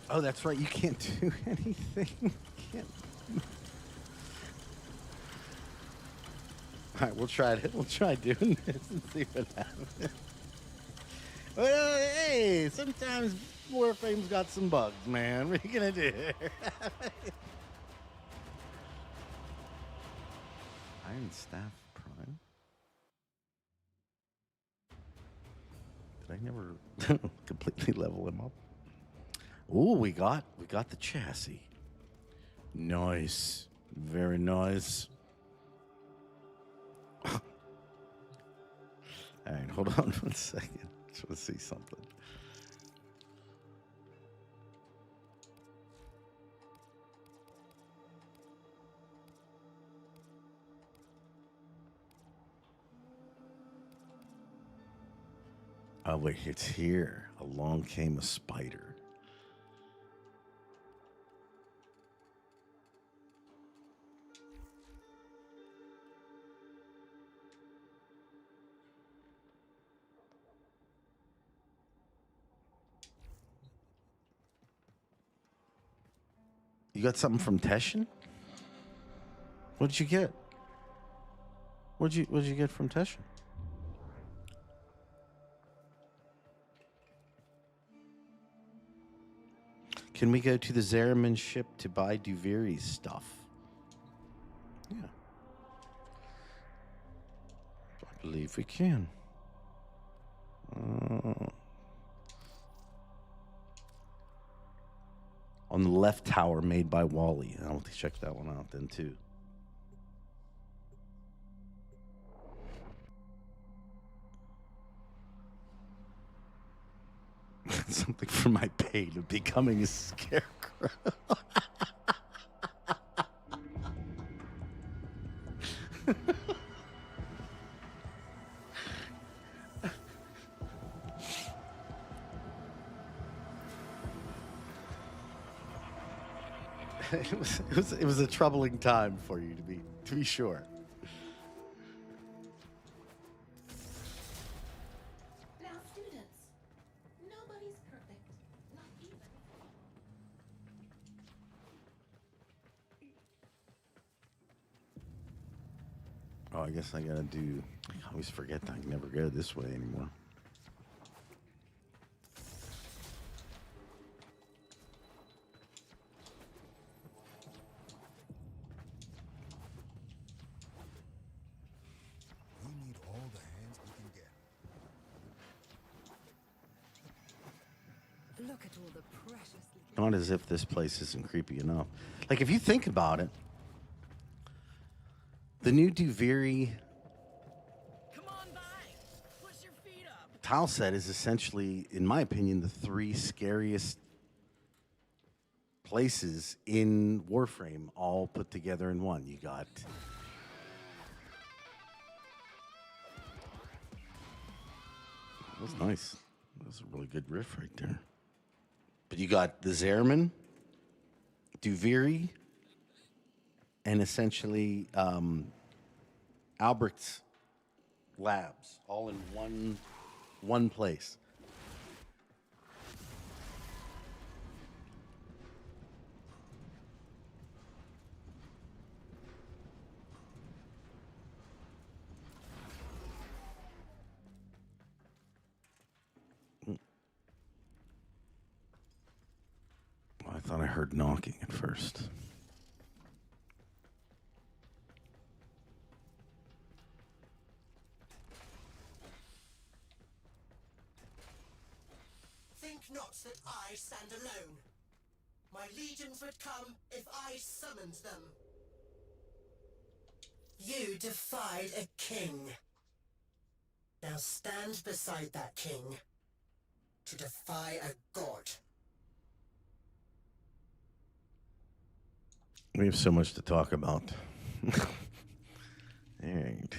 Oh, that's right. You can't do anything. You can't... All right, we'll try it. We'll try doing this and see what happens. Well, hey, sometimes Warframe's got some bugs, man. What are you gonna do? Iron Staff Prime? Did I never completely level him up? Ooh, we got the chassis. Nice. Very nice. All right, hold on 1 second. Just want to see something. Oh, wait, it's here. Along came a spider. You got something from Teshin? What did you get? What did you get from Teshin? Can we go to the Zariman ship to buy Duviri's stuff? Yeah. I believe we can. On the left tower made by Wally. I'll have to check that one out then too. Something for my pain of becoming a scarecrow. It was a troubling time for you to be sure. Now, students, nobody's perfect, not even. Oh, I guess I gotta do. I always forget that I can never go this way anymore. We need all the hands we can get. Look at all the precious little... Not as if this place isn't creepy enough. Like, if you think about it, the new Duviri Come on by. Push your feet up. tile set is essentially, in my opinion, the 3 scariest places in Warframe all put together in one. You got that was nice. That was a really good riff right there. But you got the Zerman, Duviri, and essentially Albert's labs, all in one place. I thought I heard knocking at first. Think not that I stand alone. My legions would come if I summoned them. You defied a king. Now stand beside that king to defy a god. We have so much to talk about. All right.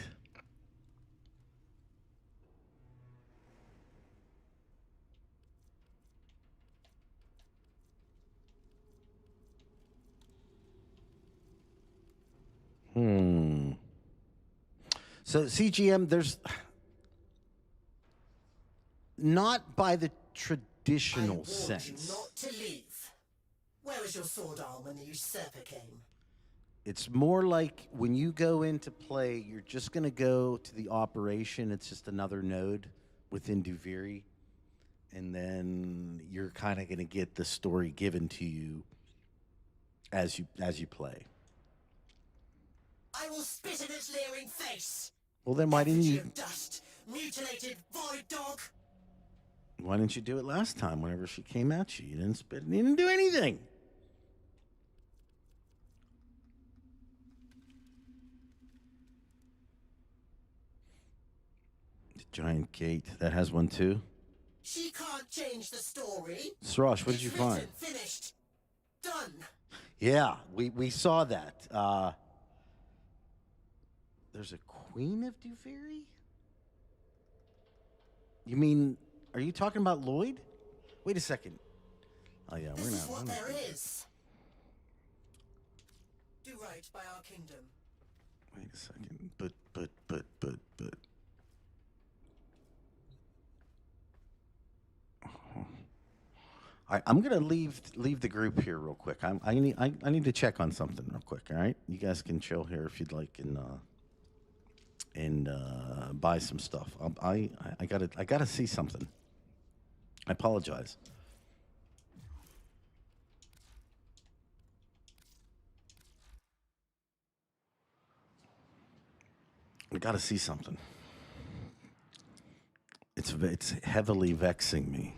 So CGM, there's not by the traditional I warned sense. you not to leave. Where was your sword arm when the usurper came? It's more like when you go into play, you're just going to go to the operation. It's just another node within Duviri. And then you're kind of going to get the story given to you as you play. I will spit in its leering face. Well, then why didn't Effigy you of dust, mutilated void dog. why didn't you do it last time whenever she came at you? You didn't spit, you didn't do anything. The giant gate, that has one too. She can't change the story. Srosh, what did you It's written, find? Finished. Done. Yeah, we saw that. There's a Queen of Duviri? You mean, are you talking about Lloyd? Wait a second. Oh yeah, This we're is not. what we're there not- is. Do right by our kingdom. Wait a second. But. I'm gonna leave the group here real quick. I need to check on something real quick. All right, you guys can chill here if you'd like and buy some stuff. I gotta see something. I apologize. I gotta see something. It's heavily vexing me.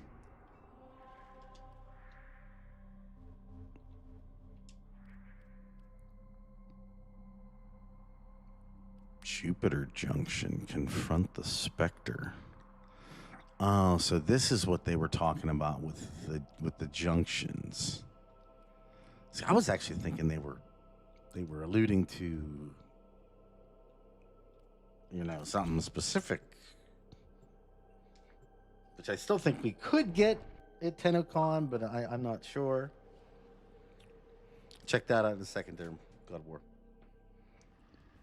Jupiter Junction, confront the Spectre. Oh, so this is what they were talking about with the junctions. See, I was actually thinking they were alluding to, you know, something specific, which I still think we could get at TennoCon, but I'm not sure. Check that out in a second there, God of War.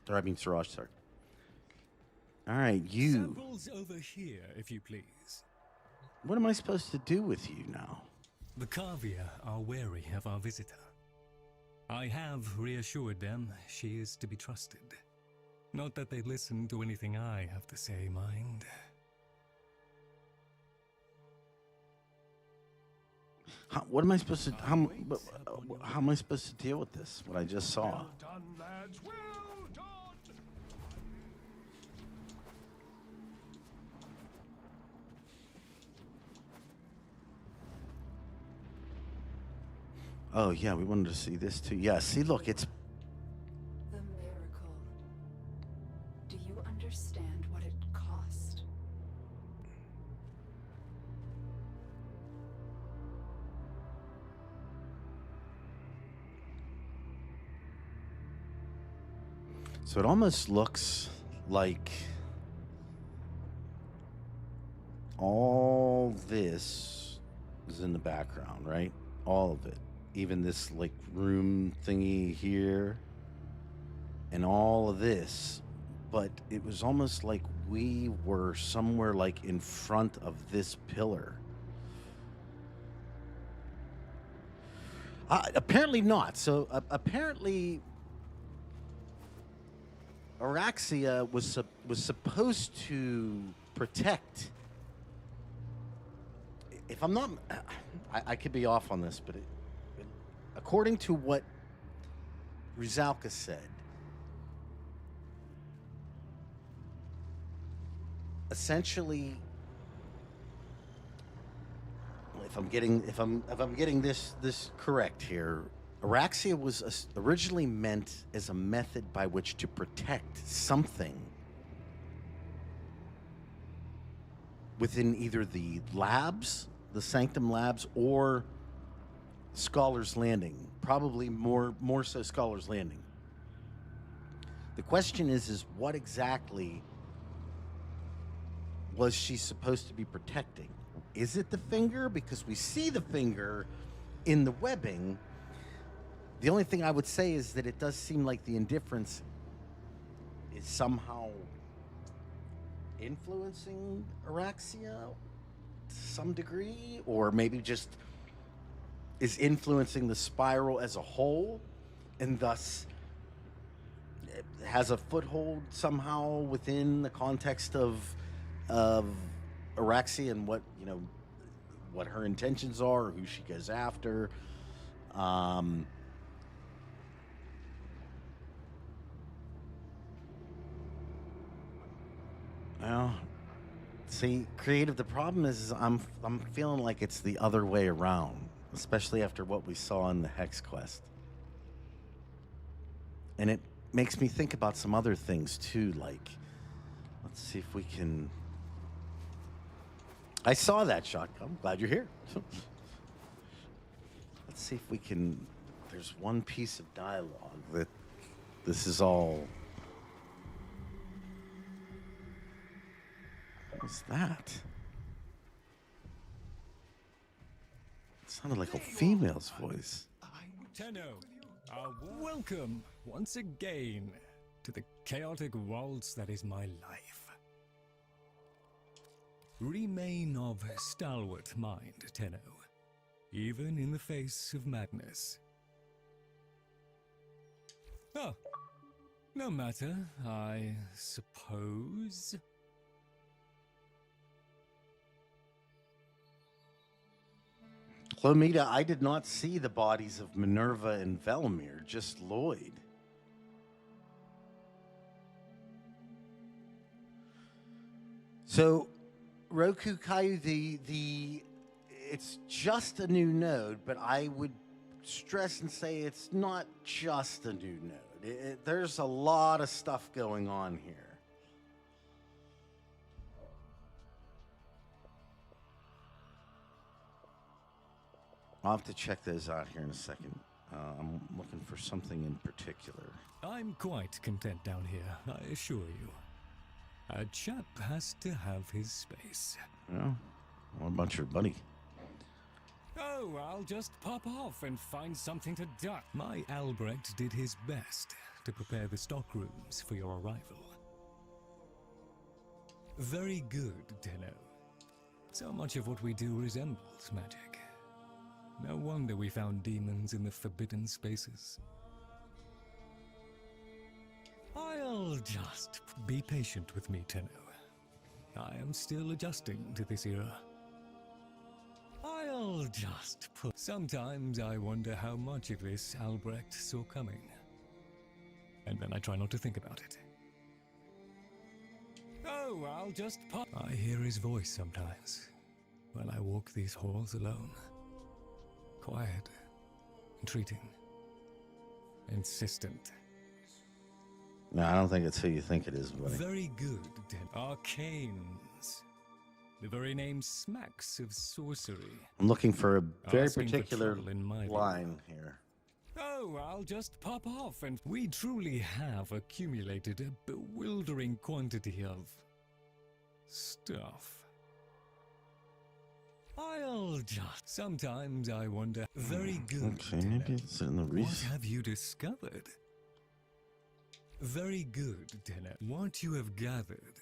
Or I mean Siraj, sorry. All right, you. Samples over here, if you please. What am I supposed to do with you now? The Kavia are wary of our visitor. I have reassured them she is to be trusted. Not that they listen to anything I have to say, mind. What am I supposed to? How am I supposed to deal with this? What I just saw. Well done, lads. Well done. Oh yeah, we wanted to see this too. Yeah, see, look, it's. The miracle. Do you understand what it cost? So it almost looks like all this is in the background, right? All of it. Even this like room thingy here and all of this. But it was almost like we were somewhere like in front of this pillar. Apparently not. So apparently Oraxia was supposed to protect. If I'm not, I could be off on this, but according to what Rizalka said, essentially, if I'm getting this correct here, Oraxia was originally meant as a method by which to protect something within either the labs, the Sanctum Labs, or Scholar's Landing. Probably more so Scholar's Landing. The question is what exactly was she supposed to be protecting? Is it the finger? Because we see the finger in the webbing. The only thing I would say is that it does seem like the Indifference is somehow influencing Oraxia to some degree, or maybe just is influencing the spiral as a whole, and thus has a foothold somehow within the context of Oraxia and what her intentions are, or who she goes after. Well, see, creative. The problem is I'm feeling like it's the other way around, especially after what we saw in the Hex Quest, and it makes me think about some other things too. Like, let's see if we can. I saw that shot. I'm glad you're here. Let's see if we can. There's one piece of dialogue that this is all. What's that? It sounded like a female's voice. Tenno, welcome once again to the chaotic waltz that is my life. Remain of stalwart mind, Tenno, even in the face of madness. Oh, no matter, I suppose. Clomita, I did not see the bodies of Minerva and Velimir, just Lloyd. So, Roku Caillou, it's just a new node, but I would stress and say it's not just a new node. There's a lot of stuff going on here. I'll have to check those out here in a second. I'm looking for something in particular. I'm quite content down here, I assure you. A chap has to have his space. Yeah? What about your buddy? Oh, I'll just pop off and find something to do. My Albrecht did his best to prepare the stockrooms for your arrival. Very good, Tenno. So much of what we do resembles magic. No wonder we found demons in the forbidden spaces. I'll just be patient with me, Tenno. I am still adjusting to this era. I'll just put... Sometimes I wonder how much of this Albrecht saw coming. And then I try not to think about it. Oh, I'll just pop... I hear his voice sometimes when I walk these halls alone. Quiet, entreating, insistent. No, I don't think it's who you think it is, buddy. Very good, Arcanes. The very name smacks of sorcery. I'm looking for a very Asking for particular trouble in my line here. Oh, I'll just pop off and we truly have accumulated a bewildering quantity of stuff. I'll just... Sometimes I wonder... Very good. Okay, maybe it's in the What research. have you discovered? Very good, Tenno. What you have gathered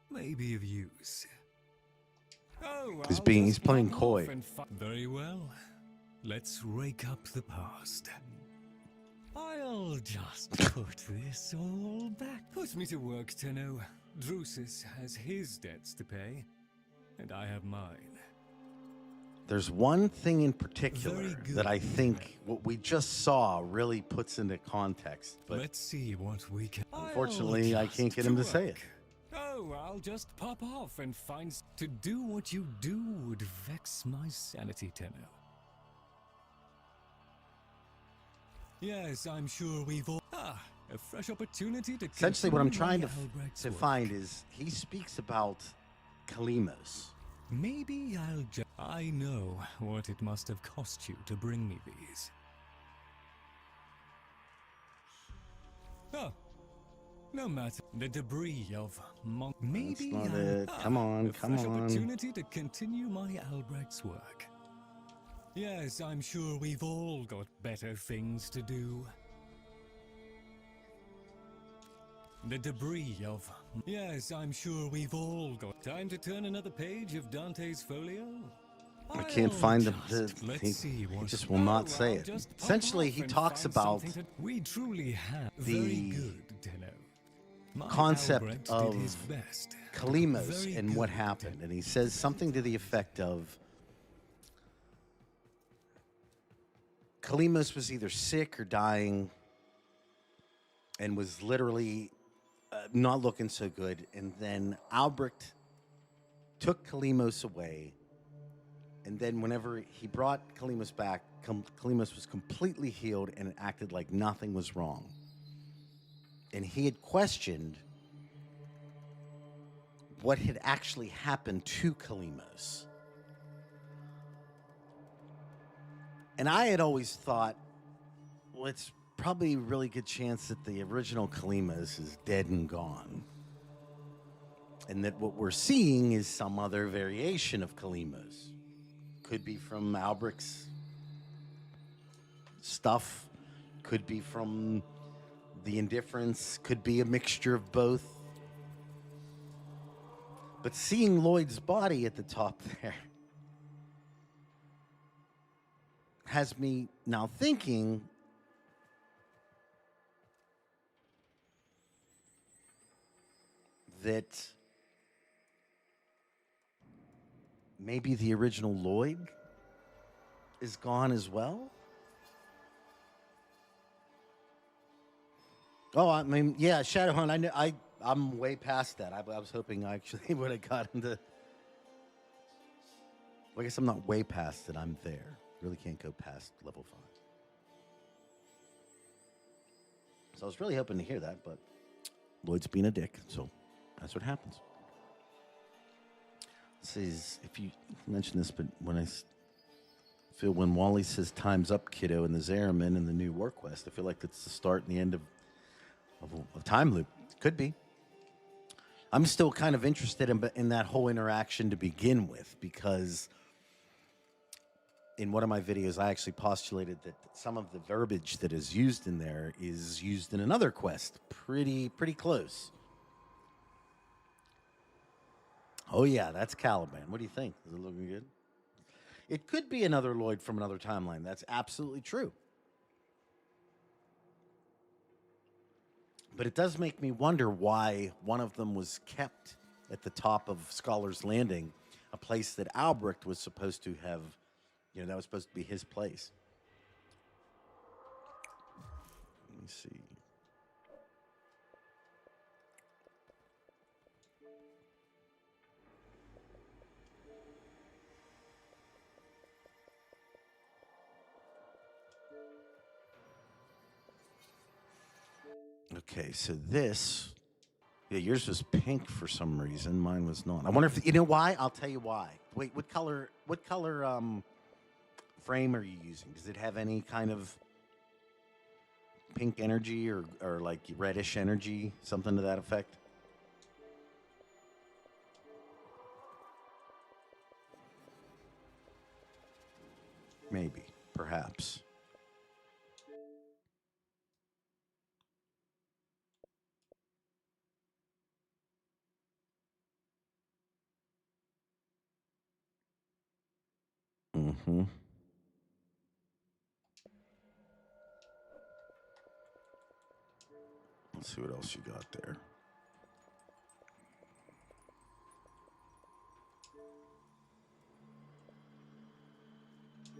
may be of use. Oh, He's playing coy. Very well. Let's rake up the past. I'll just put this all back. Put me to work, Tenno. Drusus has his debts to pay, and I have mine. There's one thing in particular Very good. that I think what we just saw really puts into context. But Let's see what we can... unfortunately, I'll I can't get him to say it. Oh, I'll just pop off and find... To do what you do would vex my sanity, Tenno. Yes, I'm sure we've all... a fresh opportunity to... Essentially, what I'm continue trying my to Albrecht's to work. find is he speaks about Kalimos. Maybe I'll just... I know what it must have cost you to bring me these. Oh, no matter. The debris of monk. Maybe not I'll... it. Come on, a come fresh on. opportunity to continue my Albrecht's work. Yes, I'm sure we've all got better things to do. The debris of... Yes, I'm sure we've all got... Time to turn another page of Dante's folio? I can't find he just will not say it. Essentially, he talks about We truly have... the Very good, Tenno. My concept Albrecht of did his best. Kalimos Very and what good, happened. And he says something to the effect of Kalimos was either sick or dying and was literally not looking so good. And then Albrecht took Kalimos away. And then whenever he brought Kalimos back, Kalimos was completely healed and it acted like nothing was wrong. And he had questioned what had actually happened to Kalimos. And I had always thought, well, it's probably a really good chance that the original Kalimos is dead and gone. And that what we're seeing is some other variation of Kalimos. Could be from Albrecht's stuff, could be from the Indifference, could be a mixture of both. But seeing Lloyd's body at the top there has me now thinking that maybe the original Lloyd is gone as well. Oh, I mean, yeah, Shadowhunt. I'm way past that. I was hoping I actually would have gotten to. Well, I guess I'm not way past it. I'm there. Really can't go past level 5. So I was really hoping to hear that, but Lloyd's being a dick, so that's what happens. It says, if you mentioned this, but when I feel when Wally says "Time's up, kiddo" in the Zariman in the new war quest, I feel like that's the start and the end of a time loop. Could be. I'm still kind of interested in that whole interaction to begin with, because in one of my videos, I actually postulated that some of the verbiage that is used in there is used in another quest. Pretty close. Oh yeah, that's Caliban. What do you think? Is it looking good? It could be another Lloyd from another timeline. That's absolutely true. But it does make me wonder why one of them was kept at the top of Scholar's Landing, a place that Albrecht was supposed to have, that was supposed to be his place. Let me see. Okay, so this, yours was pink for some reason. Mine was not. I wonder if you know why. I'll tell you why. Wait, what color frame are you using? Does it have any kind of pink energy or like reddish energy, something to that effect? Maybe, perhaps. Mm-hmm. Let's see what else you got there.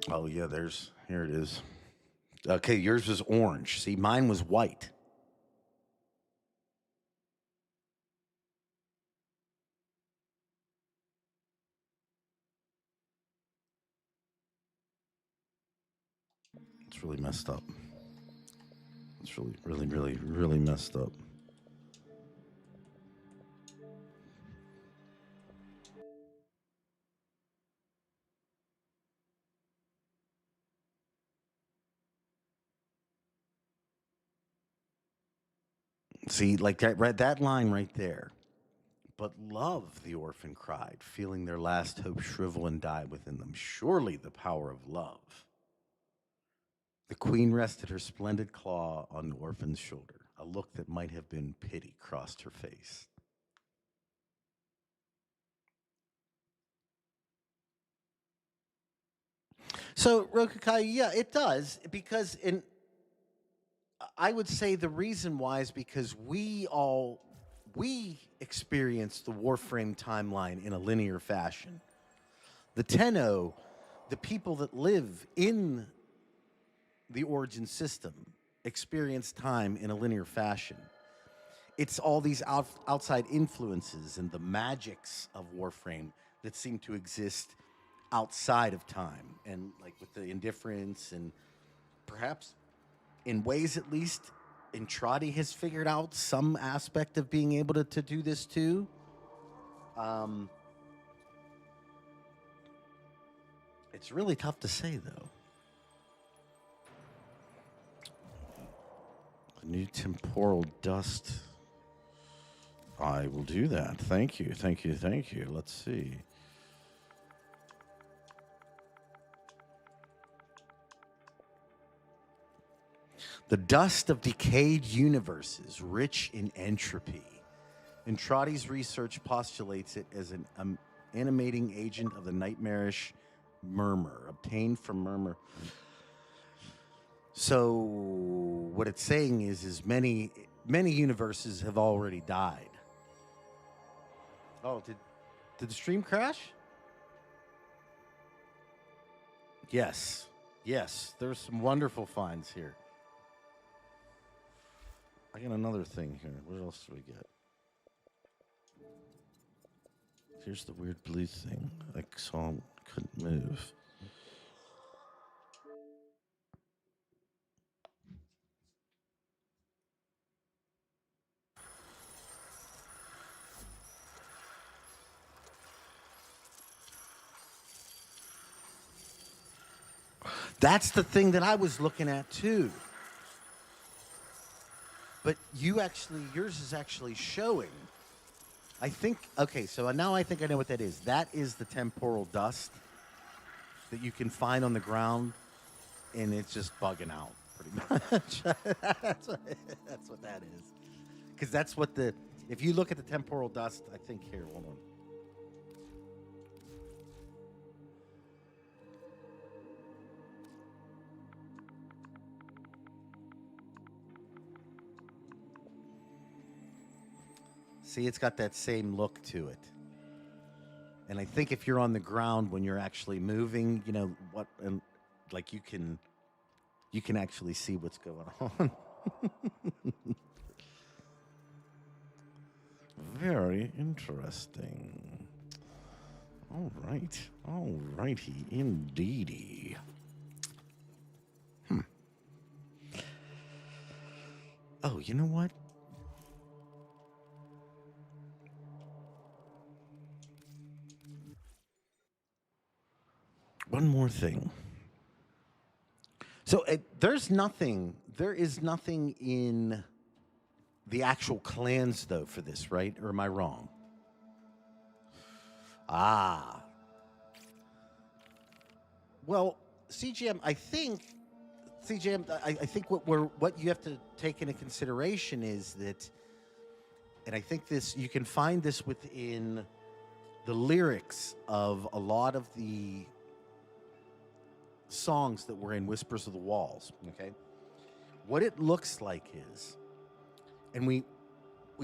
Oh yeah, here it is. Okay, yours was orange. See, mine was white. It's really messed up. It's really messed up. See, like that line right there. But love, the orphan cried, feeling their last hope shrivel and die within them. Surely the power of love. The queen rested her splendid claw on the orphan's shoulder. A look that might have been pity crossed her face. So, Rokukai, yeah, it does, because I would say the reason why is because we experience the Warframe timeline in a linear fashion. The Tenno, the people that live in the Origin system, experience time in a linear fashion. It's all these outside influences and the magics of Warframe that seem to exist outside of time, and like with the Indifference, and perhaps in ways at least Entrati has figured out some aspect of being able to do this too. It's really tough to say though. The new temporal dust. I will do that. Thank you. Let's see. The dust of decayed universes, rich in entropy. Entrati's research postulates it as an animating agent of the nightmarish murmur, obtained from murmur. So what it's saying is many universes have already died. Oh, did the stream crash? Yes. There's some wonderful finds here. I got another thing here. What else do we get? Here's the weird blue thing. I saw couldn't move. That's the thing that I was looking at too. But yours is actually showing. I think, okay, so now I think I know what that is. That is the temporal dust that you can find on the ground, and it's just bugging out pretty much. that's what that is. Because that's what if you look at the temporal dust, I think here, hold on. See, it's got that same look to it. And I think if you're on the ground when you're actually moving, like you can actually see what's going on. Very interesting. All righty, indeedy. Oh, you know what? One more thing. So there is nothing in the actual clans, though, for this, right? Or am I wrong? Well, CGM, I think what you have to take into consideration is that, and I think you can find this within the lyrics of a lot of the songs that were in Whispers of the Walls, okay? What it looks like is, and we've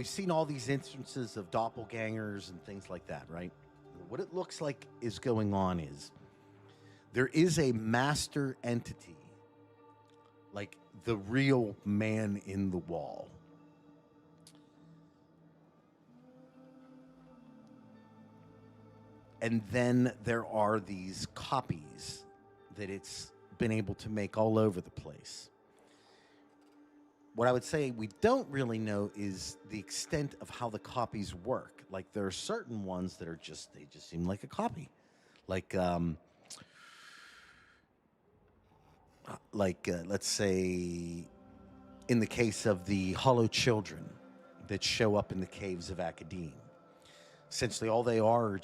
seen all these instances of doppelgangers and things like that, right? What it looks like is going on is there is a master entity, like the real man in the wall. And then there are these copies that it's been able to make all over the place. What I would say we don't really know is the extent of how the copies work. Like there are certain ones that are they just seem like a copy. Let's say in the case of the hollow children that show up in the caves of Academe. Essentially all they are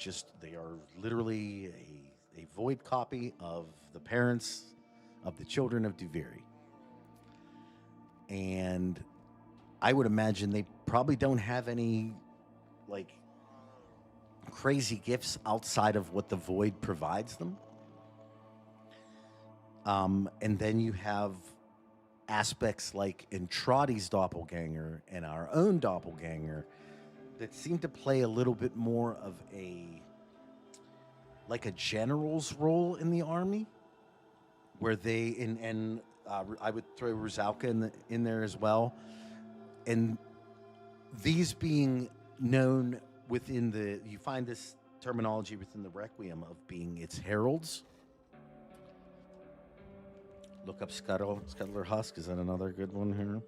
literally a void copy of the parents of the children of Duviri. And I would imagine they probably don't have any crazy gifts outside of what the void provides them. And then you have aspects like Entrati's doppelganger and our own doppelganger that seem to play a little bit more of a general's role in the army, where I would throw Rizalka in there as well, and these being known within you find this terminology within the Requiem of being its heralds. Look up Scuttler Husk. Is that another good one here?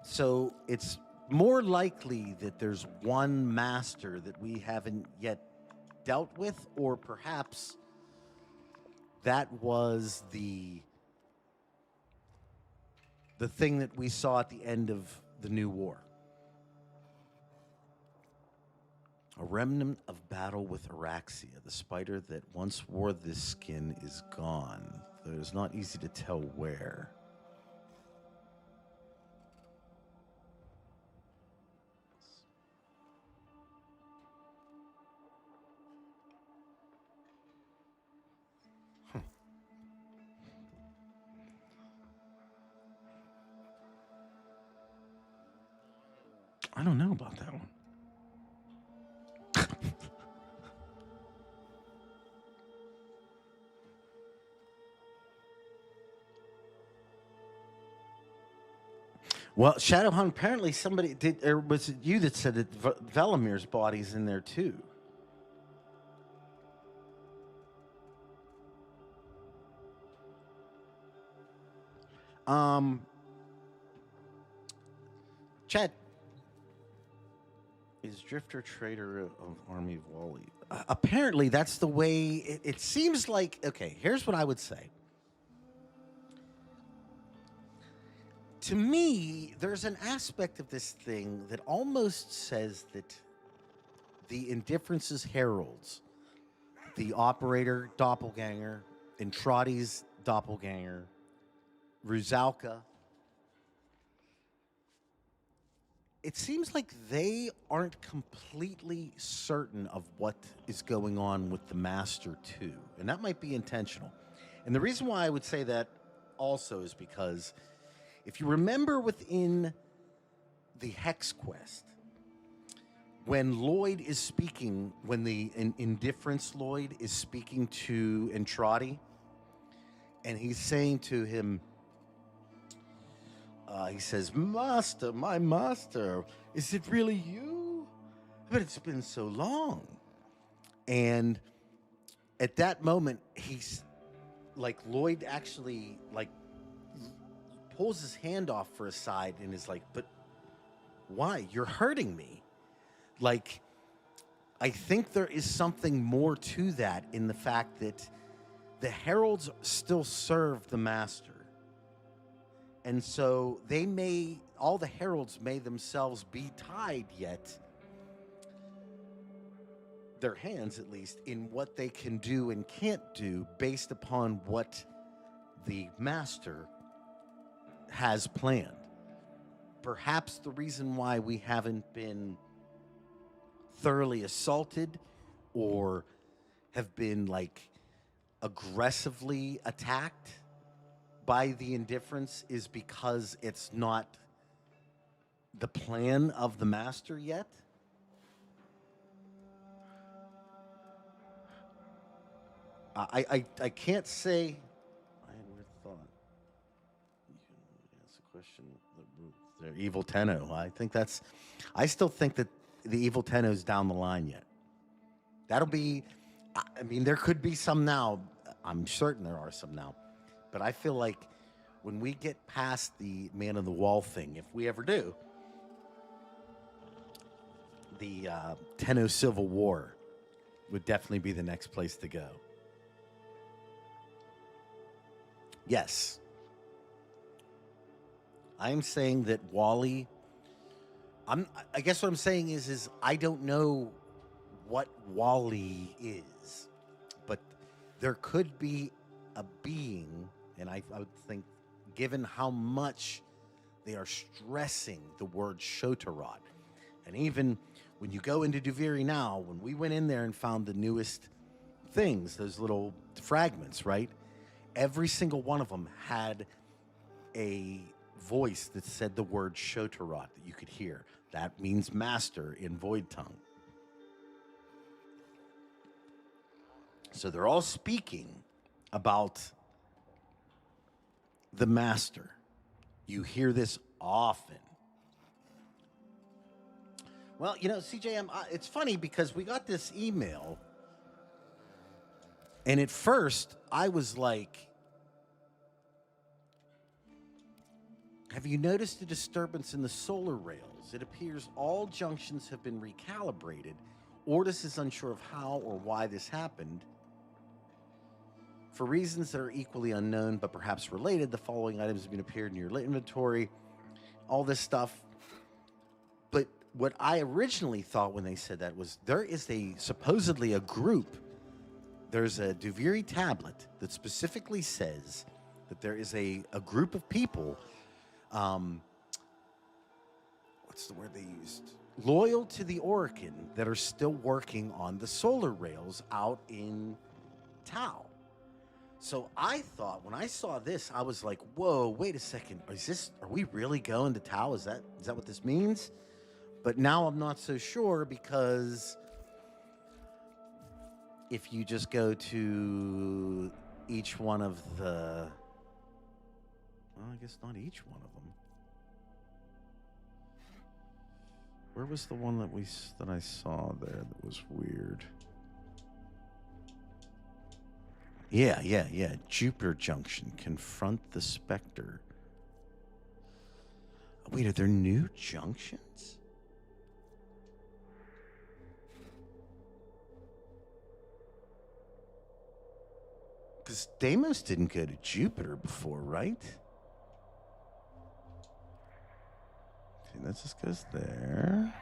So it's more likely that there's one master that we haven't yet dealt with, or perhaps that was the thing that we saw at the end of the New War. A remnant of battle with Oraxia, the spider that once wore this skin, is gone, though it is not easy to tell where. I don't know about that one. Well, Shadowhound, apparently somebody did, or was it you that said that Velamir's body's in there too? Chad, Is Drifter traitor of Army of Wally? Apparently, that's the way it seems like. Okay, here's what I would say. To me, there's an aspect of this thing that almost says that the Indifference's heralds, the operator doppelganger, Entrati's doppelganger, Ruzalka, it seems like they aren't completely certain of what is going on with the Master, too. And that might be intentional. And the reason why I would say that also is because if you remember within the Hex Quest, when Lloyd is speaking, when the Indifference Lloyd is speaking to Entrati, and he's saying to him, he says, "Master, my master, is it really you? But it's been so long." And at that moment, he's like, Lloyd actually like pulls his hand off for a side and is like, "But why? You're hurting me." Like, I think there is something more to that in the fact that the heralds still serve the master. And so all the heralds may themselves be tied yet, their hands at least, in what they can do and can't do based upon what the master has planned. Perhaps the reason why we haven't been thoroughly assaulted or have been like aggressively attacked by the Indifference is because it's not the plan of the master yet. I can't say. I had a weird thought. You can ask a question. They're evil Tenno. I still think that the evil Tenno's down the line yet. That'll be. I mean, there could be some now. I'm certain there are some now. But I feel like when we get past the Man of the Wall thing, if we ever do, the Tenno Civil War would definitely be the next place to go. Yes. I'm saying that Wally... I guess what I'm saying is I don't know what Wally is, but there could be a being, and I would think, given how much they are stressing the word Shotarod, and even when you go into Duviri now, when we went in there and found the newest things, those little fragments, right? Every single one of them had a voice that said the word Shotarod that you could hear. That means master in Void Tongue. So they're all speaking about the master. You hear this often. Well, you know, CJM, it's funny because we got this email, and at first I was like, have you noticed a disturbance in the solar rails? It appears all junctions have been recalibrated. Ortis is unsure of how or why this happened. For reasons that are equally unknown but perhaps related, the following items have been appeared in your inventory. All this stuff. But what I originally thought when they said that was there is supposedly a group. There's a Duviri tablet that specifically says that there is a group of people, what's the word they used? Loyal to the Orakin that are still working on the solar rails out in Tau. So I thought when I saw this, I was like, whoa, wait a second. Are we really going to Tau? Is that what this means? But now I'm not so sure, because if you just go to each one of the, well, I guess not each one of them. Where was the one that I saw there that was weird? Yeah. Jupiter Junction. Confront the Spectre. Wait, are there new junctions? Because Deimos didn't go to Jupiter before, right? Okay, that just goes there.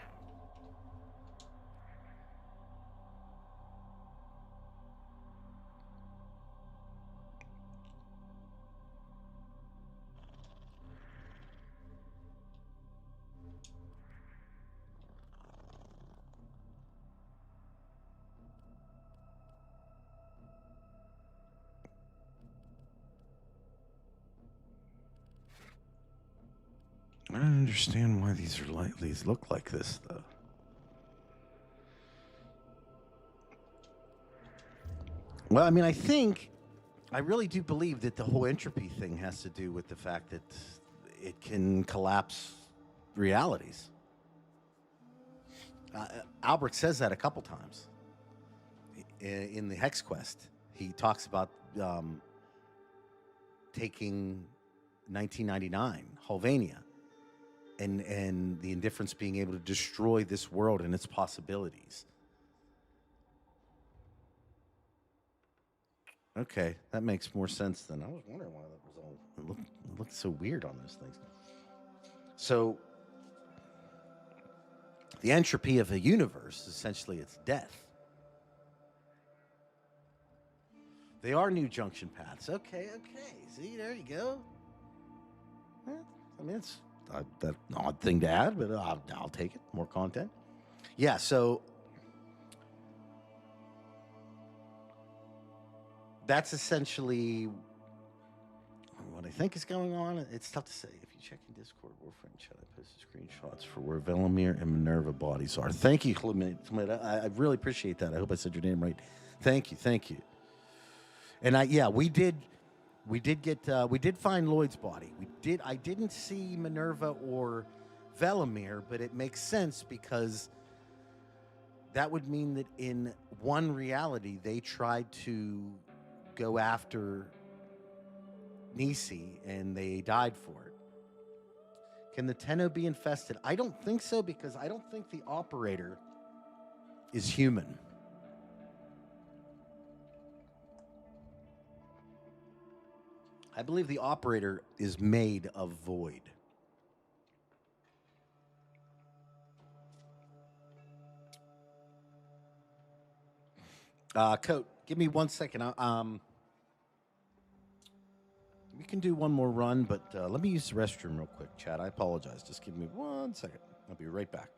I don't understand why these look like this, though. Well, I mean, I really do believe that the whole entropy thing has to do with the fact that it can collapse realities. Albrecht says that a couple times in the Hex Quest. He talks about taking 1999, Hulvania, and the Indifference being able to destroy this world and its possibilities. Okay, that makes more sense than I was wondering why that was all. It looked so weird on those things. So, the entropy of a universe, essentially, it's death. They are new junction paths. Okay. See, there you go. I mean, it's an odd thing to add, but I'll take it. More content. Yeah, so that's essentially what I think is going on. It's tough to say. If you check in Discord, Warframe chat, I posted screenshots for where Velimir and Minerva bodies are. Thank you, Clement. I really appreciate that. I hope I said your name right. Thank you. And we did find Lloyd's body. I didn't see Minerva or Velimir, but it makes sense because that would mean that in one reality they tried to go after Neci and they died for it. Can the Tenno be infested? I don't think so, because I don't think the operator is human. I believe the operator is made of void. Coat, give me 1 second. We can do one more run, but let me use the restroom real quick, Chad. I apologize. Just give me 1 second. I'll be right back.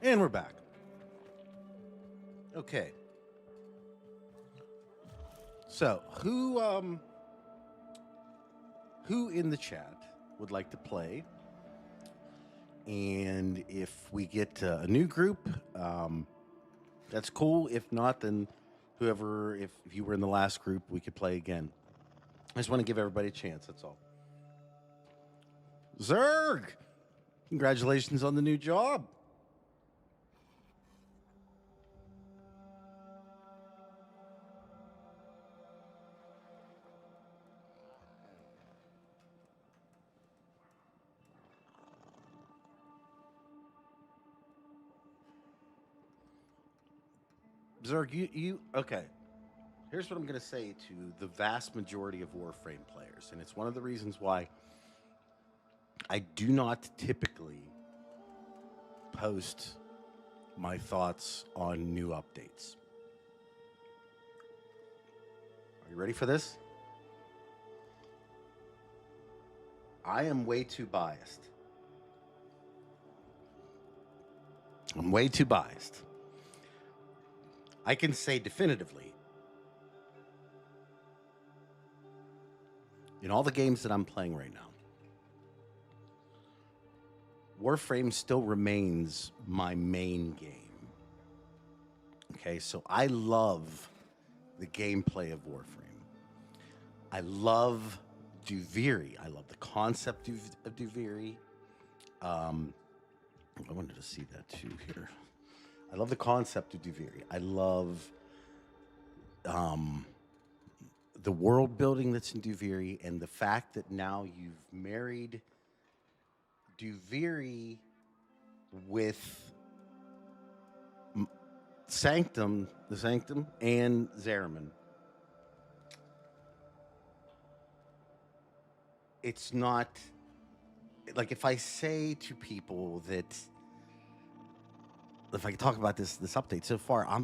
And we're back. Okay. So, who in the chat would like to play? And if we get a new group, that's cool. If not, then whoever, if you were in the last group, we could play again. I just want to give everybody a chance, that's all. Zerg! Congratulations on the new job. Zerg, you okay. Here's what I'm going to say to the vast majority of Warframe players, and it's one of the reasons why I do not typically post my thoughts on new updates. Are you ready for this? I am way too biased. I'm way too biased. I can say definitively, in all the games that I'm playing right now, Warframe still remains my main game. Okay, so I love the gameplay of Warframe. I love Duviri. I love the concept of Duviri. I wanted to see that too here. I love the concept of Duviri. I love the world building that's in Duviri, and the fact that now you've married Duviri with the Sanctum, and Zariman. It's not like if I say to people that if I could talk about this update so far, I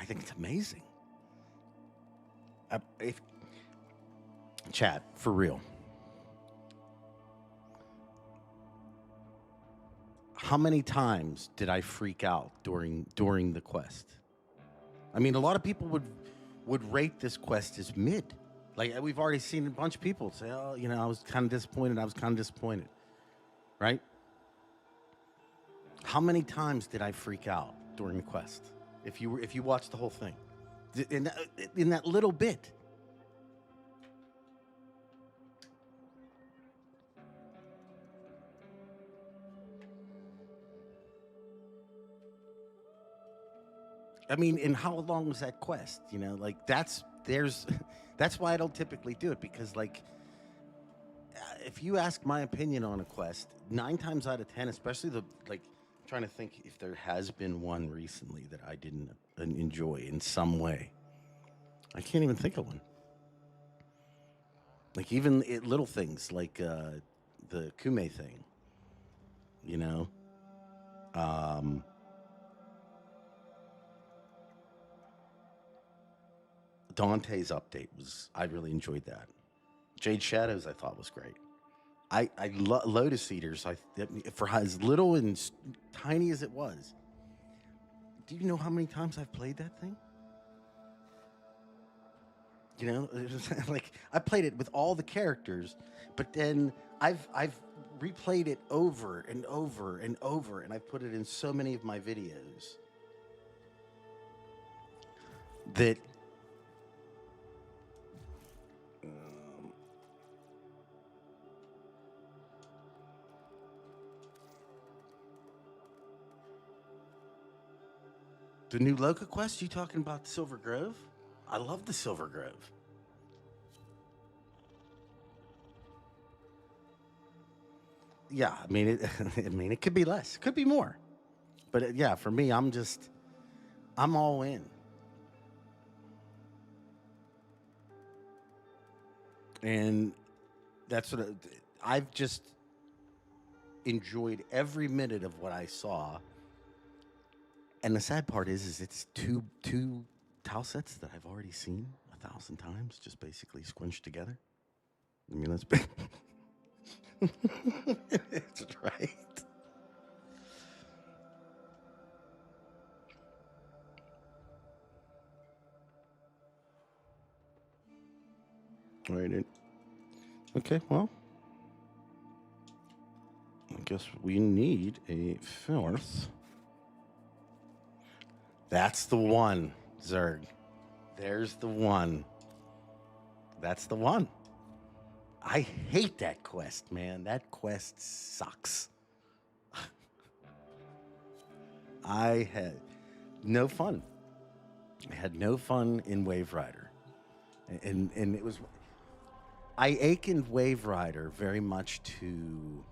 think it's amazing. Chat, for real. How many times did I freak out during the quest? I mean, a lot of people would rate this quest as mid. Like, we've already seen a bunch of people say, oh, you know, I was kind of disappointed. Right? How many times did I freak out during the quest? If you watched the whole thing, in that little bit. I mean, and how long was that quest? You know, like that's why I don't typically do it, because like if you ask my opinion on a quest, 9 times out of 10, especially I'm trying to think if there has been one recently that I didn't enjoy in some way. I can't even think of one. Like even little things like the Kume thing, you know. Dante's update I really enjoyed that. Jade Shadows I thought was great. I Lotus Eaters, for as little and tiny as it was. Do you know how many times I've played that thing? You know, like I played it with all the characters, but then I've replayed it over and over and over, and I've put it in so many of my videos that the new Loca quest, you talking about the Silver Grove? I love the Silver Grove. Yeah, I mean, it could be less, could be more, but yeah, for me, I'm all in. And that's what I've just enjoyed every minute of what I saw. And the sad part is it's two tile sets that I've already seen 1,000 times, just basically squinched together. I mean, that's big. That's right. Right. Okay, well. I guess we need a fourth. That's the one, Zerg. There's the one. That's the one. I hate that quest, man. That quest sucks. I had no fun. I had no fun in Wave Rider. And it was... I akened Wave Rider very much to...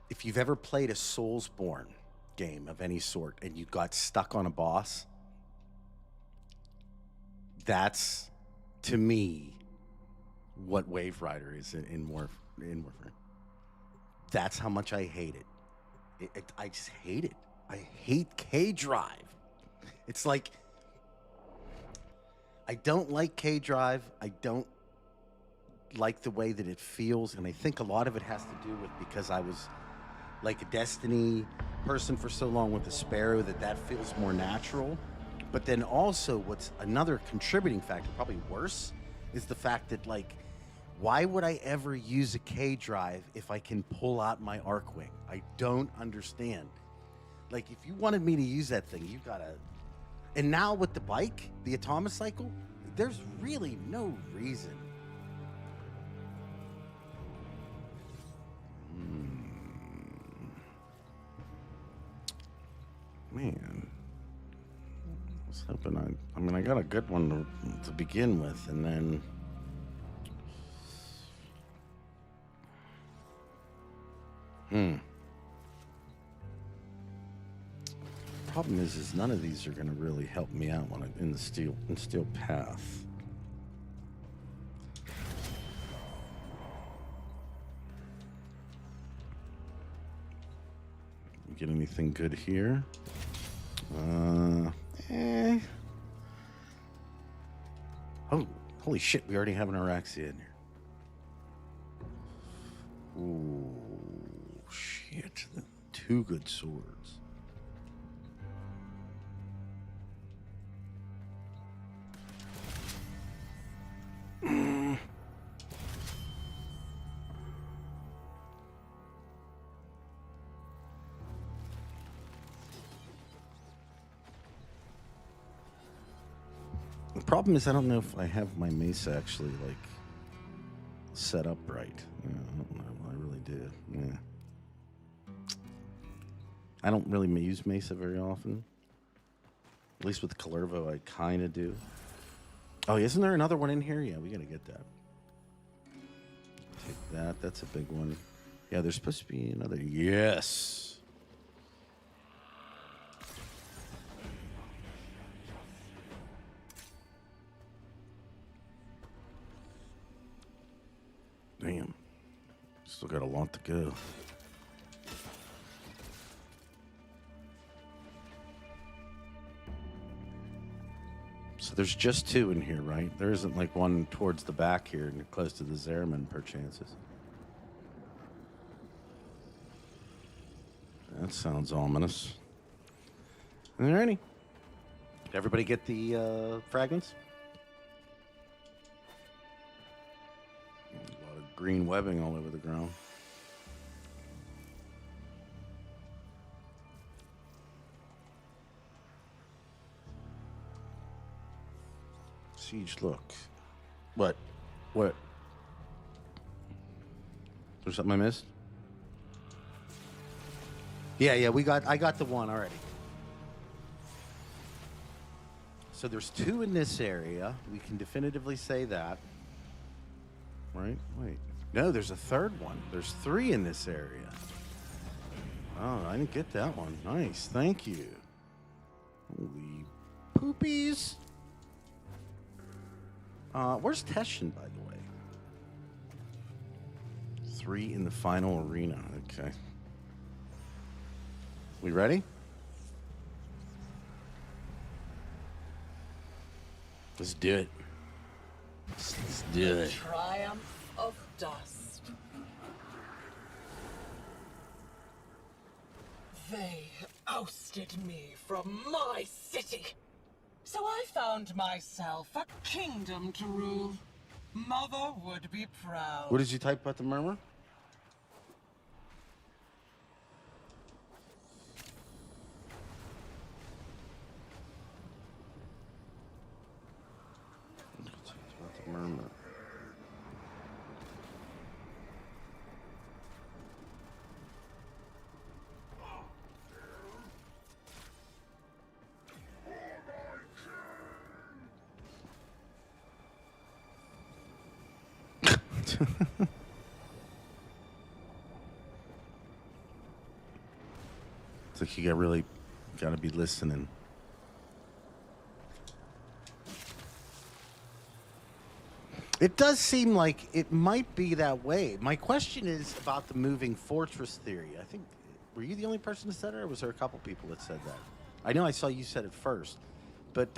if you've ever played a Soulsborne game of any sort and you got stuck on a boss, that's, to me, what Wave Rider is in Warframe. That's how much I hate it. I just hate it. I hate K-Drive. It's like, I don't like K-Drive. I don't like the way that it feels, and I think a lot of it has to do with because I was like a Destiny person for so long with the Sparrow that feels more natural. But then also what's another contributing factor, probably worse, is the fact that, like, why would I ever use a K-Drive if I can pull out my Arcwing? I don't understand. Like, if you wanted me to use that thing, you gotta... And now with the bike, the Atomicycle, there's really no reason. Man, I was hoping I got a good one to begin with, and then problem is none of these are going to really help me out when I'm in the steel path. Get anything good here? Oh, holy shit, we already have an Oraxia in here. Ooh, shit. 2 good swords. The problem is I don't know if I have my mace actually, like, set up right. Yeah, I don't know. I really do. Yeah. I don't really use Mesa very often. At least with Calervo, I kind of do. Oh, isn't there another one in here? Yeah, we got to get that. Take that. That's a big one. Yeah, there's supposed to be another. Yes. Damn. Still got a lot to go. So there's just 2 in here, right? There isn't like one towards the back here and close to the Zerman, perchances. That sounds ominous. Alrighty. Did everybody get the fragments? A lot of green webbing all over the ground. Siege, look. What? What? There's something I missed? Yeah, I got the one already. So there's 2 in this area. We can definitively say that. Right? Wait. No, there's a 3rd one. There's 3 in this area. Oh, I didn't get that one. Nice. Thank you. Holy poopies. Where's Teshin, by the way? 3 in the final arena. Okay. We ready? Let's do it. Let's do it. Triumph of dust. They ousted me from my city. So I found myself a kingdom to rule. Mother would be proud. What did you type about the murmur? About the murmur. It's like you gotta be listening. It does seem like it might be that way. My question is about the moving fortress theory. I think, were you the only person that said it, or was there a couple people that said that? I know I saw you said it first, but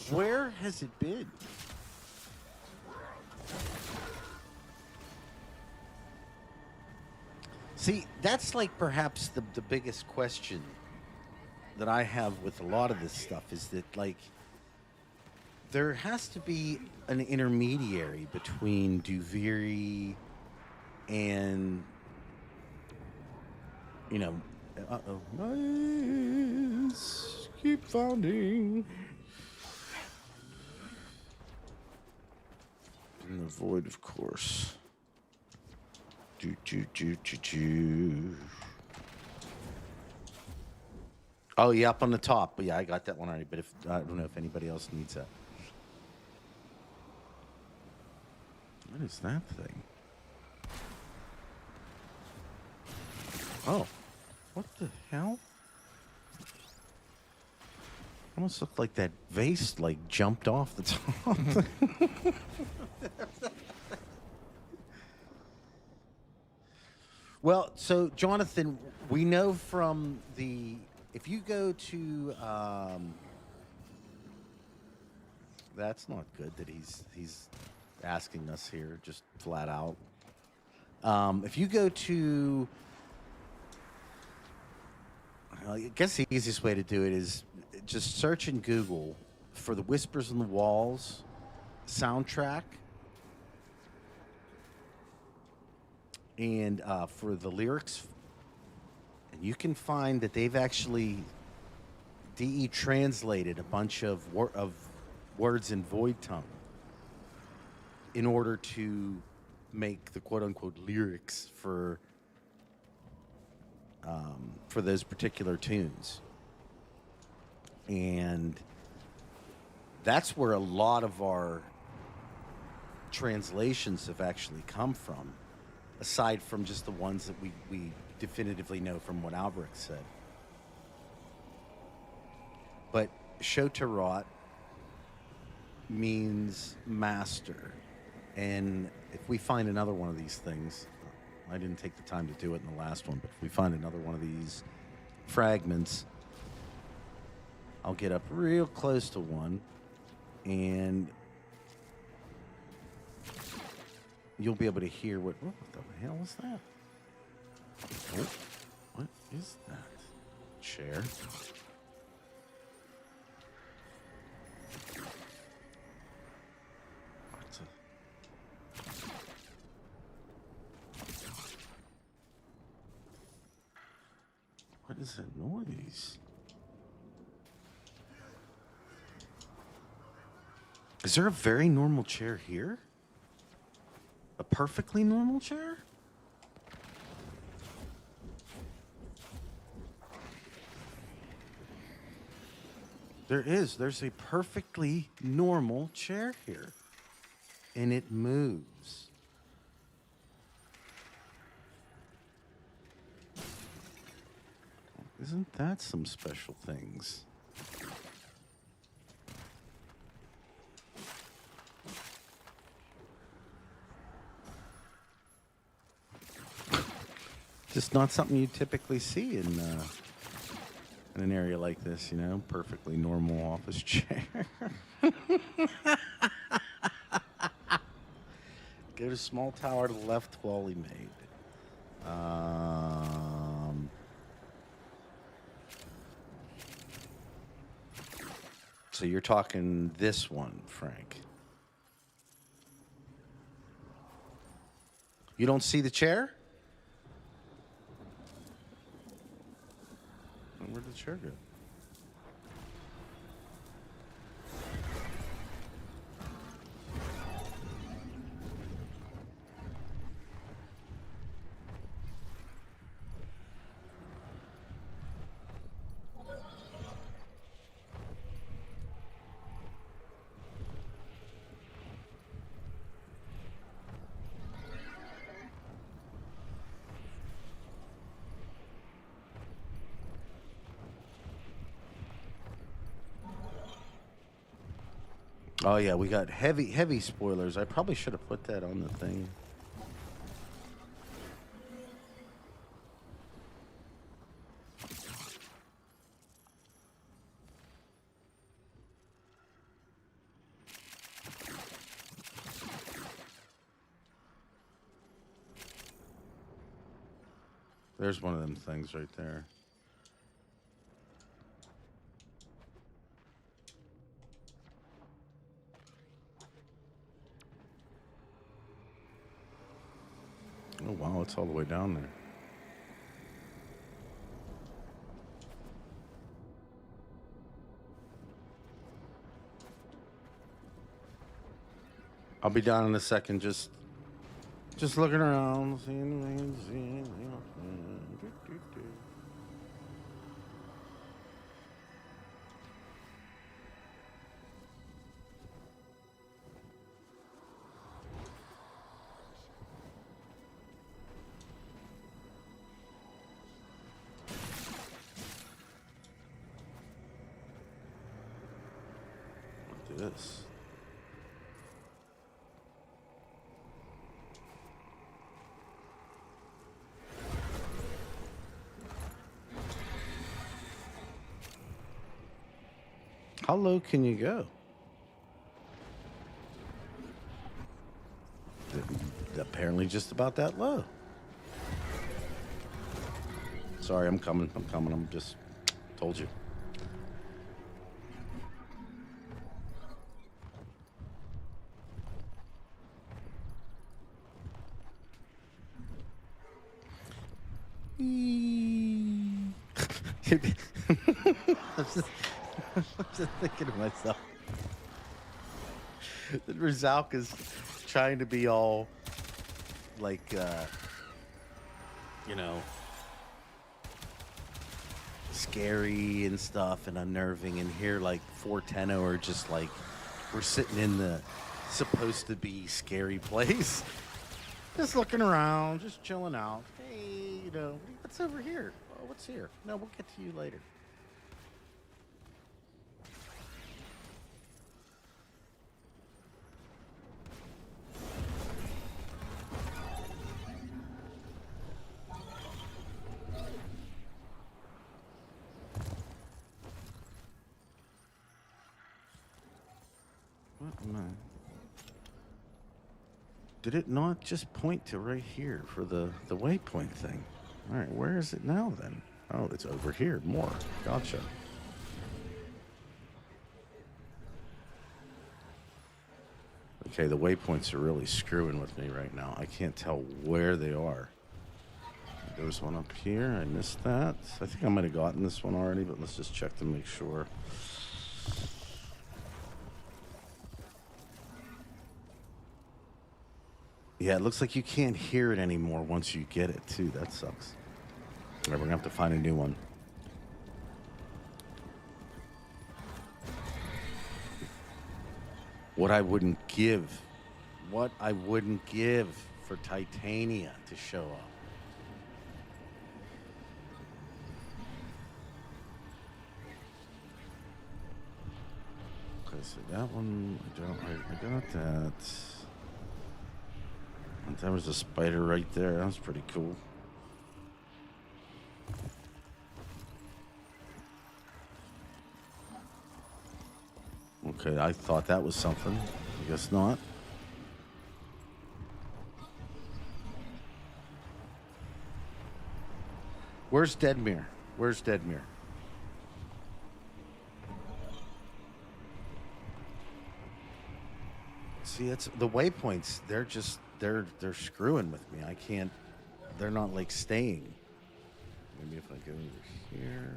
where has it been? See, that's like perhaps the biggest question that I have with a lot of this stuff is that, like, there has to be an intermediary between Duviri and, you know, nice. Keep founding. In the void, of course. Oh, yeah, up on the top. But yeah, I got that one already. But if I don't know if anybody else needs that. What is that thing? Oh, what the hell? Almost looked like that vase like jumped off the top. Well, so Jonathan, we know from the, if you go to, that's not good that he's asking us here just flat out. If you go to, I guess the easiest way to do it is just search in Google for the Whispers in the Walls soundtrack. And for the lyrics, and you can find that they've actually DE translated a bunch of words in Void Tongue in order to make the quote-unquote lyrics for those particular tunes. And that's where a lot of our translations have actually come from, aside from just the ones that we definitively know from what Albrecht said. But Shotarot means master. And if we find another one of these things, I didn't take the time to do it in the last one, but if we find another one of these fragments, I'll get up real close to one, and you'll be able to hear what the hell is that? What is that? Chair. What is that noise? Is there a very normal chair here? A perfectly normal chair? There is. There's a perfectly normal chair here. And it moves. Isn't that some special things? Just not something you typically see in an area like this, you know? Perfectly normal office chair. Go to small tower to the left, Wally made. So you're talking this one, Frank. You don't see the chair? Where did the chair go? Oh yeah, we got heavy spoilers. I probably should have put that on the thing. There's one of them things right there. Oh, wow, it's all the way down there. I'll be down in a second, just looking around, seeing anything. This. How low can you go? Apparently just about that low. Sorry, I'm coming. I'm just told you. I'm just thinking to myself that Rizalk is trying to be all like, you know, scary and stuff and unnerving, and here like 410 are just like we're sitting in the supposed to be scary place, just looking around, just chilling out. Hey, you know, what's over here? Oh, what's here? No, we'll get to you later. What am I? Did it not just point to right here for the waypoint thing? All right, where is it now then? Oh, it's over here. More. Gotcha. Okay, the waypoints are really screwing with me right now. I can't tell where they are. There's one up here. I missed that. I think I might have gotten this one already, but let's just check to make sure. Yeah, it looks like you can't hear it anymore once you get it, too. That sucks. All right, we're going to have to find a new one. What I wouldn't give for Titania to show up. Okay, so that one, I got that. And there was a spider right there. That was pretty cool. Okay, I thought that was something. I guess not. Where's Deadmere? Where's Deadmere? See, it's the waypoints. They're screwing with me. I can't. They're not like staying. Maybe if I go over here.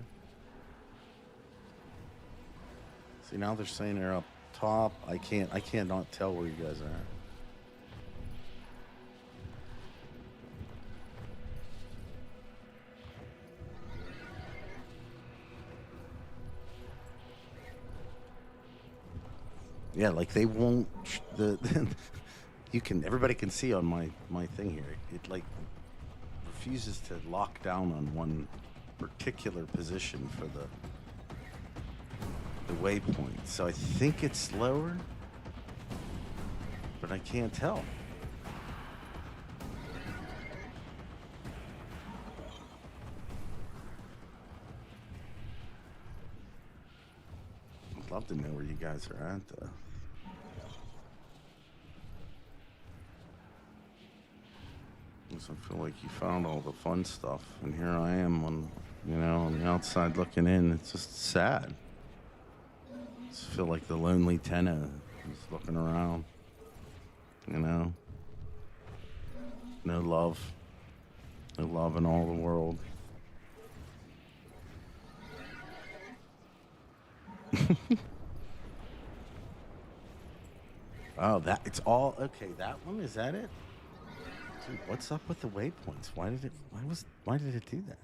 See, now they're saying they're up top. I can't not tell where you guys are at. Yeah, like they won't. Everybody can see on my thing here. It like refuses to lock down on one particular position for the waypoint. So I think it's slower, but I can't tell. I'd love to know where you guys are at, though. I feel like you found all the fun stuff, and here I am on the outside looking in. It's just sad. I just feel like the lonely tenant just looking around, No love. No love in all the world. Oh, it's all okay. That one, is that it? Dude, what's up with the waypoints? Why did it do that?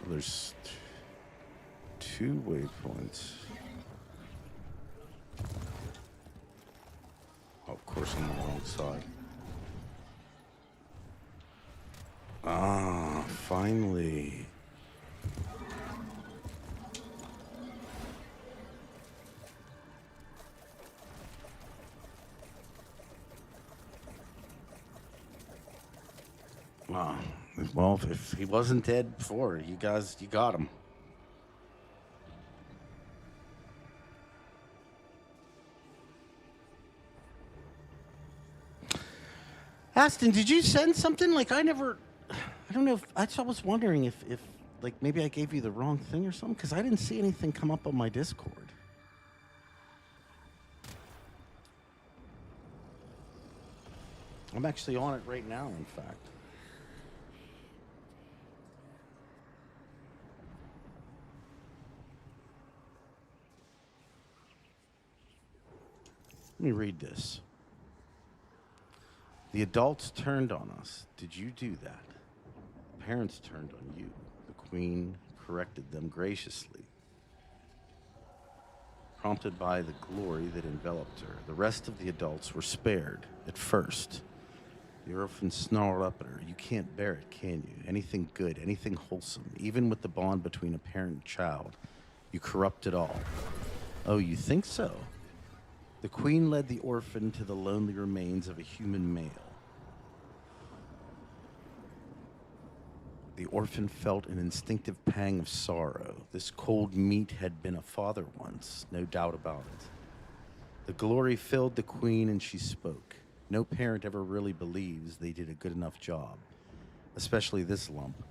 There's two waypoints. Oh, of course, I'm on the wrong side. Ah, finally. Ah, well, if he wasn't dead before, you got him. Aston, did you send something? Like, I don't know if, I was wondering if like, maybe I gave you the wrong thing or something, because I didn't see anything come up on my Discord. I'm actually on it right now, in fact. Let me read this. The adults turned on us. Did you do that? Parents turned on you. The Queen corrected them graciously. Prompted by the glory that enveloped her, the rest of the adults were spared at first. The orphan snarled up at her. You can't bear it, can you? Anything good, anything wholesome, even with the bond between a parent and child, you corrupt it all. Oh, you think so? The Queen led the orphan to the lonely remains of a human male. The orphan felt an instinctive pang of sorrow. This cold meat had been a father once, no doubt about it. The glory filled the Queen and she spoke. No parent ever really believes they did a good enough job, especially this lump.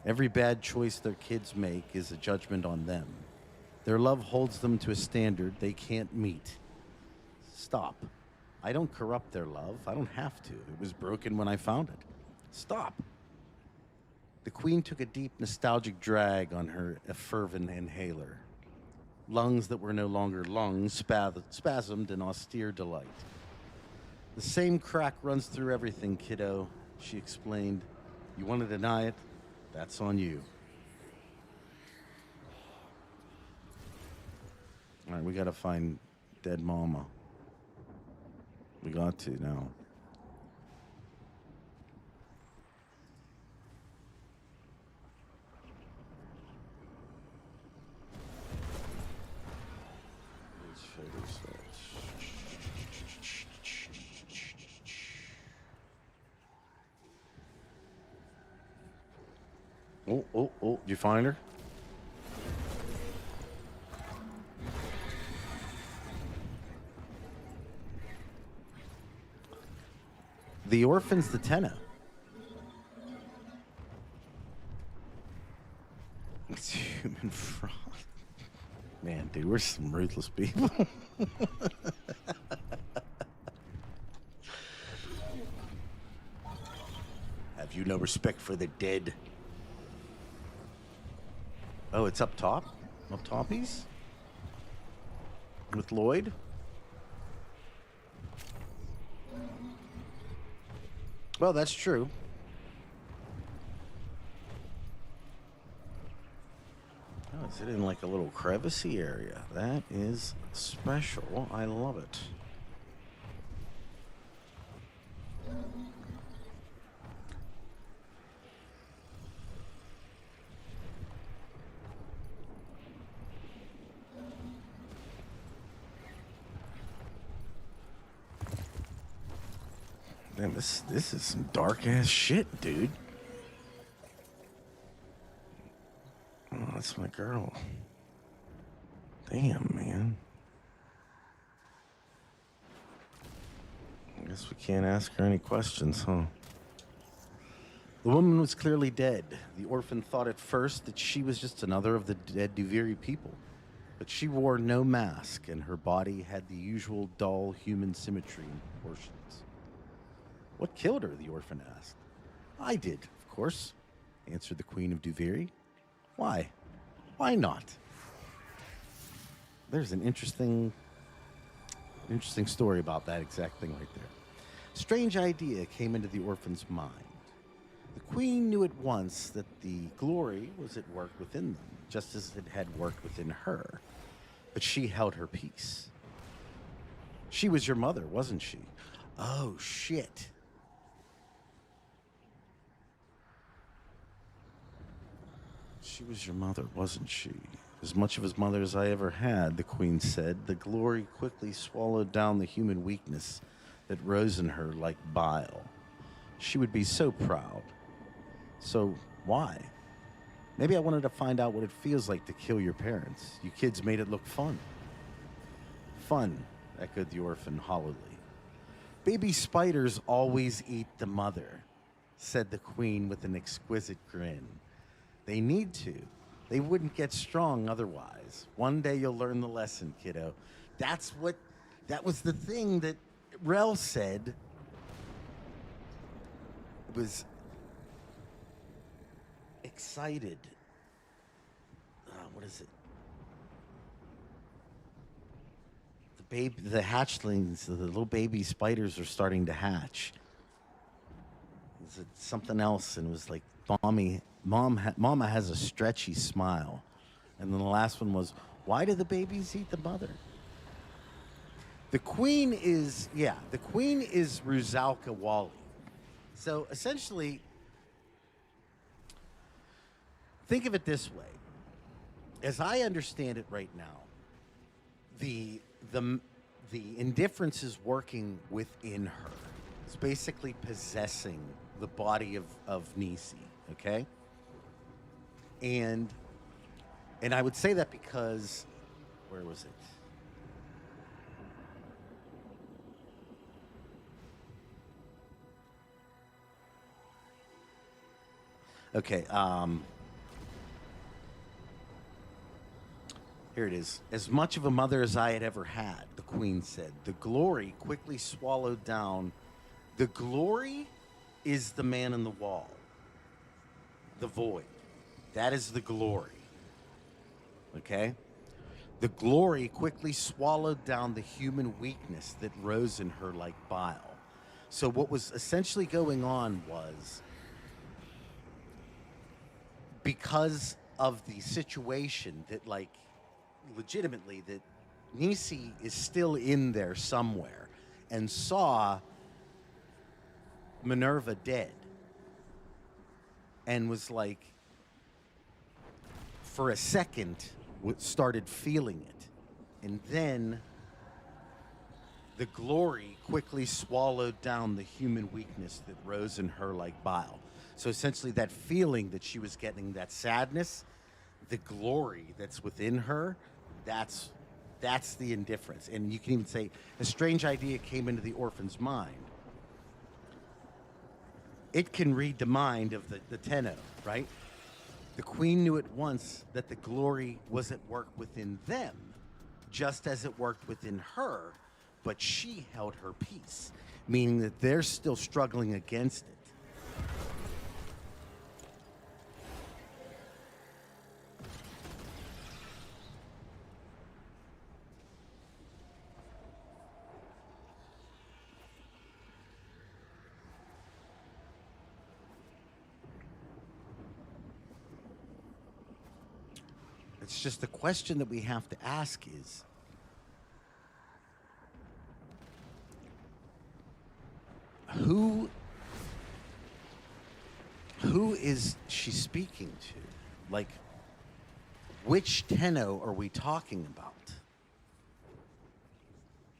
Every bad choice their kids make is a judgment on them. Their love holds them to a standard they can't meet. Stop. I don't corrupt their love. I don't have to. It was broken when I found it. Stop. The Queen took a deep, nostalgic drag on her effervescent inhaler. Lungs that were no longer lungs spasmed in austere delight. The same crack runs through everything, kiddo, she explained. You want to deny it? That's on you. All right, we got to find dead mama. We got to now. Oh, did you find her? The orphan's the tenor. It's human fraud. Man, dude, we're some ruthless people. Have you no respect for the dead? Oh, it's up top? Up toppies? With Lloyd? Well, that's true. Oh, is it in like a little crevicey area? That is special. I love it. Damn, this is some dark ass shit, dude. Oh, that's my girl. Damn, man. I guess we can't ask her any questions, huh? The woman was clearly dead. The orphan thought at first that she was just another of the dead Duviri people. But she wore no mask, and her body had the usual dull human symmetry and proportions. What killed her, the orphan asked. I did, of course, answered the Queen of Duviri. Why? Why not? There's an interesting story about that exact thing right there. Strange idea came into the orphan's mind. The Queen knew at once that the glory was at work within them, just as it had worked within her. But she held her peace. She was your mother, wasn't she? Oh, shit. She was your mother, wasn't she? As much of his mother as I ever had, the Queen said. The glory quickly swallowed down the human weakness that rose in her like bile. She would be so proud. So, why? Maybe I wanted to find out what it feels like to kill your parents. You kids made it look fun. Fun, echoed the orphan hollowly. Baby spiders always eat the mother, said the Queen with an exquisite grin. They need to. They wouldn't get strong otherwise. One day you'll learn the lesson, kiddo. That was the thing that Rel said. It was excited. What is it? The hatchlings, the little baby spiders are starting to hatch. Is it something else? And it was like, Mama has a stretchy smile. And then the last one was, why do the babies eat the mother? The Queen is Rusalka Wally. So essentially, think of it this way. As I understand it right now, the indifference is working within her. It's basically possessing the body of Neci, okay? And I would say that because, where was it? Okay, here it is. As much of a mother as I had ever had, the Queen said. The glory quickly swallowed down. The glory is the man in the wall. The void. That is the glory. Okay? The glory quickly swallowed down the human weakness that rose in her like bile. So what was essentially going on was, because of the situation that, like, legitimately, that Neci is still in there somewhere and saw Minerva dead and was like, for a second, started feeling it. And then the glory quickly swallowed down the human weakness that rose in her like bile. So essentially that feeling that she was getting, that sadness, the glory that's within her, that's the indifference. And you can even say a strange idea came into the orphan's mind. it can read the mind of the Tenno, right? The queen knew at once that the glory was at work within them, just as it worked within her, but she held her peace, meaning that they're still struggling against it. It's just the question that we have to ask is, who is she speaking to? Like, which Tenno are we talking about?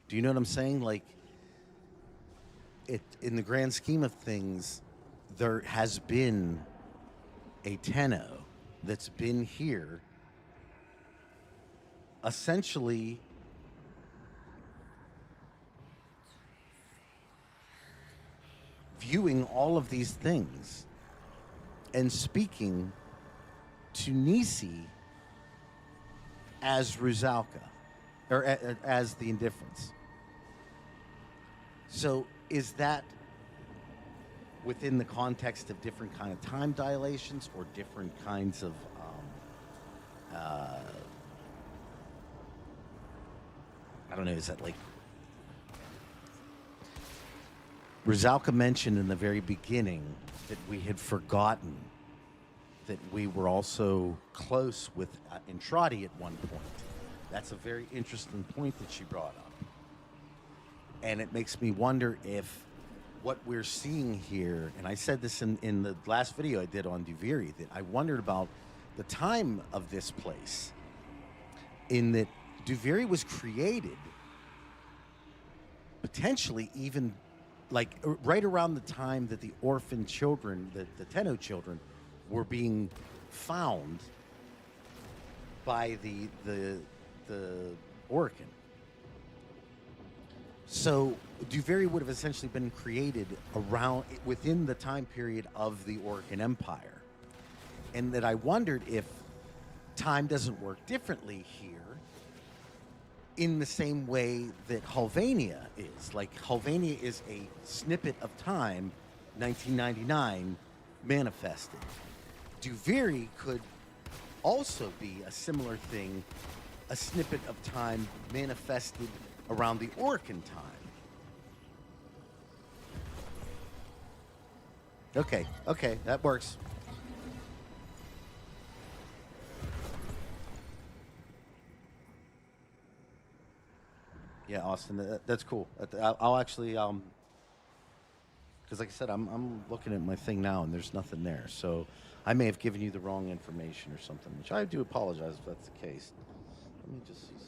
Do you know what I'm saying? Like, in the grand scheme of things, there has been a Tenno that's been here essentially viewing all of these things and speaking to Neci as Rusalka, or as the Indifference. So is that within the context of different kind of time dilations or different kinds of I don't know, is that like Rusalka mentioned in the very beginning that we had forgotten that we were also close with Entrati at one point. That's a very interesting point that she brought up. And it makes me wonder if what we're seeing here, and I said this in the last video I did on Duviri, that I wondered about the time of this place, in that Duviri was created potentially even like right around the time that the orphan children, the Tenno children, were being found by the Oraxia. So Duviri would have essentially been created around within the time period of the Oraxia Empire, and that I wondered if time doesn't work differently here, in the same way that Halvania is. Like, Halvania is a snippet of time, 1999, manifested. Duviri could also be a similar thing, a snippet of time manifested around the Oraxia time. Okay, that works. Yeah, Austin, that's cool. I'll actually, because like I said, I'm looking at my thing now and there's nothing there. So I may have given you the wrong information or something, which I do apologize if that's the case. Let me just see something.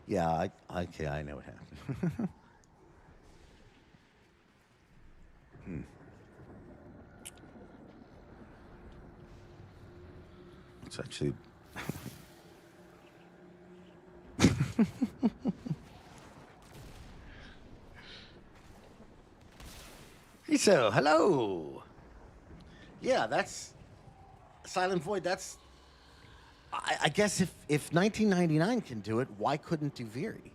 Yeah, I know what happened. It's actually... So, hello! Yeah, that's... Silent Void, that's... I guess if 1999 can do it, why couldn't Duviri?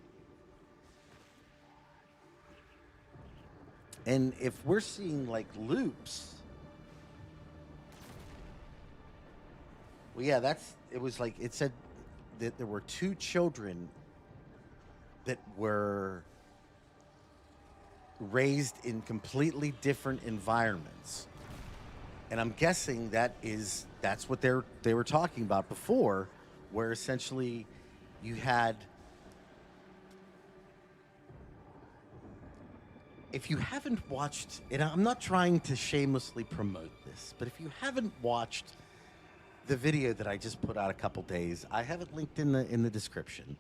And if we're seeing, like, loops... Well, yeah, it was like, it said that there were two children that were raised in completely different environments. And I'm guessing that's what they were talking about before, where essentially you had... If you haven't watched, and I'm not trying to shamelessly promote this, but if you haven't watched the video that I just put out a couple days, I have it linked in the description.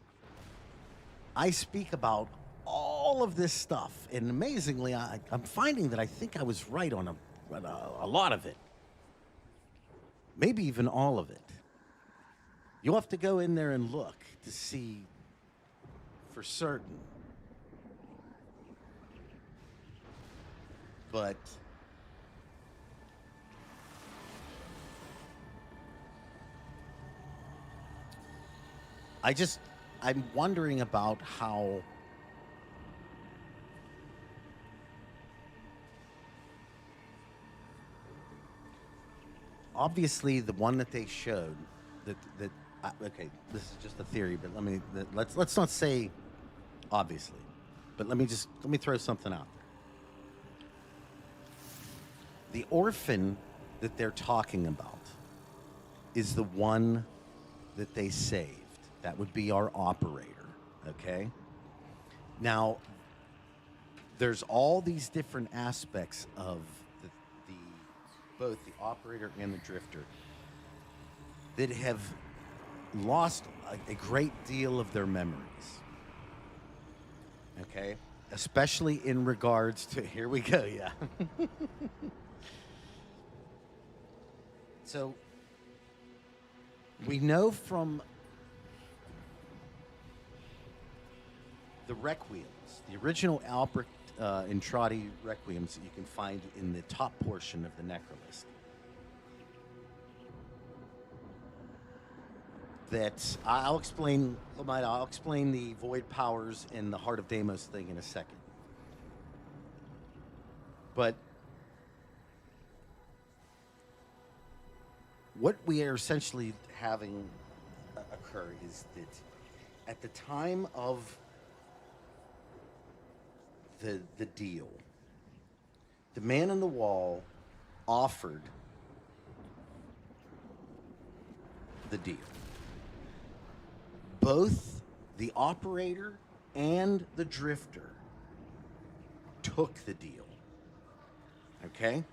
I speak about all all of this stuff, and amazingly, I'm finding that I think I was right on a lot of it. Maybe even all of it. You'll have to go in there and look to see for certain. But I'm wondering about how obviously the one that they showed okay, this is just a theory, but let's not say obviously, but let me throw something out there. The orphan that they're talking about is the one that they saved. That would be our operator, okay? Now, there's all these different aspects of both the operator and the drifter that have lost a great deal of their memories, okay? Especially in regards to, here we go, yeah. So, we know from the Requiems, the original Albrecht Entrati Requiems that you can find in the top portion of the Necrolist, that I'll explain the Void Powers and the Heart of Deimos thing in a second. But what we are essentially having occur is that at the time of the deal, the man in the wall offered the deal. Both the operator and the drifter took the deal. Okay?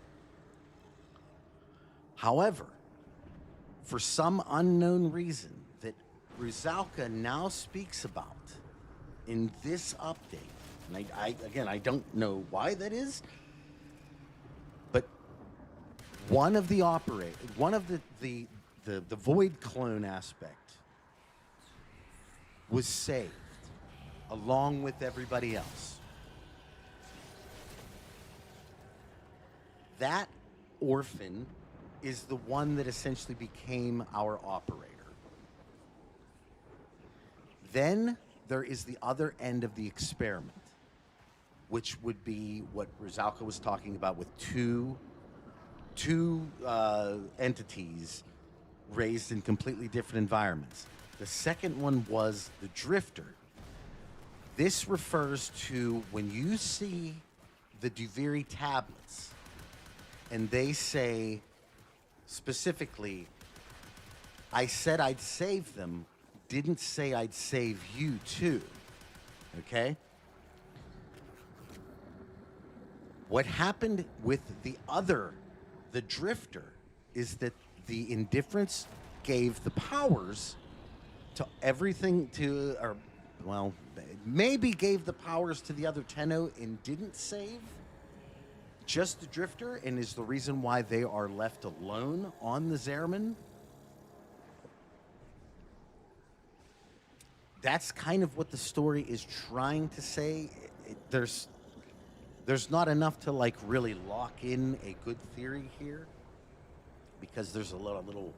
However, for some unknown reason that Rusalka now speaks about in this update, and I don't know why that is, but one of the Void clone aspect was saved along with everybody else. That orphan is the one that essentially became our operator. Then there is the other end of the experiment, which would be what Rusalka was talking about with two entities raised in completely different environments. The second one was the drifter. This refers to when you see the Duviri tablets and they say specifically, I said I'd save them, didn't say I'd save you too. Okay? What happened with the drifter, is that the Indifference gave the powers to everything maybe gave the powers to the other Tenno and didn't save just the drifter, and is the reason why they are left alone on the Zerman. That's kind of what the story is trying to say. There's not enough to really lock in a good theory here, because there's a lot of little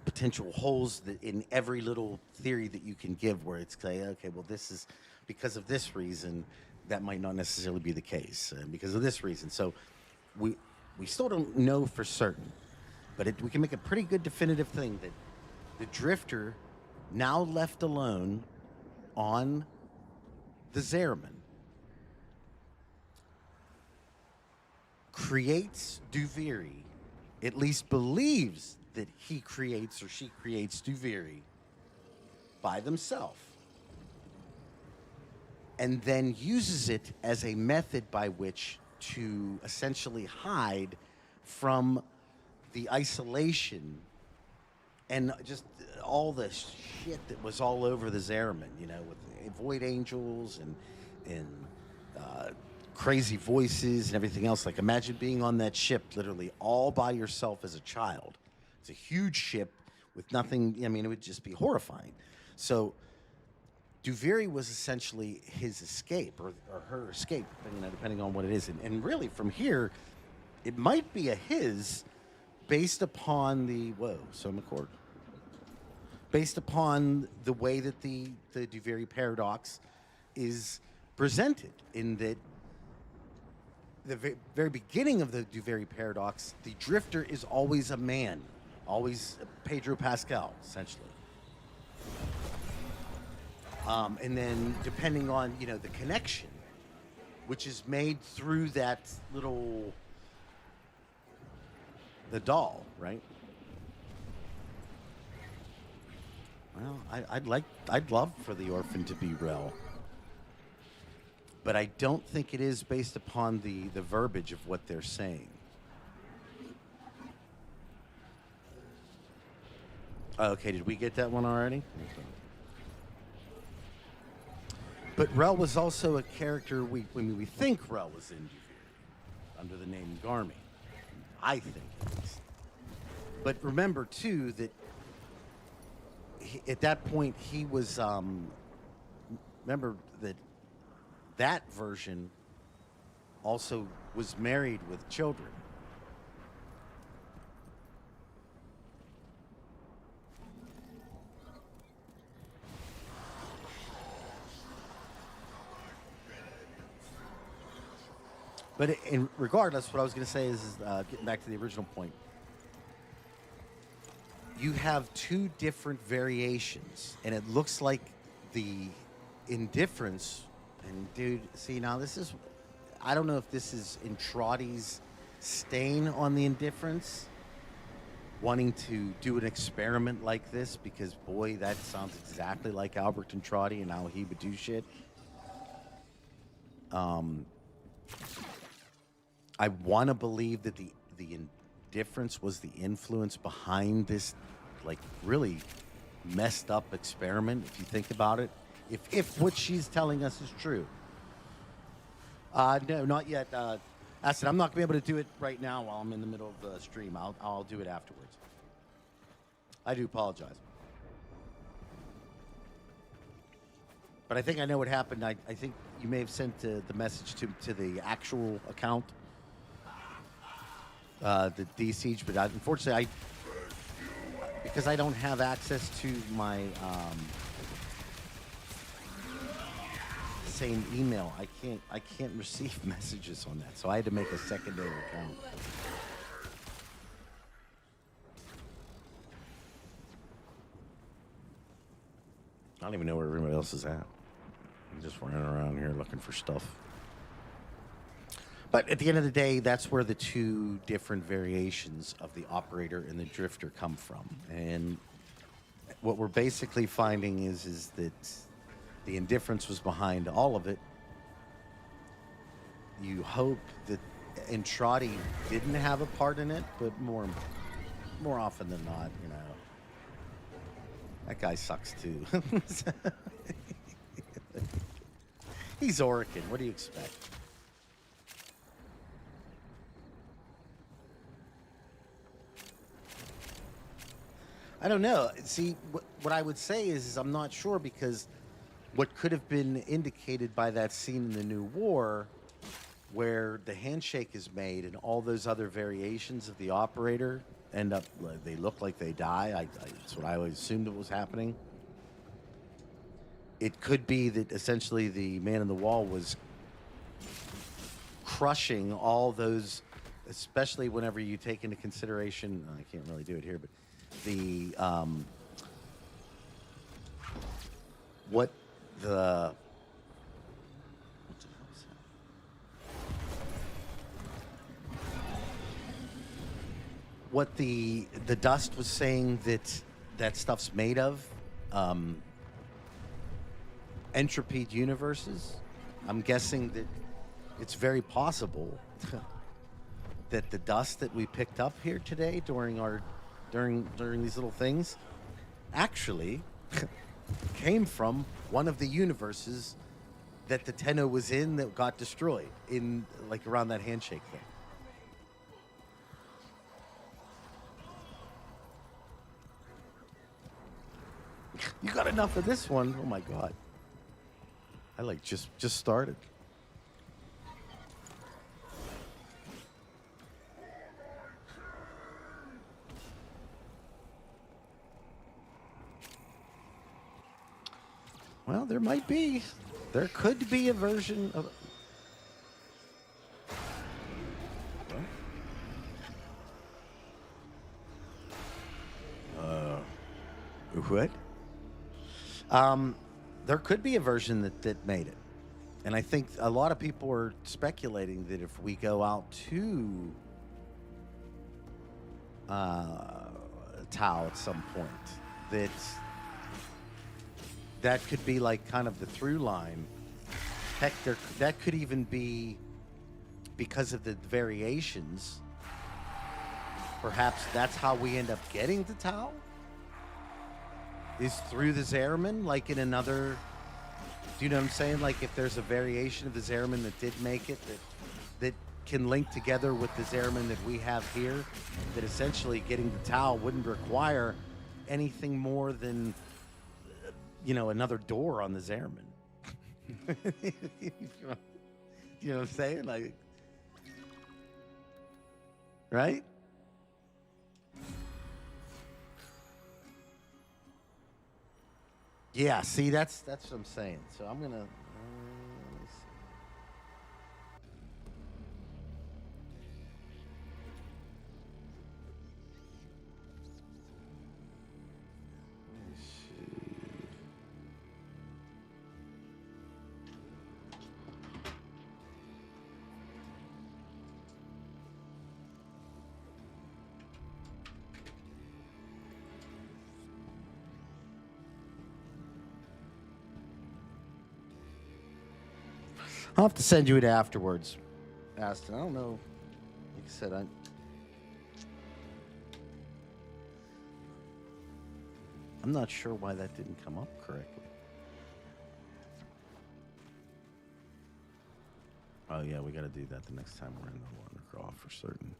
potential holes in every little theory that you can give, where it's okay, well, this is because of this reason. That might not necessarily be the case, because of this reason. So we still don't know for certain, but we can make a pretty good definitive thing that the drifter, now left alone on the Zerman, creates Duviri, at least believes that he creates or she creates Duviri by themselves, and then uses it as a method by which to essentially hide from the isolation and just all the shit that was all over the Zerman, with void angels and crazy voices and everything else. Like, imagine being on that ship literally all by yourself as a child. It's a huge ship with nothing. I mean, it would just be horrifying. So Duviri was essentially his escape, or her escape, depending on what it is. And really, from here, it might be a his based upon the... Whoa, so McCord. Based upon the way that the Duviri paradox is presented, in that the very beginning of the Duviri paradox, the drifter is always a man, always Pedro Pascal, essentially. And then depending on, the connection, which is made through that the doll, right? Well, I'd love for the orphan to be Rel. But I don't think it is based upon the verbiage of what they're saying. Okay, did we get that one already? Okay. But Rel was also a character we think Rel was in Duviri, under the name Garmy. I think at least. But remember, too, that at that point he was... remember that version also was married with children. But regardless, what I was going to say is getting back to the original point. You have two different variations, and it looks like the Indifference. And dude, see, now this is, I don't know if this is Entrati's stain on the Indifference, wanting to do an experiment like this, because boy, that sounds exactly like Albert Entrati and how he would do shit. I want to believe that the Indifference was the influence behind this, like, really messed up experiment, if you think about it. If what she's telling us is true. No, not yet. Acid, I'm not going to be able to do it right now while I'm in the middle of the stream. I'll do it afterwards. I do apologize. But I think I know what happened. I think you may have sent the message to the actual account, the D-Siege, but unfortunately, because I don't have access to my... same email, I can't receive messages on that, so I had to make a secondary account. I don't even know where everybody else is at. I'm just running around here looking for stuff. But at the end of the day, that's where the two different variations of the operator and the drifter come from. And what we're basically finding is that the Indifference was behind all of it. You hope that Entrati didn't have a part in it, but more often than not, that guy sucks too. He's Orakin. What do you expect? I don't know. See, what I would say is I'm not sure, because what could have been indicated by that scene in the New War, where the handshake is made and all those other variations of the operator end up, they look like they die. That's what I always assumed was happening. It could be that essentially the man in the wall was crushing all those, especially whenever you take into consideration, I can't really do it here, but the, what the hell is that? What the dust was saying that stuff's made of, entropied universes. I'm guessing that it's very possible that the dust that we picked up here today during these little things actually came from one of the universes that the Tenno was in that got destroyed in like around that handshake thing. You got enough of this one? Oh my god. I like just started. Well, there might be. There could be a version of... What? There could be a version that made it. And I think a lot of people are speculating that if we go out to Tau at some point, that could be like kind of the through line. Heck, that could even be because of the variations. Perhaps that's how we end up getting to Tau? Is through the Zariman, like in another... Do you know what I'm saying? Like if there's a variation of the Zariman that did make it, that can link together with the Zariman that we have here, that essentially getting to Tau wouldn't require anything more than, you know, another door on the Zariman. You know what I'm saying? Like, right? Yeah, see, that's what I'm saying. So I'm gonna. Let's see. I'll have to send you it afterwards, Aston. I don't know. Like I said, I'm not sure why that didn't come up correctly. Oh, yeah, we got to do that the next time we're in the Wondercraft for certain.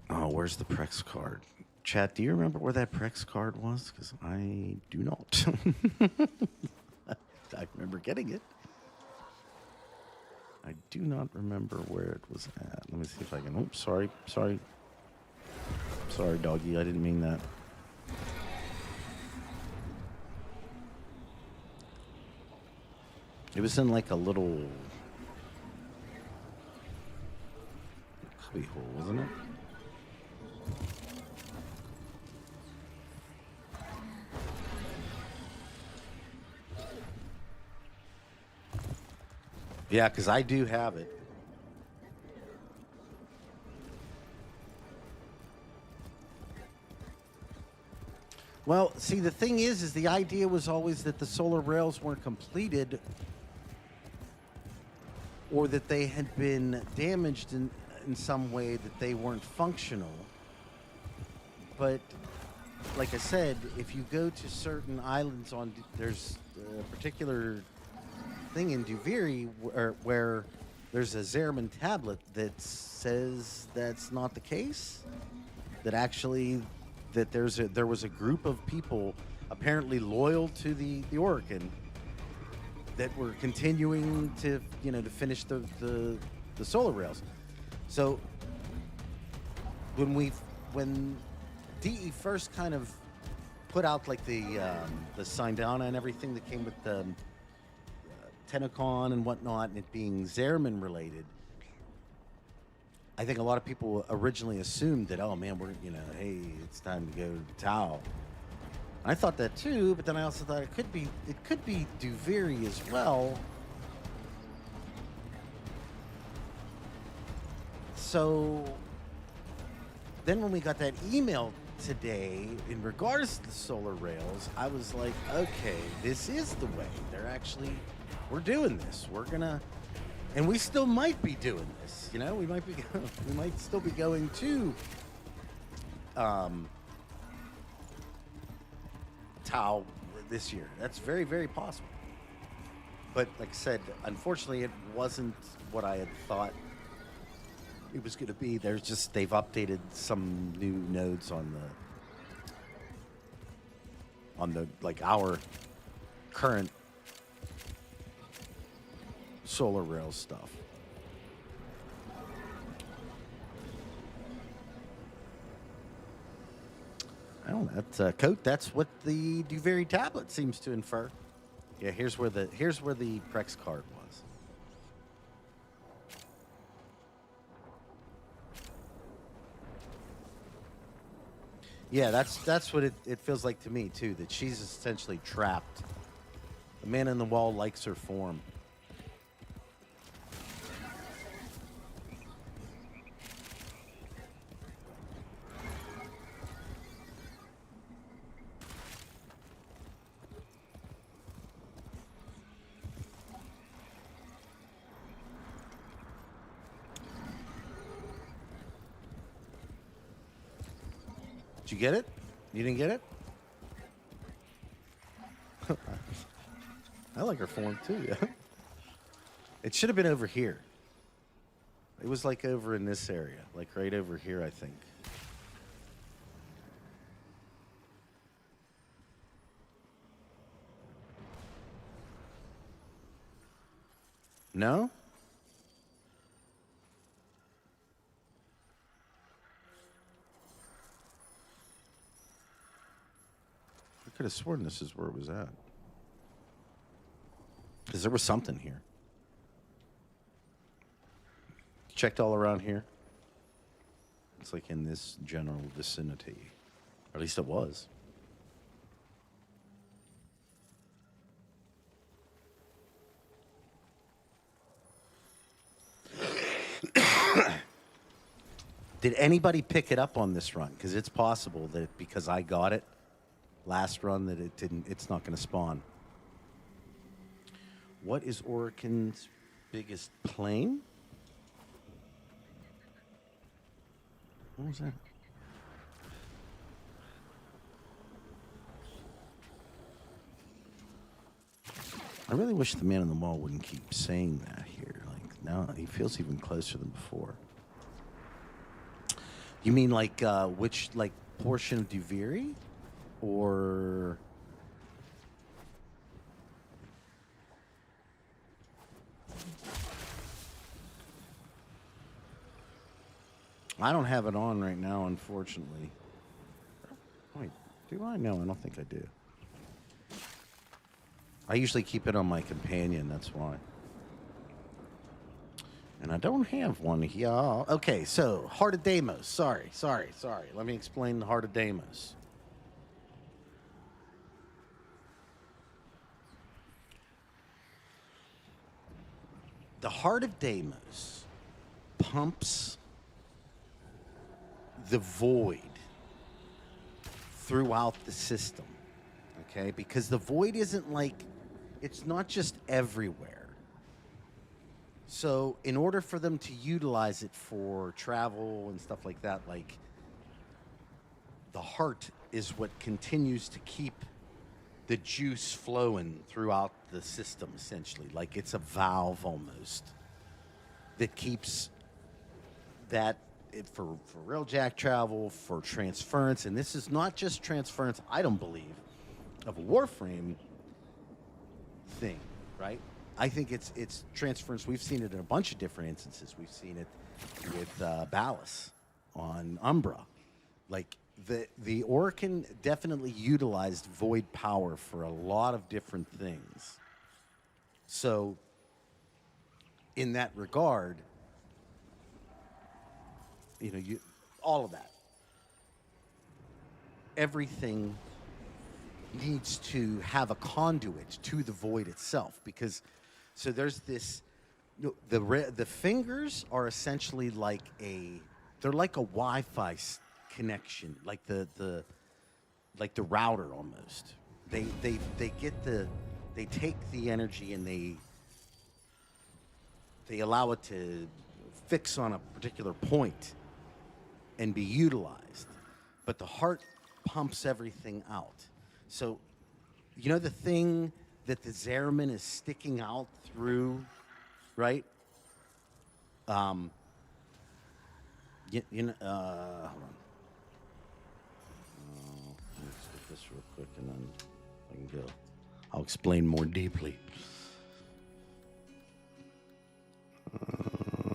Oh, where's the Prex card? Chat, do you remember where that Prex card was? Because I do not. I remember getting it. I do not remember where it was at. Let me see if I can... Oh, sorry. Sorry, doggy. I didn't mean that. It was in like a little... cubby hole, wasn't it? Yeah, because I do have it. Well, see, the thing is the idea was always that the solar rails weren't completed or that they had been damaged in some way, that they weren't functional. But, like I said, if you go to certain islands there's a particular thing in Duviri where there's a Zariman tablet that says that's not the case. That actually, that there was a group of people apparently loyal to the Oracan that were continuing to finish the solar rails. So when DE first kind of put out like the Sindana and everything that came with the Tenocon and whatnot, and it being Zariman related, I think a lot of people originally assumed that, oh man, hey, it's time to go to Tau. I thought that too, but then I also thought it could be Duviri as well. So then when we got that email today in regards to the solar rails, I was like, okay, this is the way. We're doing this. We're gonna, and we still might be doing this. We might still be going to Tau this year. That's very, very possible. But like I said, unfortunately, it wasn't what I had thought it was going to be. They've updated some new nodes on the like our current solar rails stuff. Well, that coat. That's what the Duviri tablet seems to infer. Yeah, here's where the Prex card was. Yeah, that's what it feels like to me too. That she's essentially trapped. The man in the wall likes her form. Did you get it? You didn't get it? I like her form too, yeah. It should have been over here. It was like over in this area, like right over here, I think. No? I could have sworn this is where it was at. Because there was something here. Checked all around here. It's like in this general vicinity. Or at least it was. Did anybody pick it up on this run? Because it's possible that because I got it last run that it didn't. It's not going to spawn. What is Orokin's biggest plane? What was that? I really wish the man on the wall wouldn't keep saying that here. Like now he feels even closer than before. You mean like which like portion of Duviri? Or I don't have it on right now, unfortunately. Wait, do I? No, I don't think I do. I usually keep it on my companion, that's why. And I don't have one here. Okay, so Heart of Deimos. Sorry. Let me explain the Heart of Deimos. The Heart of Deimos pumps the void throughout the system, okay? Because the void isn't like, it's not just everywhere. So in order for them to utilize it for travel and stuff like that, like the heart is what continues to keep the juice flowing throughout the system, essentially. Like it's a valve almost that keeps that for railjack travel, for transference. And this is not just transference, I don't believe, of a Warframe thing, right? I think it's transference. We've seen it in a bunch of different instances. We've seen it with Ballas on Umbra. Like the Orokin definitely utilized void power for a lot of different things. So in that regard, you know, all of that, everything needs to have a conduit to the void itself, because so there's this, the fingers are essentially like they're like a Wi-Fi connection, like the router almost. They take the energy and they allow it to fix on a particular point and be utilized. but the heart pumps everything out. So, you know the thing that the Zerman is sticking out through, right? You know, hold on. Let me just get this real quick and then I can go. I'll explain more deeply.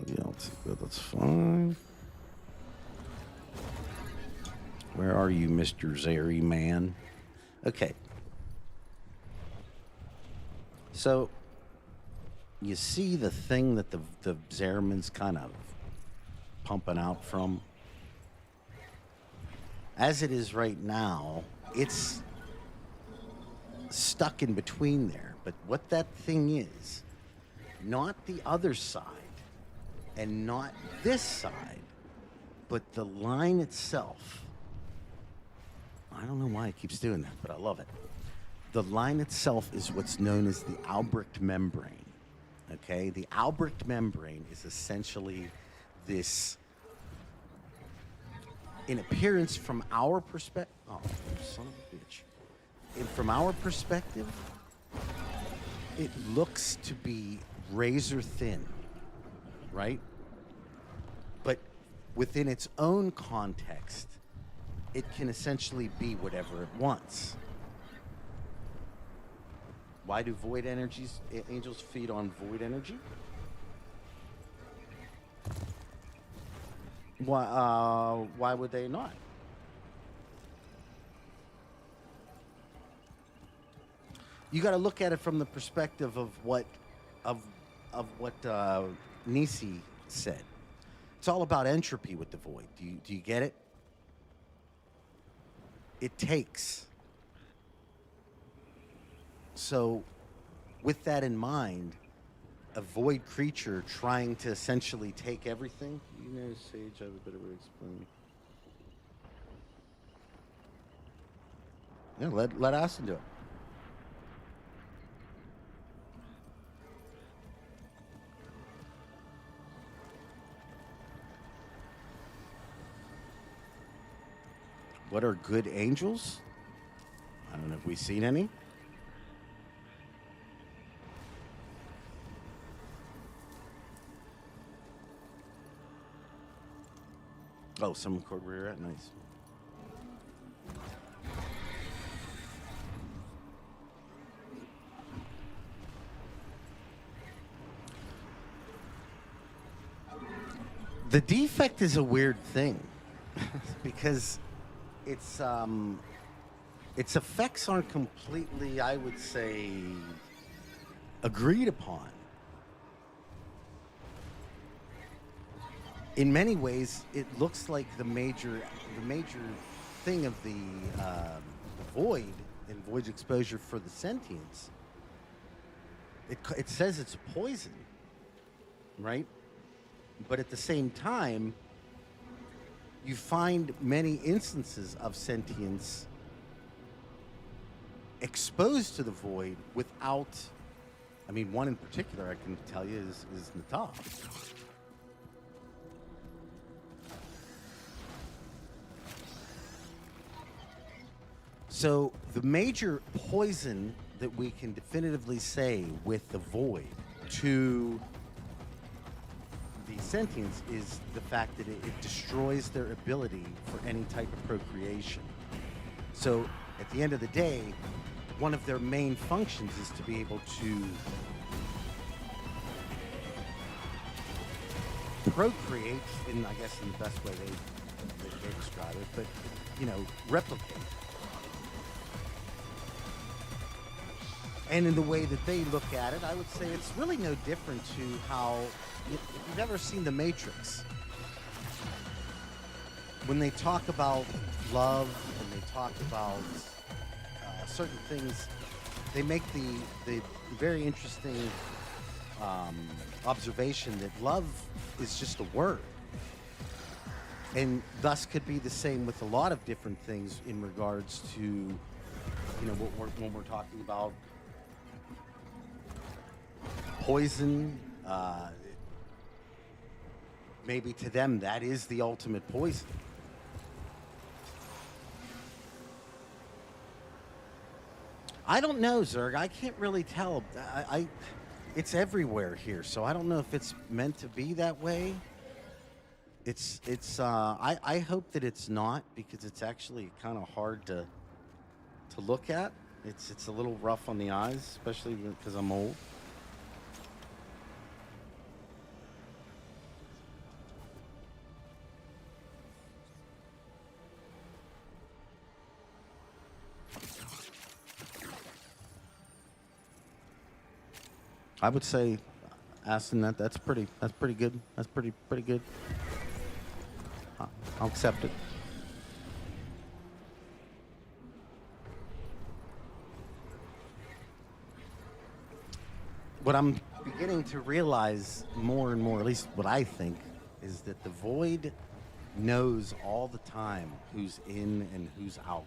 Yeah, I'll take that. That's fine. Where are you, Mr. Zeri man? Okay. So, you see the thing that the Zerman's kind of pumping out from? As it is right now, it's stuck in between there. But what that thing is, not the other side and not this side, but the line itself. I don't know why it keeps doing that, but I love it. The line itself is what's known as the Albrecht membrane. Okay? The Albrecht membrane is essentially this, in appearance from our perspective. Oh, son of a bitch. From our perspective, it looks to be razor thin, right? But within its own context, it can essentially be whatever it wants. Why do void energies, angels feed on void energy? Why would they not? You got to look at it from the perspective of what Neci said. It's all about entropy with the void. Do you get it? It takes. So, with that in mind, a void creature trying to essentially take everything. You know, Sage, I have a better way to explain. Yeah, let Aston do it. What are good angels? I don't know if we've seen any. Oh, some record where you're at. Nice. The defect is a weird thing because its effects aren't completely, I would say, agreed upon. In many ways, it looks like the major thing of the void and void's exposure for the sentience. It says it's poison, right? But at the same time, you find many instances of sentience exposed to the void without, I mean, one in particular I can tell you is Neci. So the major poison that we can definitively say with the void to the sentience is the fact that it destroys their ability for any type of procreation. So at the end of the day, one of their main functions is to be able to procreate, in I guess in the best way they describe it, but you know, replicate. And in the way that they look at it, I would say it's really no different to how, if you've ever seen The Matrix, when they talk about love, when they talk about certain things, they make the very interesting observation that love is just a word. And thus could be the same with a lot of different things in regards to, you know, when we're talking about poison, maybe to them that is the ultimate poison. I don't know, Zerg. I can't really tell. It's everywhere here, so I don't know if it's meant to be that way. I hope that it's not, because it's actually kind of hard to look at. It's a little rough on the eyes, especially because I'm old. I would say, Aston, that's pretty good. That's pretty good. I'll accept it. What I'm beginning to realize more and more, at least what I think, is that the Void knows all the time who's in and who's out,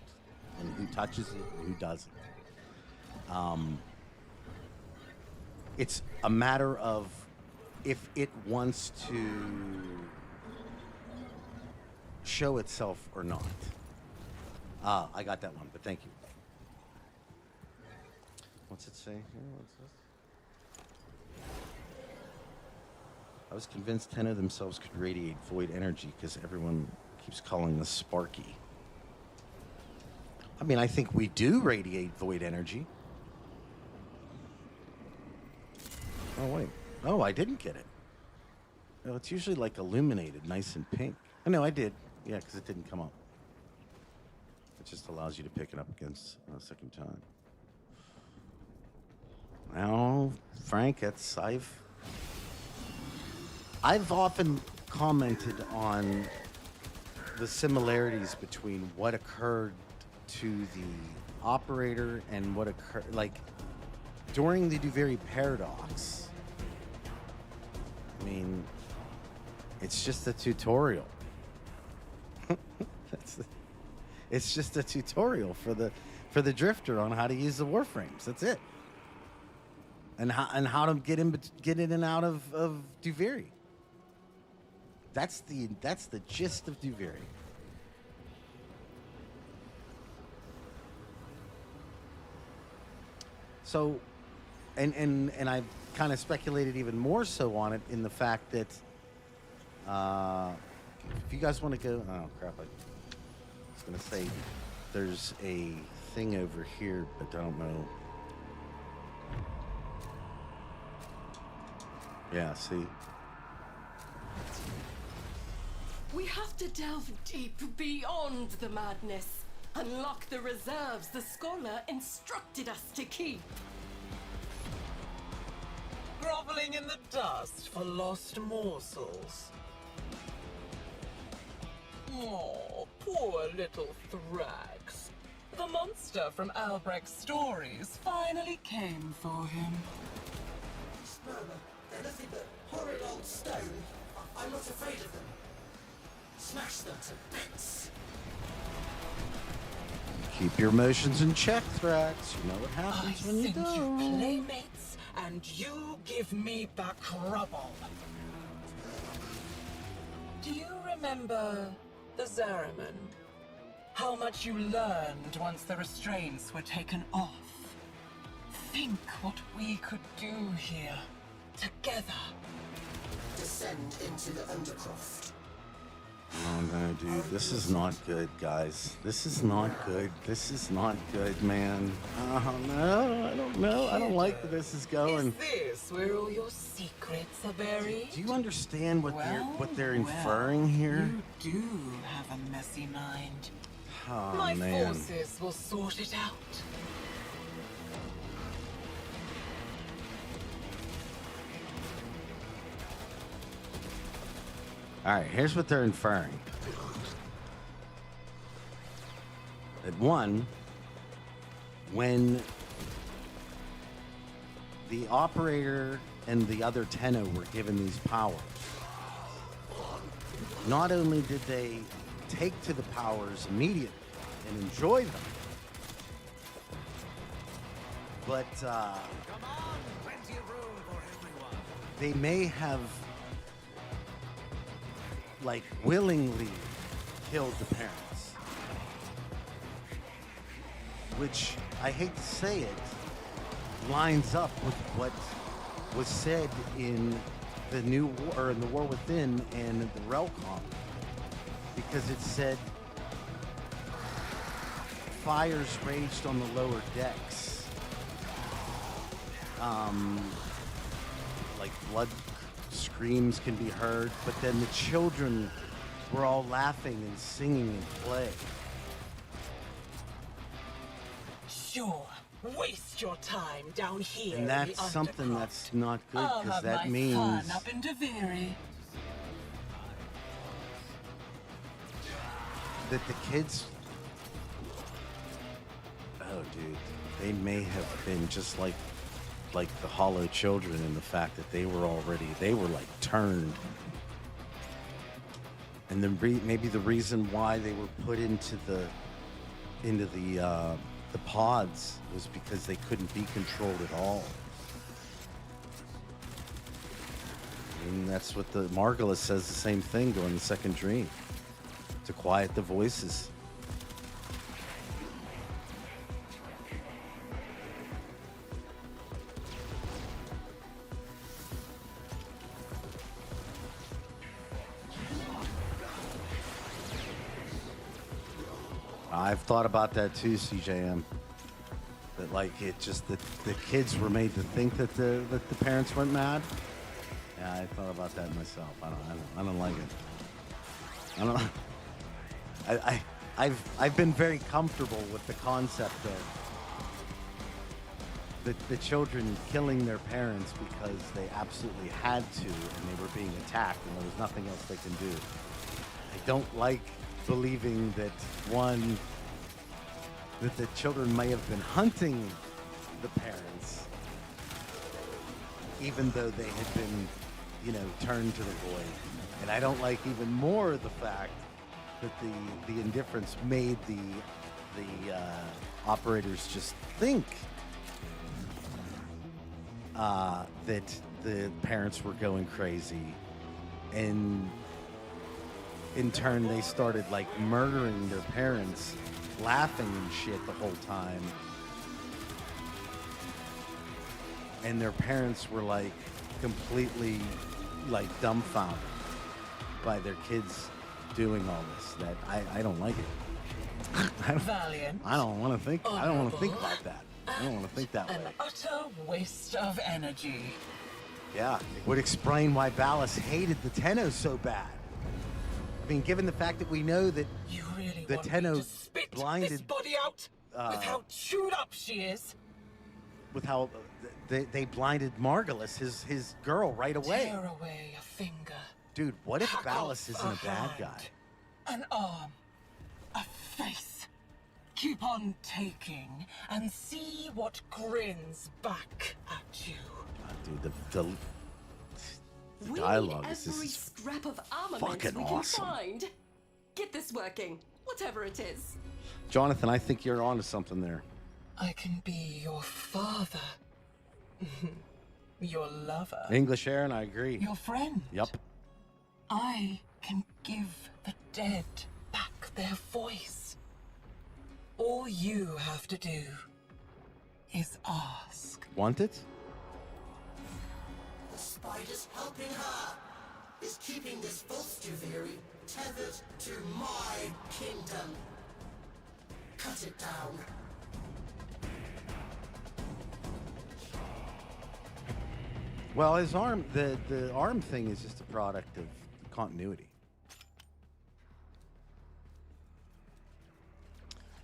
and who touches it and who doesn't. It's a matter of if it wants to show itself or not. I got that one, but thank you. What's it say here? What's this? I was convinced 10 of themselves could radiate void energy because everyone keeps calling this Sparky. I mean, I think we do radiate void energy. Oh, wait. Oh, I didn't get it. No, it's usually like illuminated, nice and pink. Oh, no, I did. Yeah, because it didn't come up. It just allows you to pick it up against a second time. Now, Frank, I've often commented on the similarities between what occurred to the operator and what occurred, like, during the Duviri paradox. I mean, it's just a tutorial. It's just a tutorial for the drifter on how to use the warframes. That's it. And how to get in and out of Duviri. That's the gist of Duviri. So, and I've kind of speculated even more so on it in the fact that if you guys want to go, oh crap, I was gonna say there's a thing over here, but I don't know. Yeah, see. We have to delve deep beyond the madness. Unlock the reserves the scholar instructed us to keep. Groveling in the dust for lost morsels. Oh, poor little Thrax. The monster from Albrecht's stories finally came for him. Murmur, they're nothing but horrid old stone. I'm not afraid of them. Smash them to bits. Keep your emotions in check, Thrax. You know what happens when you send do. you playmates, and you give me back rubble. Do you remember the Zariman? How much you learned once the restraints were taken off? Think what we could do here, together. Descend into the Undercroft. Oh no, dude, this is not good, guys. This is not good. This is not good, man. Oh no, I don't know. I don't like where this is going. Is this where all your secrets are buried? Do you understand what they're inferring here? You do have a messy mind. Oh, My man. forces will sort it out. All right, here's what they're inferring. That one, when the operator and the other Tenno were given these powers, not only did they take to the powers immediately and enjoy them, but they may have like willingly killed the parents. which I hate to say it, lines up with what was said in the new war, or in the War Within and the Relcom, because it said fires raged on the lower decks, like blood screams can be heard, but then the children were all laughing and singing and play. Sure. Waste your time down here. And in that's the something undercroft. that's not good, I'll because have that my means fun up in Duviri. that the kids, oh dude, they may have been just like the Hollow children, in the fact that they were like turned. And then maybe the reason why they were put into the pods was because they couldn't be controlled at all. I mean, that's what the Margulis says, the same thing during the second dream, to quiet the voices. I've thought about that too, CJM. That like it just that the kids were made to think that the parents weren't mad. Yeah, I thought about that myself. I don't like it. I don't. I've been very comfortable with the concept of the children killing their parents because they absolutely had to, and they were being attacked, and there was nothing else they can do. I don't like believing that that the children may have been hunting the parents, even though they had been, turned to the void. And I don't like even more the fact that the Indifference made the operators just think that the parents were going crazy, and in turn they started like murdering their parents, laughing and shit the whole time, and their parents were like completely like dumbfounded by their kids doing all this. That I don't like it. Valiant. I don't want to think about that. I don't want to think that way. An utter waste of energy. Yeah, it would explain why Ballas hated the Tenno so bad. I mean, given the fact that we know that You really the want Tenno me to spit blinded this body out with how chewed up she is? with how they blinded Margulis, his girl, right away. Tear away a finger. Dude, what if Hack Ballas off isn't a bad hand, guy? An arm. A face. Keep on taking and see what grins back at you. Dude, the We dialogue need is every just scrap of armament fucking we awesome. can find. Get this working, whatever it is. Jonathan, I think you're onto something there. I can be your father. Your lover. English Aaron, I agree. Your friend. Yep. I can give the dead back their voice. All you have to do is ask. Want it? The spider's helping her, is keeping this false Duviri tethered to my kingdom. Cut it down. Well, his arm, the arm thing is just a product of continuity.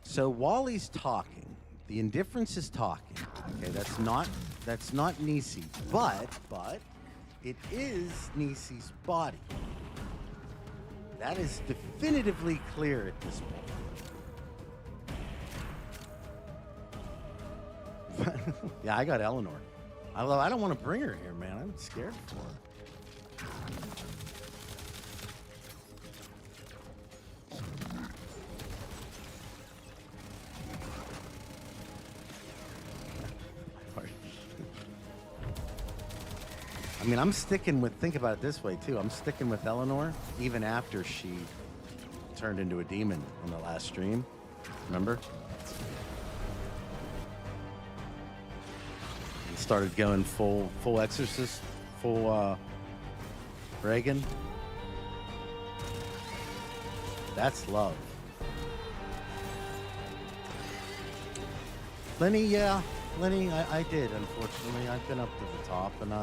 So while he's talking, the Indifference is talking. Okay, that's not Neci, but it is Neci's body. That is definitively clear at this point. Yeah, I got Eleanor. Although I don't want to bring her here, man. I'm scared for her. I mean, I'm sticking with, think about it this way, too. I'm sticking with Eleanor even after she turned into a demon on the last stream. Remember? started going full exorcist, full Reagan. That's love. Lenny, yeah. Lenny, I did, unfortunately. I've been up to the top, and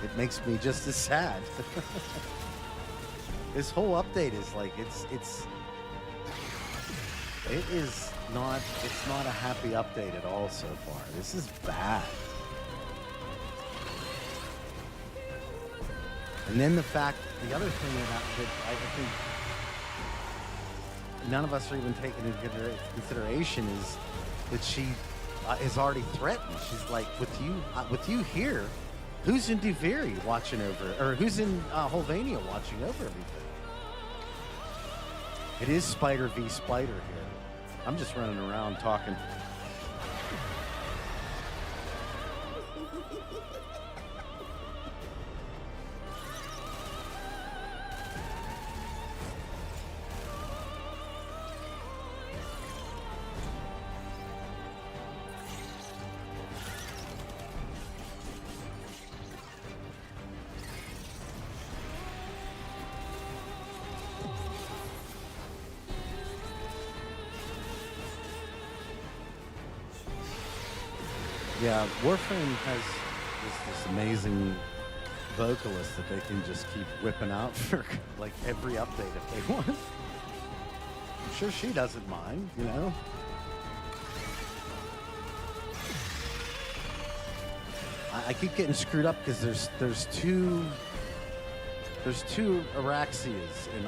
it makes me just as sad. This whole update is like, it's not a happy update at all so far. This is bad. And then the other thing that I think none of us are even taking into consideration is that she is already threatened. She's like, with you here, who's in Duviri watching over, or who's in Holvania watching over everything? It is Spider v. Spider here. I'm just running around talking. Yeah, Warframe has this amazing vocalist that they can just keep whipping out for like every update if they want. I'm sure she doesn't mind, you know. I keep getting screwed up because there's two Oraxias, and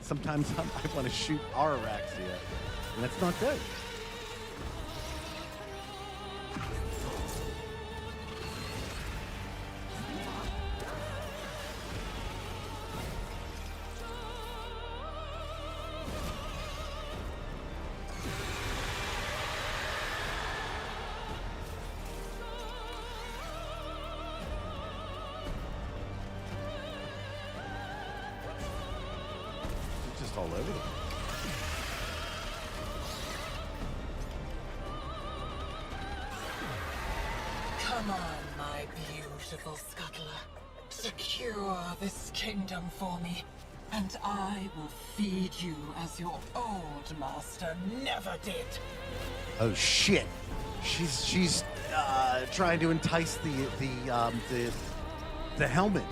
sometimes I want to shoot our Oraxia, and that's not good. All over them. Come on, my beautiful scuttler. Secure this kingdom for me, and I will feed you as your old master never did. Oh shit! She's trying to entice the helmet.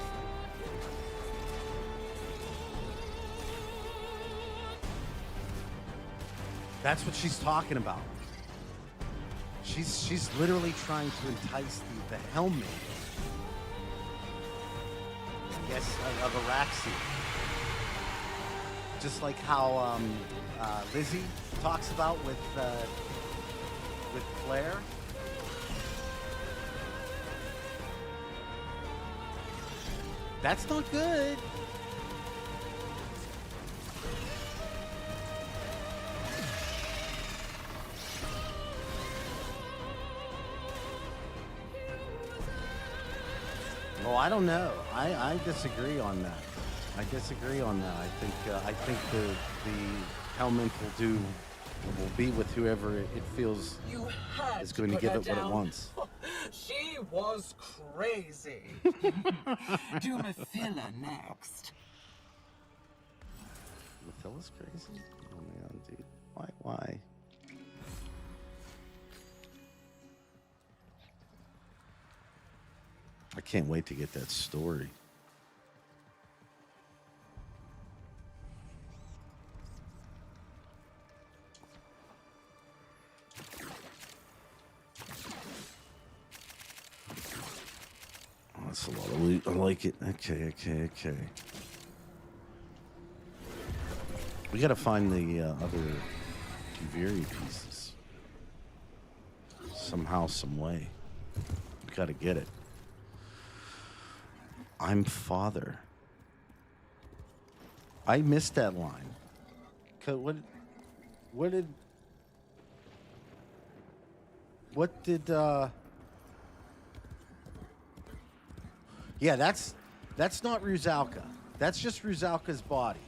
That's what she's talking about. She's literally trying to entice the helmet, I guess, of Oraxia. Just like how Lizzie talks about with Claire. That's not good. Well, I don't know. I disagree on that. I think the helmet will be with whoever it feels is going to give it what it wants. She was crazy. Do Mathila next. Mathilla's crazy? Oh man, dude. Why? I can't wait to get that story. Oh, that's a lot of loot. I like it. Okay. We gotta find the other Duviri pieces. Somehow, some way. We gotta get it. I'm father. I missed that line. What did Yeah, that's not Rusalka. That's just Rusalka's body.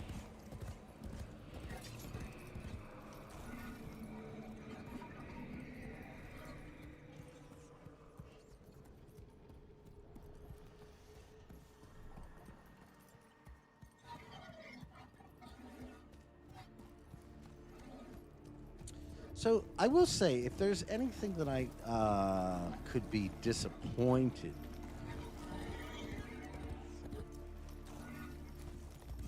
So I will say, if there's anything that I could be disappointed,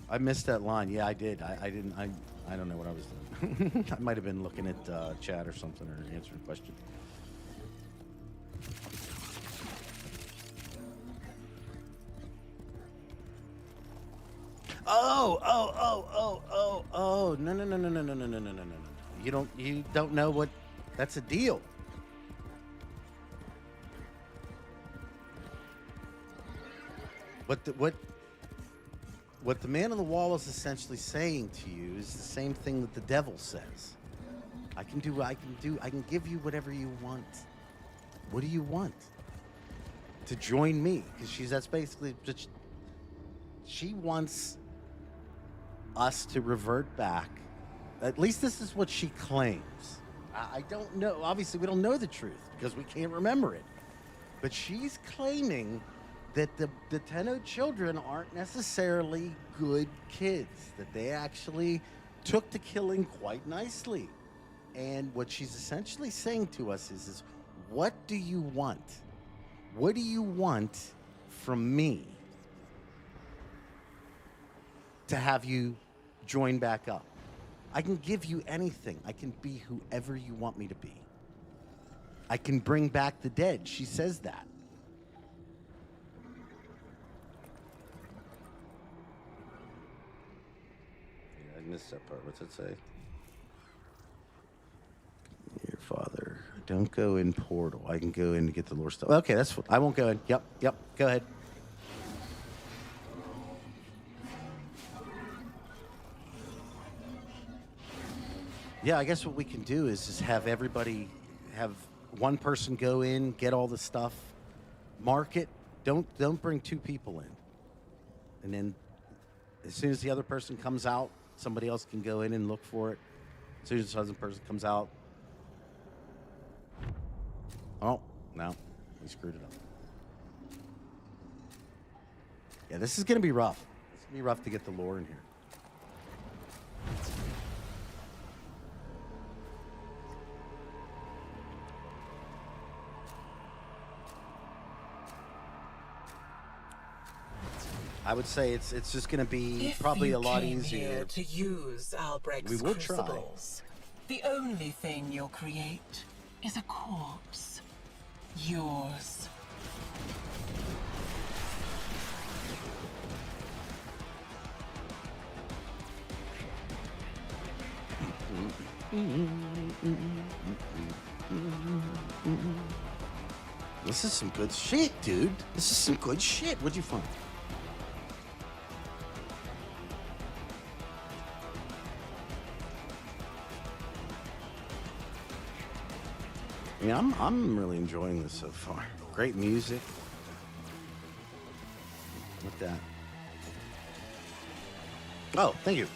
I missed that line. Yeah, I did. I didn't. I don't know what I was doing. I might have been looking at chat or something or answering a question. Oh. No. You don't know what, that's a deal. What the man on the wall is essentially saying to you is the same thing that the devil says. I can give you whatever you want. What do you want? To join me? Because that's basically, she wants us to revert back. At least this is what she claims. I don't know. Obviously, we don't know the truth because we can't remember it. But she's claiming that the Tenno children aren't necessarily good kids, that they actually took to killing quite nicely. And what she's essentially saying to us is what do you want? What do you want from me to have you join back up? I can give you anything. I can be whoever you want me to be. I can bring back the dead. She says that. Yeah, I missed that part. What's it say? Your father. Don't go in portal. I can go in to get the lore stuff. Okay, that's. I won't go in. Yep. Go ahead. Yeah, I guess what we can do is just have everybody, have one person go in, get all the stuff, mark it. Don't bring two people in. And then as soon as the other person comes out, somebody else can go in and look for it. As soon as the other person comes out. Oh, no. We screwed it up. Yeah, this is going to be rough. It's going to be rough to get the lore in here. I would say it's just going to be probably a lot easier here to use Albrecht's crucibles. The only thing you'll create is a corpse. Yours. This is some good shit, dude. This is some good shit. What'd you find? I mean, I'm really enjoying this so far. Great music. Look at that. Oh, thank you.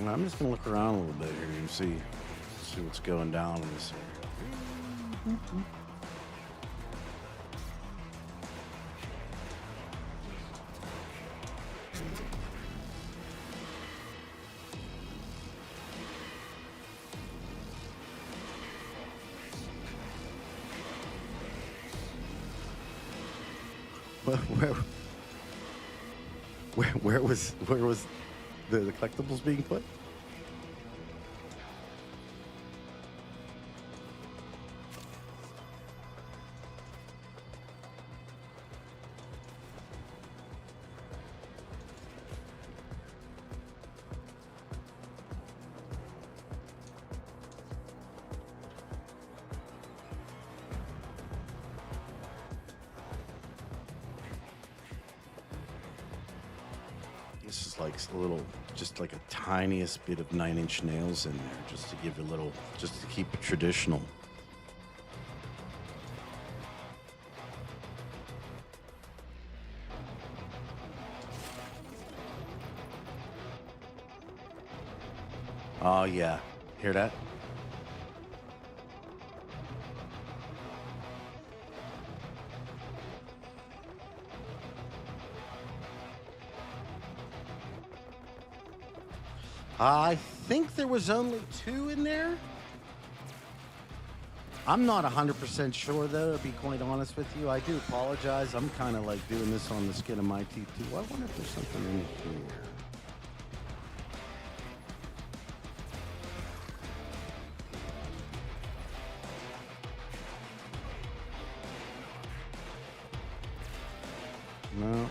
Well, I'm just gonna look around a little bit here and see what's going down in this area. Where was the collectibles being put? This is like a little, just like a tiniest bit of 9-inch nails in there, just to give a little, just to keep it traditional. Oh yeah, hear that? I think there was only 2 in there. I'm not 100% sure, though, to be quite honest with you. I do apologize. I'm kind of like doing this on the skin of my teeth, too. I wonder if there's something in here. No.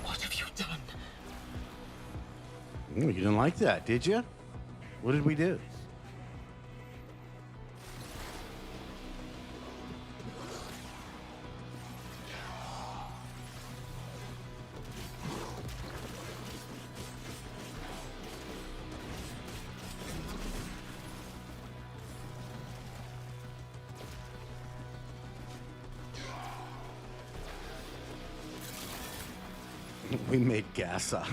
What have you done? You didn't like that, did you? What did we do? We made Gasa.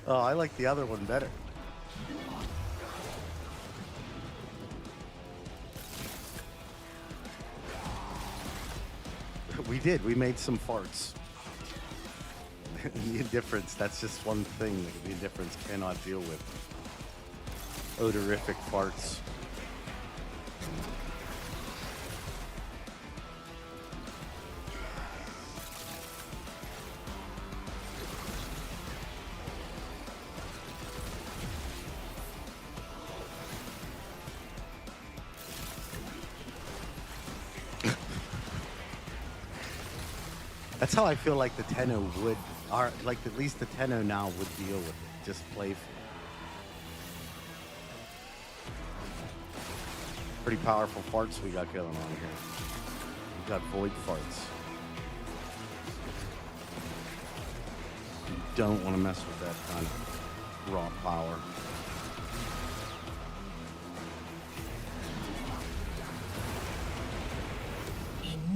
Oh, I like the other one better. We did. We made some farts. The Indifference, that's just one thing that the Indifference cannot deal with. Odorific farts. That's how I feel like the Tenno would, or like at least the Tenno now would deal with it. Just playful. Pretty powerful farts we got going on here. We got void farts. You don't want to mess with that kind of raw power.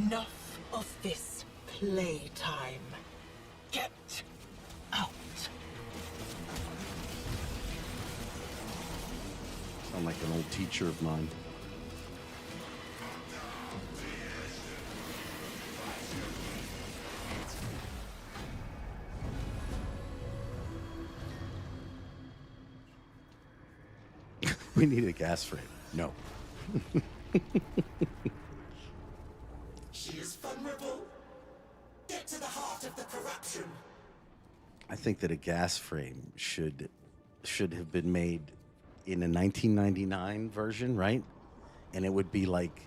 Enough of this playtime. Get out. Sound like an old teacher of mine. We need a gas frame. No. She is vulnerable. Get to the heart of the corruption. I think that a gas frame should have been made in a 1999 version, right? And it would be like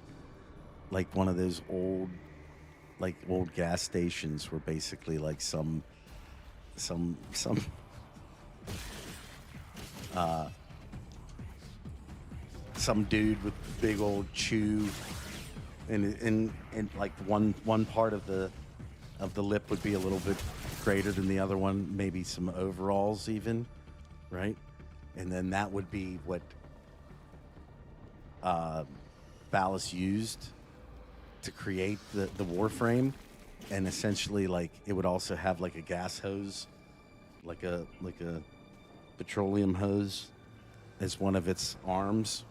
one of those old gas stations where basically like some dude with big old chew and like one part of the lip would be a little bit greater than the other one, maybe some overalls even, right? And then that would be what Ballas used to create the Warframe, and essentially like it would also have like a gas hose, like a petroleum hose as one of its arms.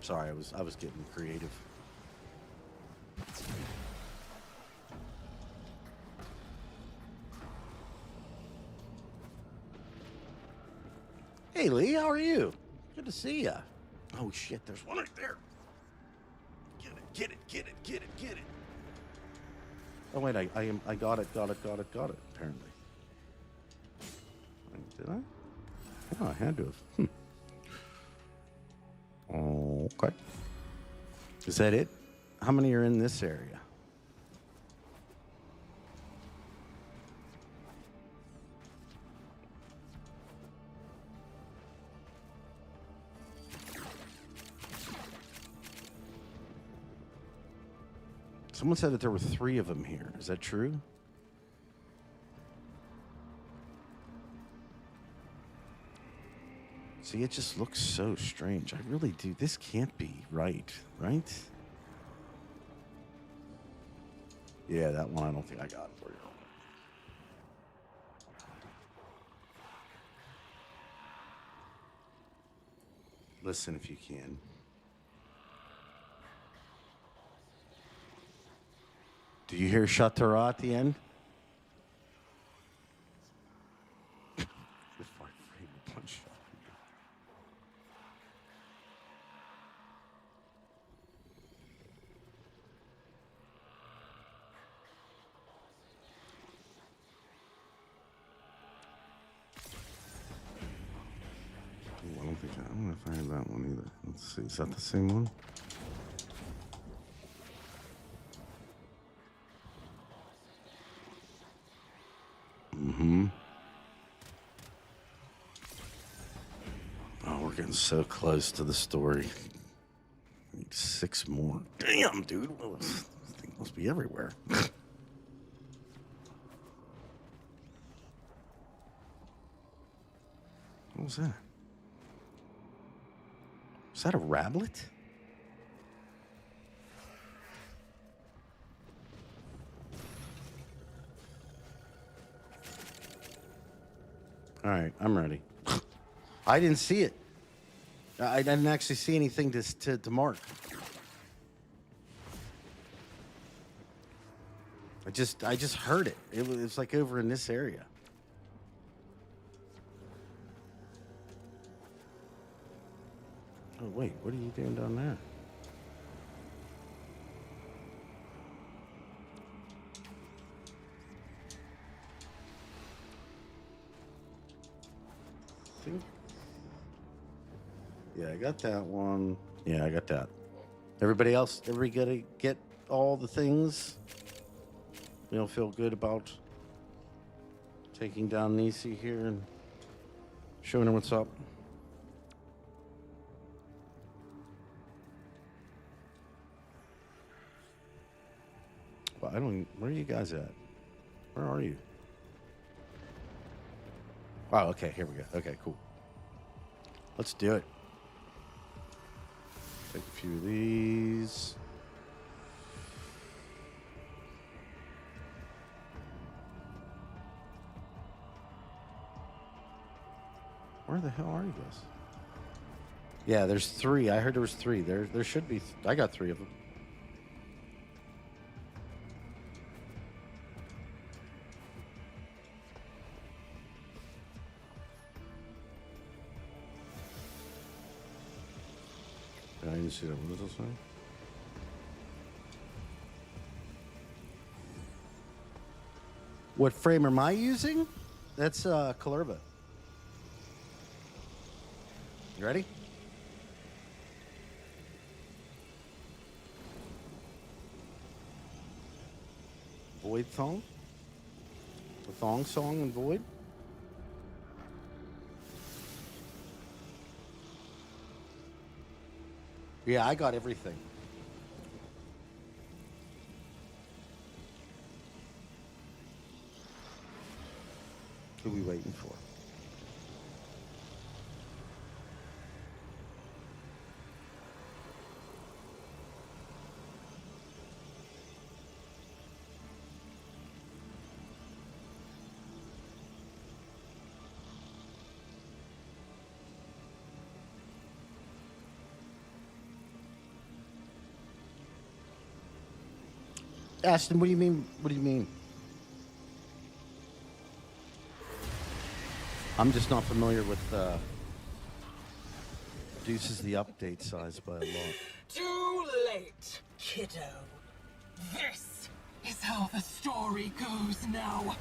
Sorry, I was getting creative. Hey Lee, how are you? Good to see ya. Oh shit, there's one right there. Get it. Oh wait, I got it. Apparently. Did I? Oh, I had to have. Okay. Is that it? How many are in this area? Someone said that there were 3 of them here. Is that true? See, it just looks so strange. I really do. This can't be right? Yeah, that one I don't think I got for you. Listen if you can. Do you hear Shatara at the end? Before I frame a punch. I don't know if I had that one either. Let's see. Is that the same one? Mm-hmm. Oh, we're getting so close to the story. Need 6 more. Damn, dude. Well, this thing must be everywhere. What was that? Is that a rablet? All right, I'm ready. I didn't see it. I didn't actually see anything to mark. I just heard it. It was like over in this area. Oh wait, what are you doing down there? Yeah, I got that one. Yeah, I got that. Everybody else, everybody get all the things? You know, feel good about taking down Neci here and showing her what's up. Well, I don't. Where are you guys at? Where are you? Oh, okay. Here we go. Okay, cool. Let's do it. Take a few of these. Where the hell are you guys? Yeah, there's 3. I heard there was 3. There should be. I got 3 of them. I didn't see that. What does it say? What frame am I using? That's Kalerba. You ready? Void Thong? The Thong Song and Void? Yeah, I got everything. Who are we waiting for? Ashton, what do you mean? What do you mean? I'm just not familiar with reduces the update size by a lot. Too late, kiddo. This is how the story goes now.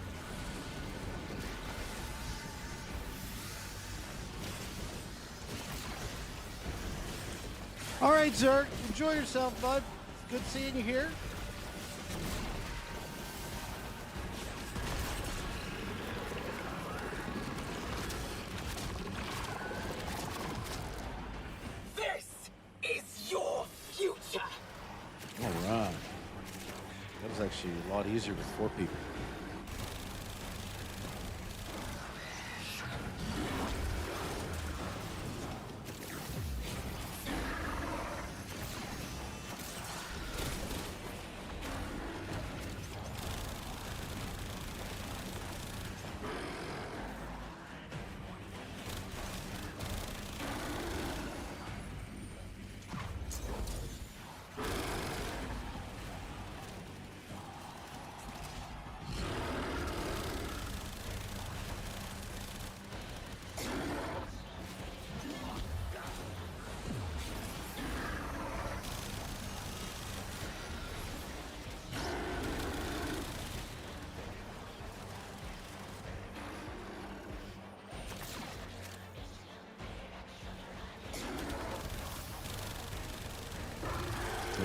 All right, Zerg, enjoy yourself, bud. Good seeing you here. Actually a lot easier with 4 people.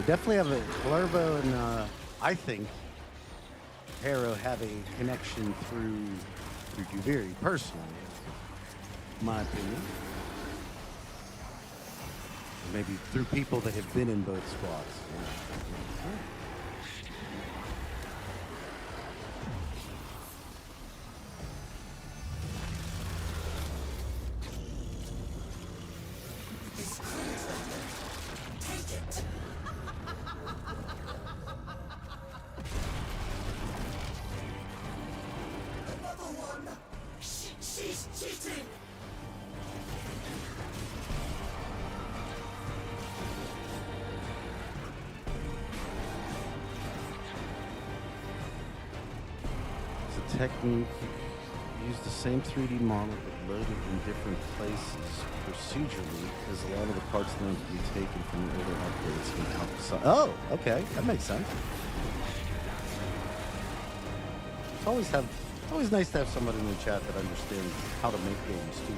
definitely have a Blurbo and I think Harrow have a connection through Duviri, personally, my opinion. Or maybe through people that have been in both squads. Yeah. She's cheating! It's a technique. Use the same 3D model but loaded in different places procedurally, because a lot of the parts need to be taken from the older upgrades from outside. Oh, okay, that makes sense. It's always nice to have someone in the chat that understands how to make games too.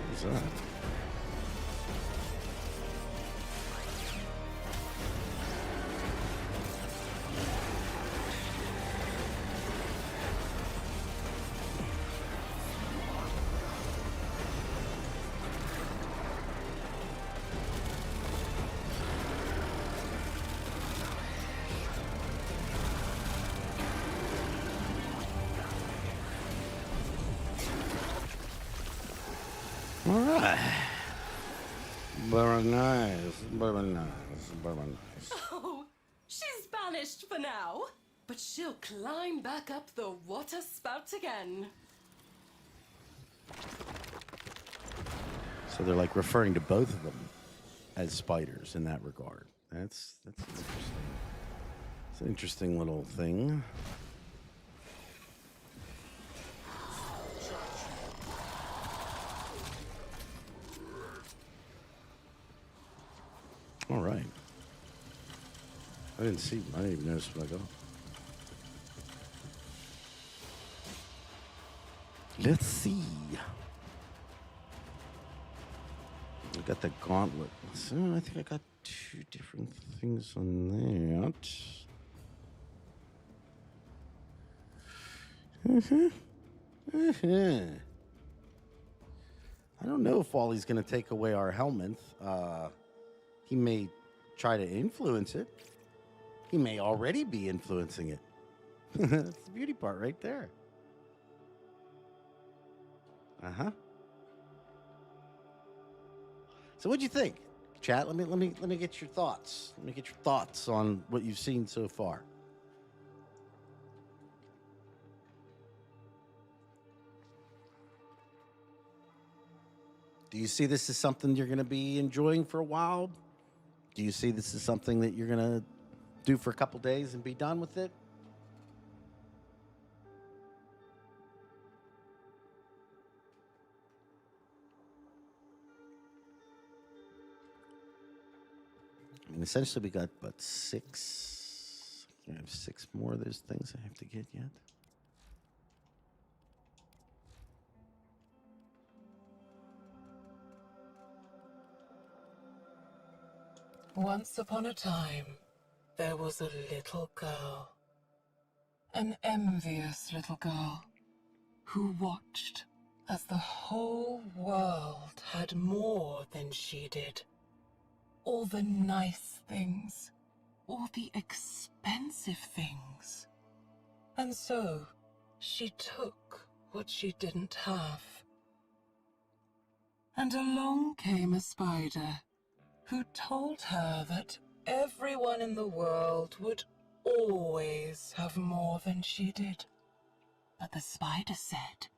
What's that? All right. Very nice. Very nice. Very nice. Oh, she's banished for now, but she'll climb back up the water spout again. So they're like referring to both of them as spiders in that regard. That's interesting. It's an interesting little thing. All right. I didn't even notice when I go. Let's see. I got the gauntlet. So I think I got two different things on that. I don't know if Wally's going to take away our helmet. He may try to influence it. He may already be influencing it. That's the beauty part right there. So what'd you think, chat? Let me get your thoughts. Let me get your thoughts on what you've seen so far. Do you see this as something you're going to be enjoying for a while? Do you see this as something that you're going to do for a couple days and be done with it? I mean, essentially, we got, what, 6? I have 6 more of those things I have to get yet. Once upon a time, there was a little girl. An envious little girl who watched as the whole world had more than she did. All the nice things, all the expensive things. And so, she took what she didn't have. And along came a spider who told her that everyone in the world would always have more than she did. But the spider said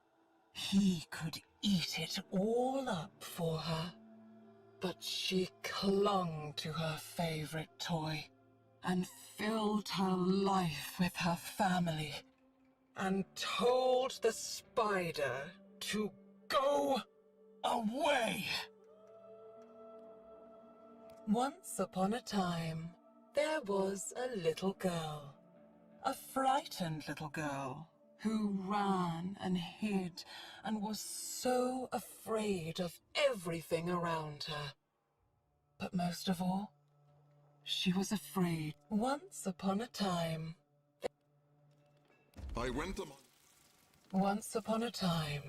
he could eat it all up for her. But she clung to her favorite toy and filled her life with her family and told the spider to go away. Once upon a time, there was a little girl. A frightened little girl who ran and hid and was so afraid of everything around her. But most of all, she was afraid. Once upon a time, Once upon a time,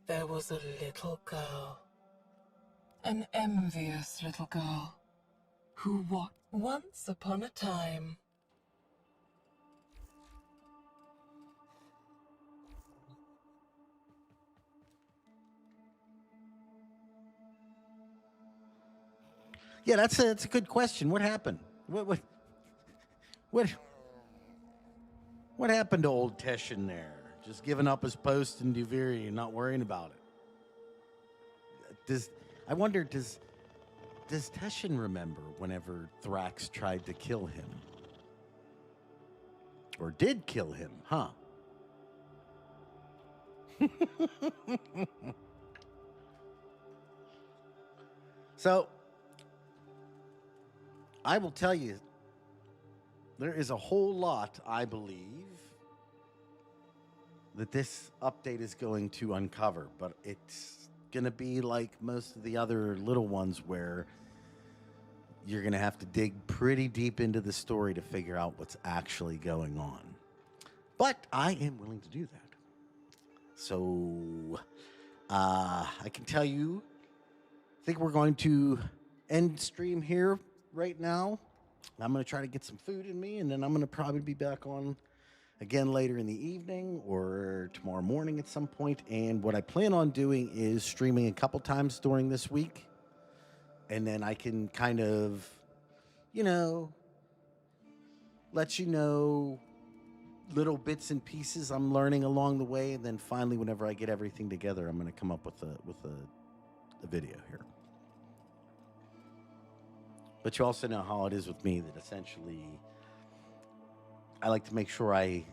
there was a little girl. An envious little girl who once upon a time. Yeah, that's a good question. What happened? What what happened to old Teshin there? Just giving up his post in Duviri and not worrying about it. Does Teshin remember whenever Thrax tried to kill him? Or did kill him, huh? So, I will tell you, there is a whole lot, I believe, that this update is going to uncover, but it's going to be like most of the other little ones where you're going to have to dig pretty deep into the story to figure out what's actually going on. But I am willing to do that. So, I can tell you, I think we're going to end stream here right now. I'm going to try to get some food in me, and then I'm going to probably be back on again later in the evening or tomorrow morning at some point. And what I plan on doing is streaming a couple times during this week. And then I can kind of, let you know little bits and pieces I'm learning along the way. And then finally, whenever I get everything together, I'm going to come up with a video here. But you also know how it is with me, that essentially I like to make sure I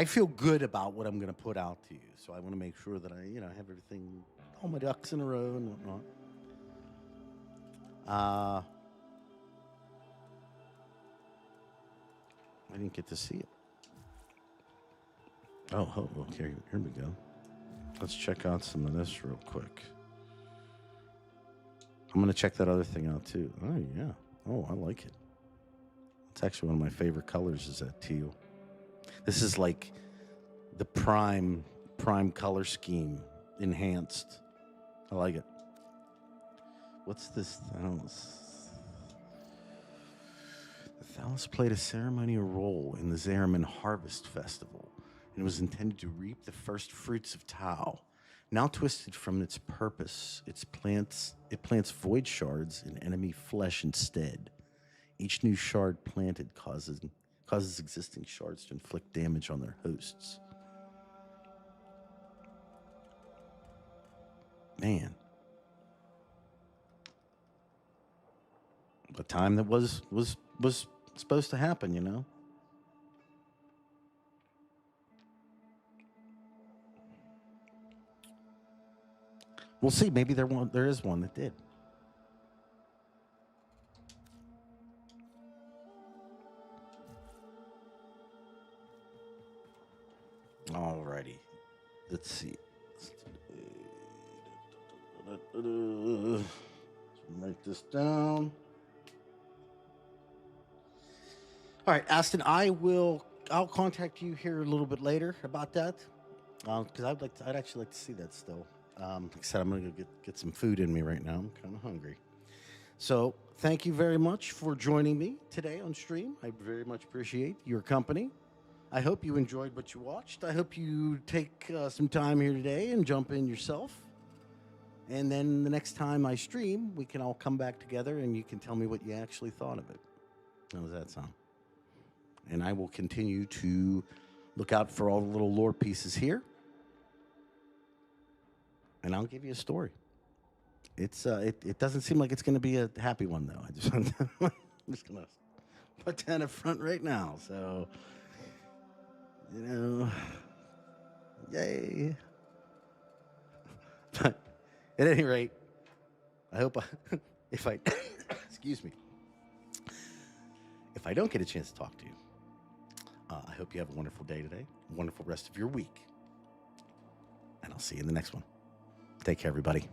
feel good about what I'm going to put out to you. So I want to make sure that I have everything, all my ducks in a row and whatnot. I didn't get to see it. Oh, okay, here we go. Let's check out some of this real quick. I'm going to check that other thing out too. Oh, yeah. Oh, I like it. It's actually one of my favorite colors, is that teal. This is like the prime color scheme enhanced. I like it. What's this Thallus? The Thallus played a ceremonial role in the Zariman Harvest Festival and was intended to reap the first fruits of Tau. Now twisted from its purpose, it plants void shards in enemy flesh instead. Each new shard planted causes existing shards to inflict damage on their hosts. Man. A time that was supposed to happen, We'll see. Maybe there is one that did. Alrighty. Let's see. Write this down. All right, Aston, I'll contact you here a little bit later about that. Because I'd actually like to see that still. Like I said, I'm going to go get some food in me right now. I'm kind of hungry. So thank you very much for joining me today on stream. I very much appreciate your company. I hope you enjoyed what you watched. I hope you take some time here today and jump in yourself. And then the next time I stream, we can all come back together and you can tell me what you actually thought of it. How does that sound? And I will continue to look out for all the little lore pieces here. And I'll give you a story. It doesn't seem like it's going to be a happy one, though. I'm just going to put that up front right now. So, yay. But at any rate, I hope excuse me. if I don't get a chance to talk to you, I hope you have a wonderful day today, wonderful rest of your week, and I'll see you in the next one. Take care, everybody.